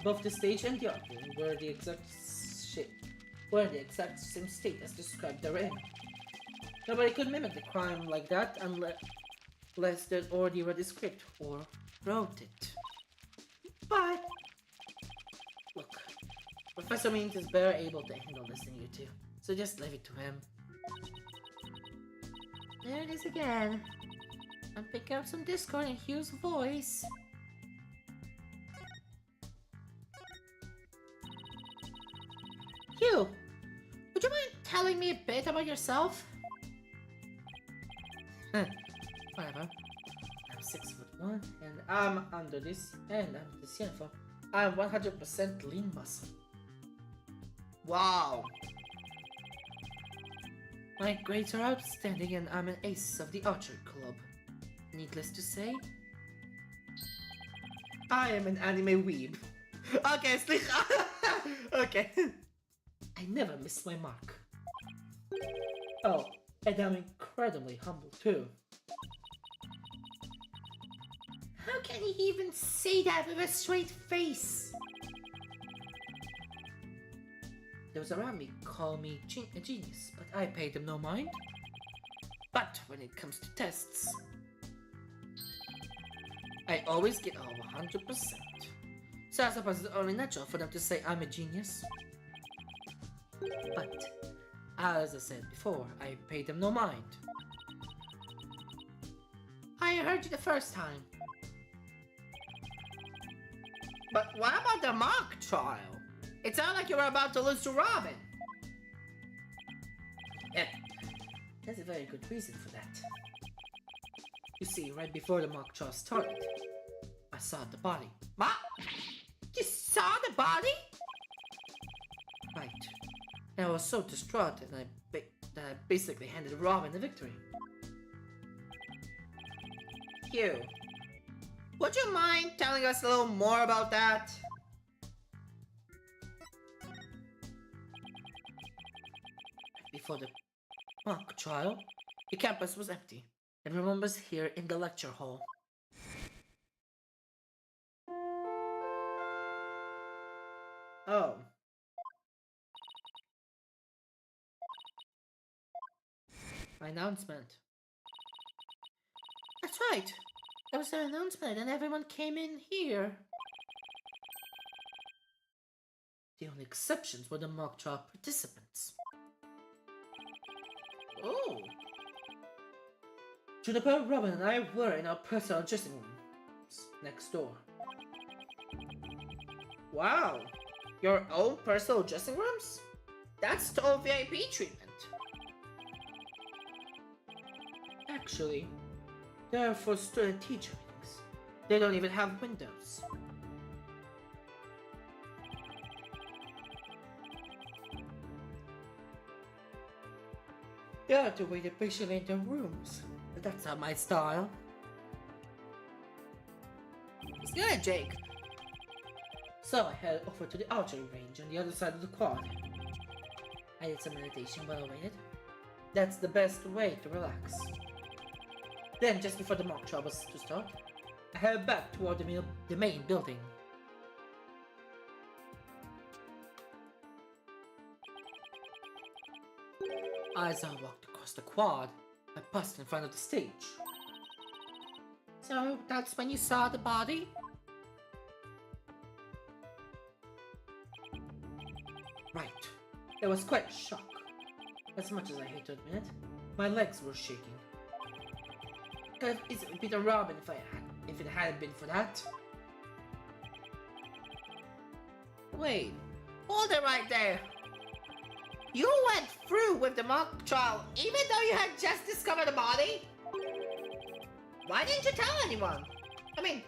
Both the stage and the author were the exact same state as described therein. Nobody could mimic the crime like that unless they'd already read the script or wrote it. But look, Professor Means is better able to handle this than you two, so just leave it to him. There it is again. I'm picking up some discord in Hugh's voice. Hugh, would you mind telling me a bit about yourself? Whatever. I'm 6'1", and I'm under this, and I'm this uniform. I'm 100% lean muscle. Wow. My grades are outstanding, and I'm an ace of the archery club. Needless to say, I am an anime weeb. Okay, slicha. Okay. I never miss my mark. Oh, and I'm incredibly humble too. How can he even say that with a straight face? Those around me call me a genius, but I pay them no mind. But when it comes to tests, I always get all 100%. So I suppose it's only natural for them to say I'm a genius. But, as I said before, I pay them no mind. I heard you the first time. But what about the mock trial? It sounded like you were about to lose to Robin. Yeah, there's a very good reason for that. You see, right before the mock trial started, I saw the body. What? You saw the body? Right. And I was so distraught that I basically handed Robin the victory. Hugh, would you mind telling us a little more about that? Before the mock trial, the campus was empty. Everyone was here in the lecture hall. Oh. My announcement. That's right. There was an announcement and everyone came in here. The only exceptions were the mock trial participants. Oh. Juniper, Robin, and I were in our personal dressing rooms next door. Wow. Your own personal dressing rooms? That's total VIP treatment. Actually, they're for student teacher meetings. They don't even have windows. The other waited patiently in their rooms, but that's not my style. It's good, Jake. So I headed over to the archery range on the other side of the quad. I did some meditation while I waited. That's the best way to relax. Then, just before the mock trial was to start, I headed back toward the main building. As I walked across the quad, I paused in front of the stage. So that's when you saw the body? Right. It was quite a shock. As much as I hate to admit it, my legs were shaking. Could have easily beaten Robin if it hadn't been for that. Wait, hold it right there. You went through with the mock trial even though you had just discovered the body? Why didn't you tell anyone? I mean,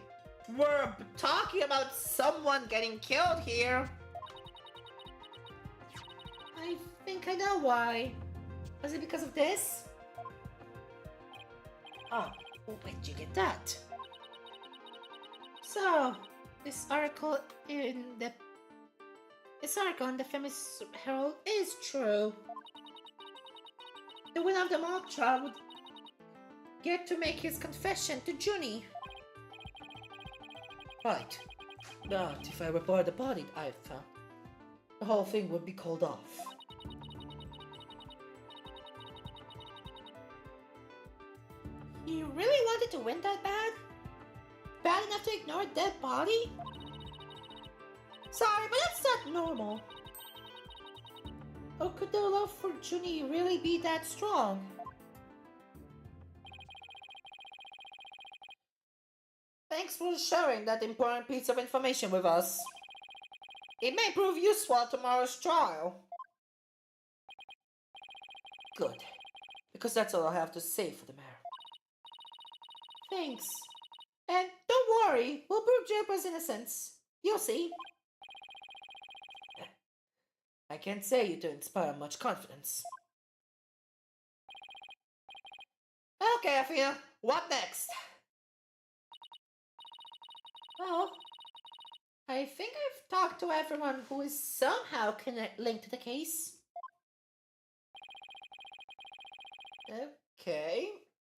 we're talking about someone getting killed here. I think I know why. Was it because of this? Oh, where'd you get that? So, this article in the famous Herald is true. The winner of the mock trial would get to make his confession to Junie. Right. But if I report the body I found, the whole thing would be called off. You really wanted to win that bad? Bad enough to ignore a dead body? Sorry, but that's not normal. Or could the love for Junie really be that strong? Thanks for sharing that important piece of information with us. It may prove useful at tomorrow's trial. Good. Because that's all I have to say for the matter. Thanks. And don't worry, we'll prove Juniper's innocence. You'll see. I can't say you to inspire much confidence. Okay, Athena, what next? Well, I think I've talked to everyone who is somehow linked to the case. Okay,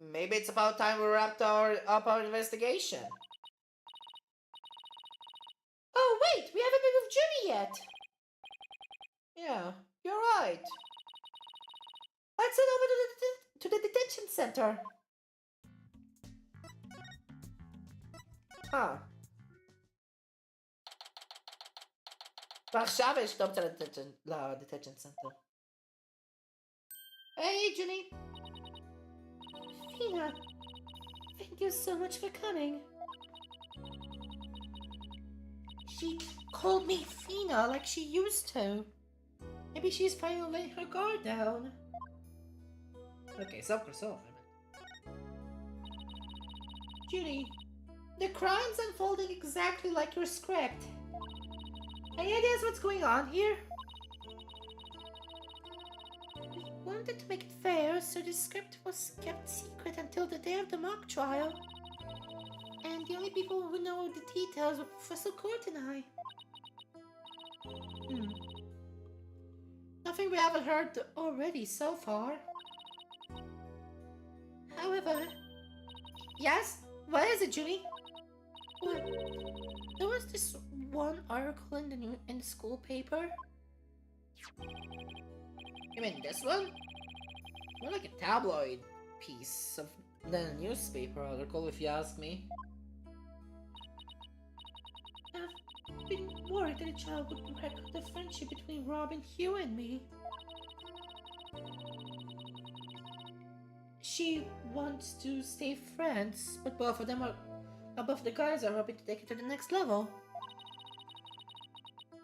maybe it's about time we wrapped up our investigation. Oh wait, we haven't moved Junie yet. Yeah, you're right. Let's head over to the detention center. Huh. ועכשיו אשתוק את ל-detention center. Hey, Junie. Fina, thank you so much for coming. She called me Fina like she used to. Maybe she's finally letting her guard down. Okay, self herself. Junie, the crime's unfolding exactly like your script. Any ideas what's going on here? We wanted to make it fair, so the script was kept secret until the day of the mock trial. And the only people who know the details were Professor Court and I. Nothing we haven't heard already so far. However... Yes? What is it, Junie? Well, there was this one article in the school paper. You mean this one? More like a tabloid piece than a newspaper article, if you ask me. I've been worried that a child would wreck the friendship between Robin, Hugh, and me. She wants to stay friends, but both of the guys are hoping to take it to the next level.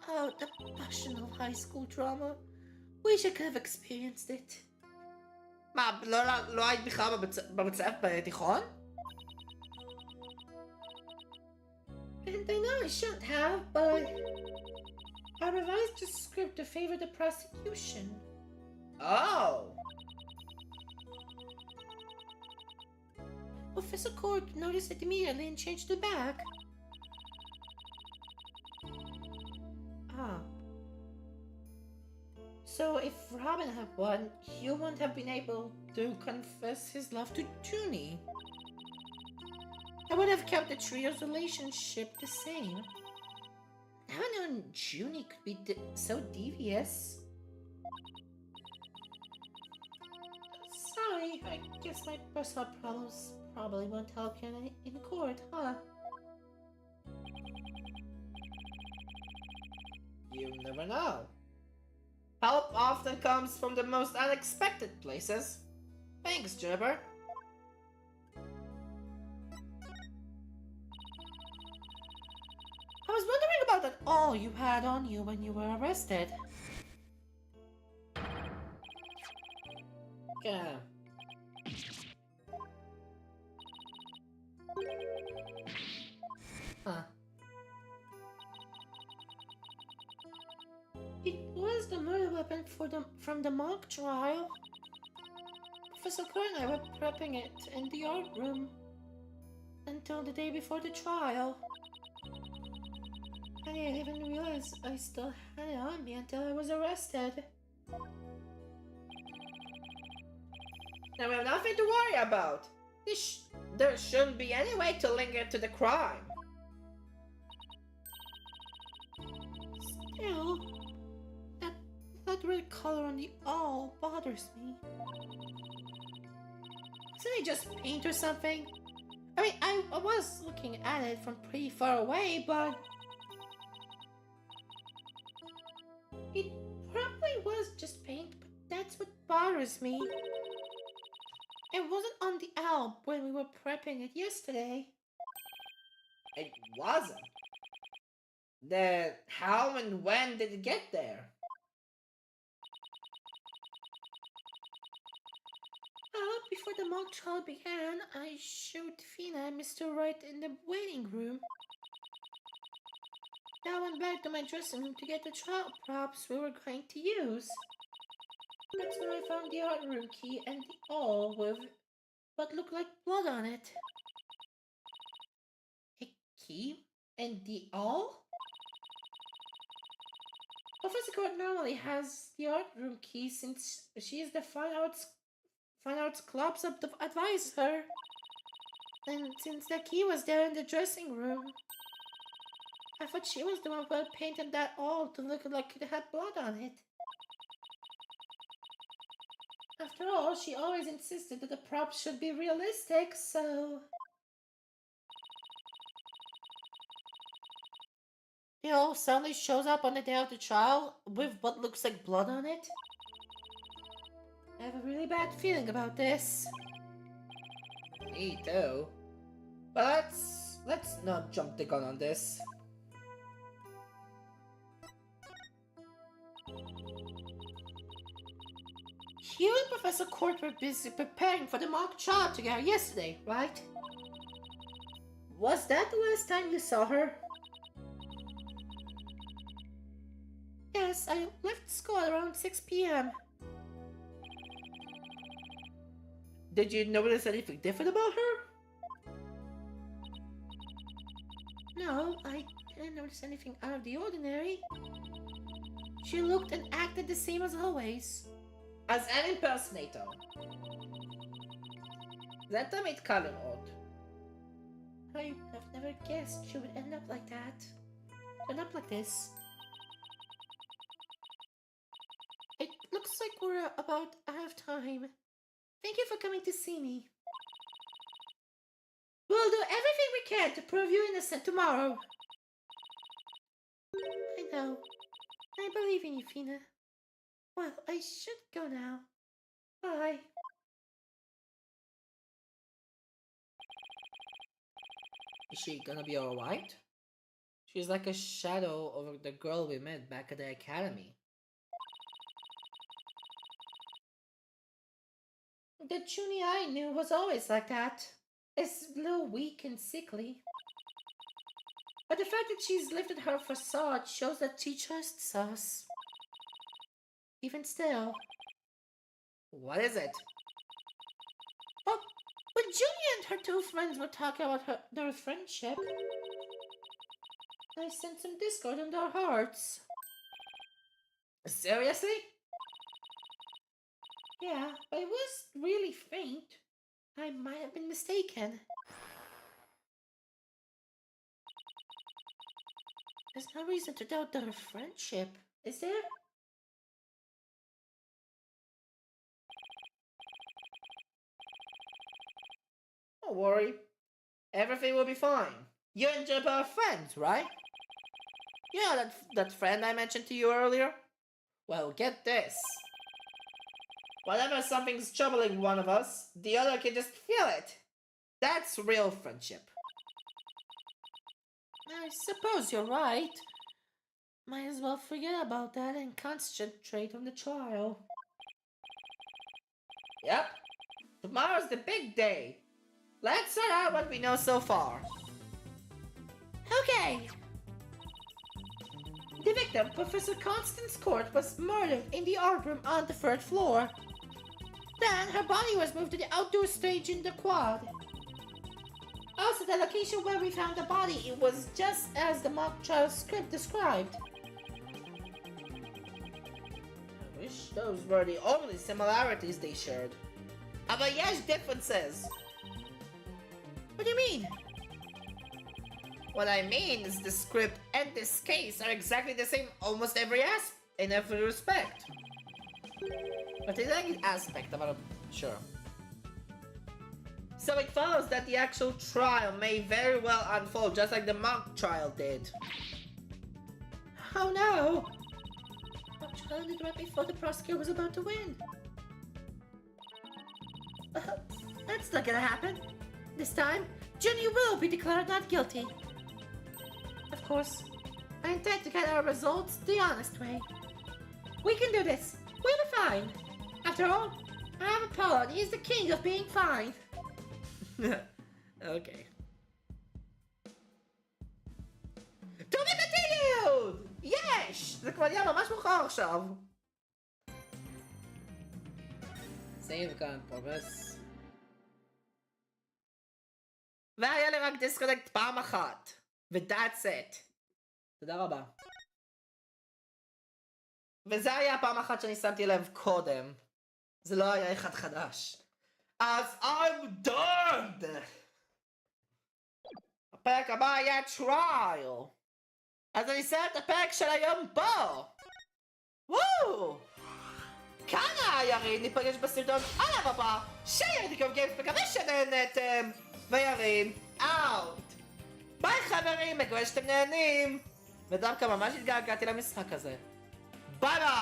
Oh, the passion of high school drama. Wish I could have experienced it. מה, לא היית בכלל בבית ספר בתיכון? And I know I shouldn't have, but I revised the script to favor the prosecution. Oh! Professor Court noticed it immediately and changed it back. Ah. So if Robin had won, he wouldn't have been able to confess his love to Junie. I would have kept the trio's relationship the same. Never known Junie could be so devious. Sorry, I guess my personal problems probably won't help you in court, huh? You never know. Help often comes from the most unexpected places. Thanks, Juniper. I was wondering about that all you had on you when you were arrested. Yeah. Huh. It was the murder weapon from the mock trial. Professor Court and I were prepping it in the art room until the day before the trial. I didn't even realize I still had it on me until I was arrested. Now we have nothing to worry about. There shouldn't be any way to link it to the crime. Still, that red color on the owl bothers me. Isn't it just paint or something? I mean, I was looking at it from pretty far away, but it probably was just paint, but that's what bothers me. It wasn't on the owl when we were prepping it yesterday. It wasn't. Then how and when did it get there? Before the mock trial began, I showed Fina and Mr. Wright in the waiting room. I went back to my dressing room to get the trial props we were going to use. That's when I found the art room key and the awl with what looked like blood on it. A key and the awl? Professor Court normally has the art room key since she is the fine arts club's advisor. And since the key was there in the dressing room, I thought she was the one who had painted that awl to look like it had blood on it. After all, she always insisted that the props should be realistic, so... The awl suddenly shows up on the day of the trial with what looks like blood on it. I have a really bad feeling about this. Me too. But let's not jump the gun on this. You and Professor Court were busy preparing for the mock trial together yesterday, right? Was that the last time you saw her? Yes, I left school around 6 p.m. Did you notice anything different about her? No, I didn't notice anything out of the ordinary. She looked and acted the same as always. As an impersonator. That made Colin odd. I would have never guessed she would end up like that. End up like this. It looks like we're about out of time. Thank you for coming to see me. We'll do everything we can to prove you innocent tomorrow. I know. I believe in you, Fina. Well, I should go now. Bye. Is she gonna be alright? She's like a shadow of the girl we met back at the academy. The Junie I knew was always like that. It's a little weak and sickly. But the fact that she's lifted her facade shows that she trusts us. Even still. What is it? Oh, would Julie and her two friends were talking about their friendship. I sent some discord in their hearts. Seriously? Yeah, but it was really faint. I might have been mistaken. There's no reason to doubt their friendship, is there? Don't worry. Everything will be fine. You and Jump are friends, right? You know that friend I mentioned to you earlier? Well, get this. Whenever something's troubling one of us, the other can just feel it. That's real friendship. I suppose you're right. Might as well forget about that and concentrate on the trial. Yep. Tomorrow's the big day. Let's sort out what we know so far. Okay! The victim, Professor Constance Court, was murdered in the art room on the third floor. Then her body was moved to the outdoor stage in the quad. Also, the location where we found the body, it was just as the mock trial script described. I wish those were the only similarities they shared. But yes, differences. What do you mean? What I mean is the script and this case are exactly the same almost in every respect. But in any aspect, I'm not sure. So it follows that the actual trial may very well unfold just like the mock trial did. Oh no! Mock trial ended right before the prosecutor was about to win. That's not gonna happen. This time, Jenny will be declared not guilty. Of course, I intend to get our results the honest way. We can do this. We'll be fine. After all, I have Apollo and he's the king of being fine. Okay. To be continued! יש! זה כבר נהיה ממש מאוחר עכשיו. Save gun progress. והיה לי רק דיסקונקט פעם אחת. ו-that's it. תודה רבה. וזה היה הפעם אחת שאני שמתי לב קודם. זה לא היה אחד חדש. אז I'm done! הפרק הבא היה trial. אז אני אסיים את הפרק של היום פה. וואו! כאן היה ירין, ניפגש בסרטון עליו הבא. שירין גיימס, מקווה שנהנתם. וירין, אאוט. ביי חברים, מקווה שאתם נהנים. ודווקא ממש התגעגעתי למשחק הזה. ביי ביי!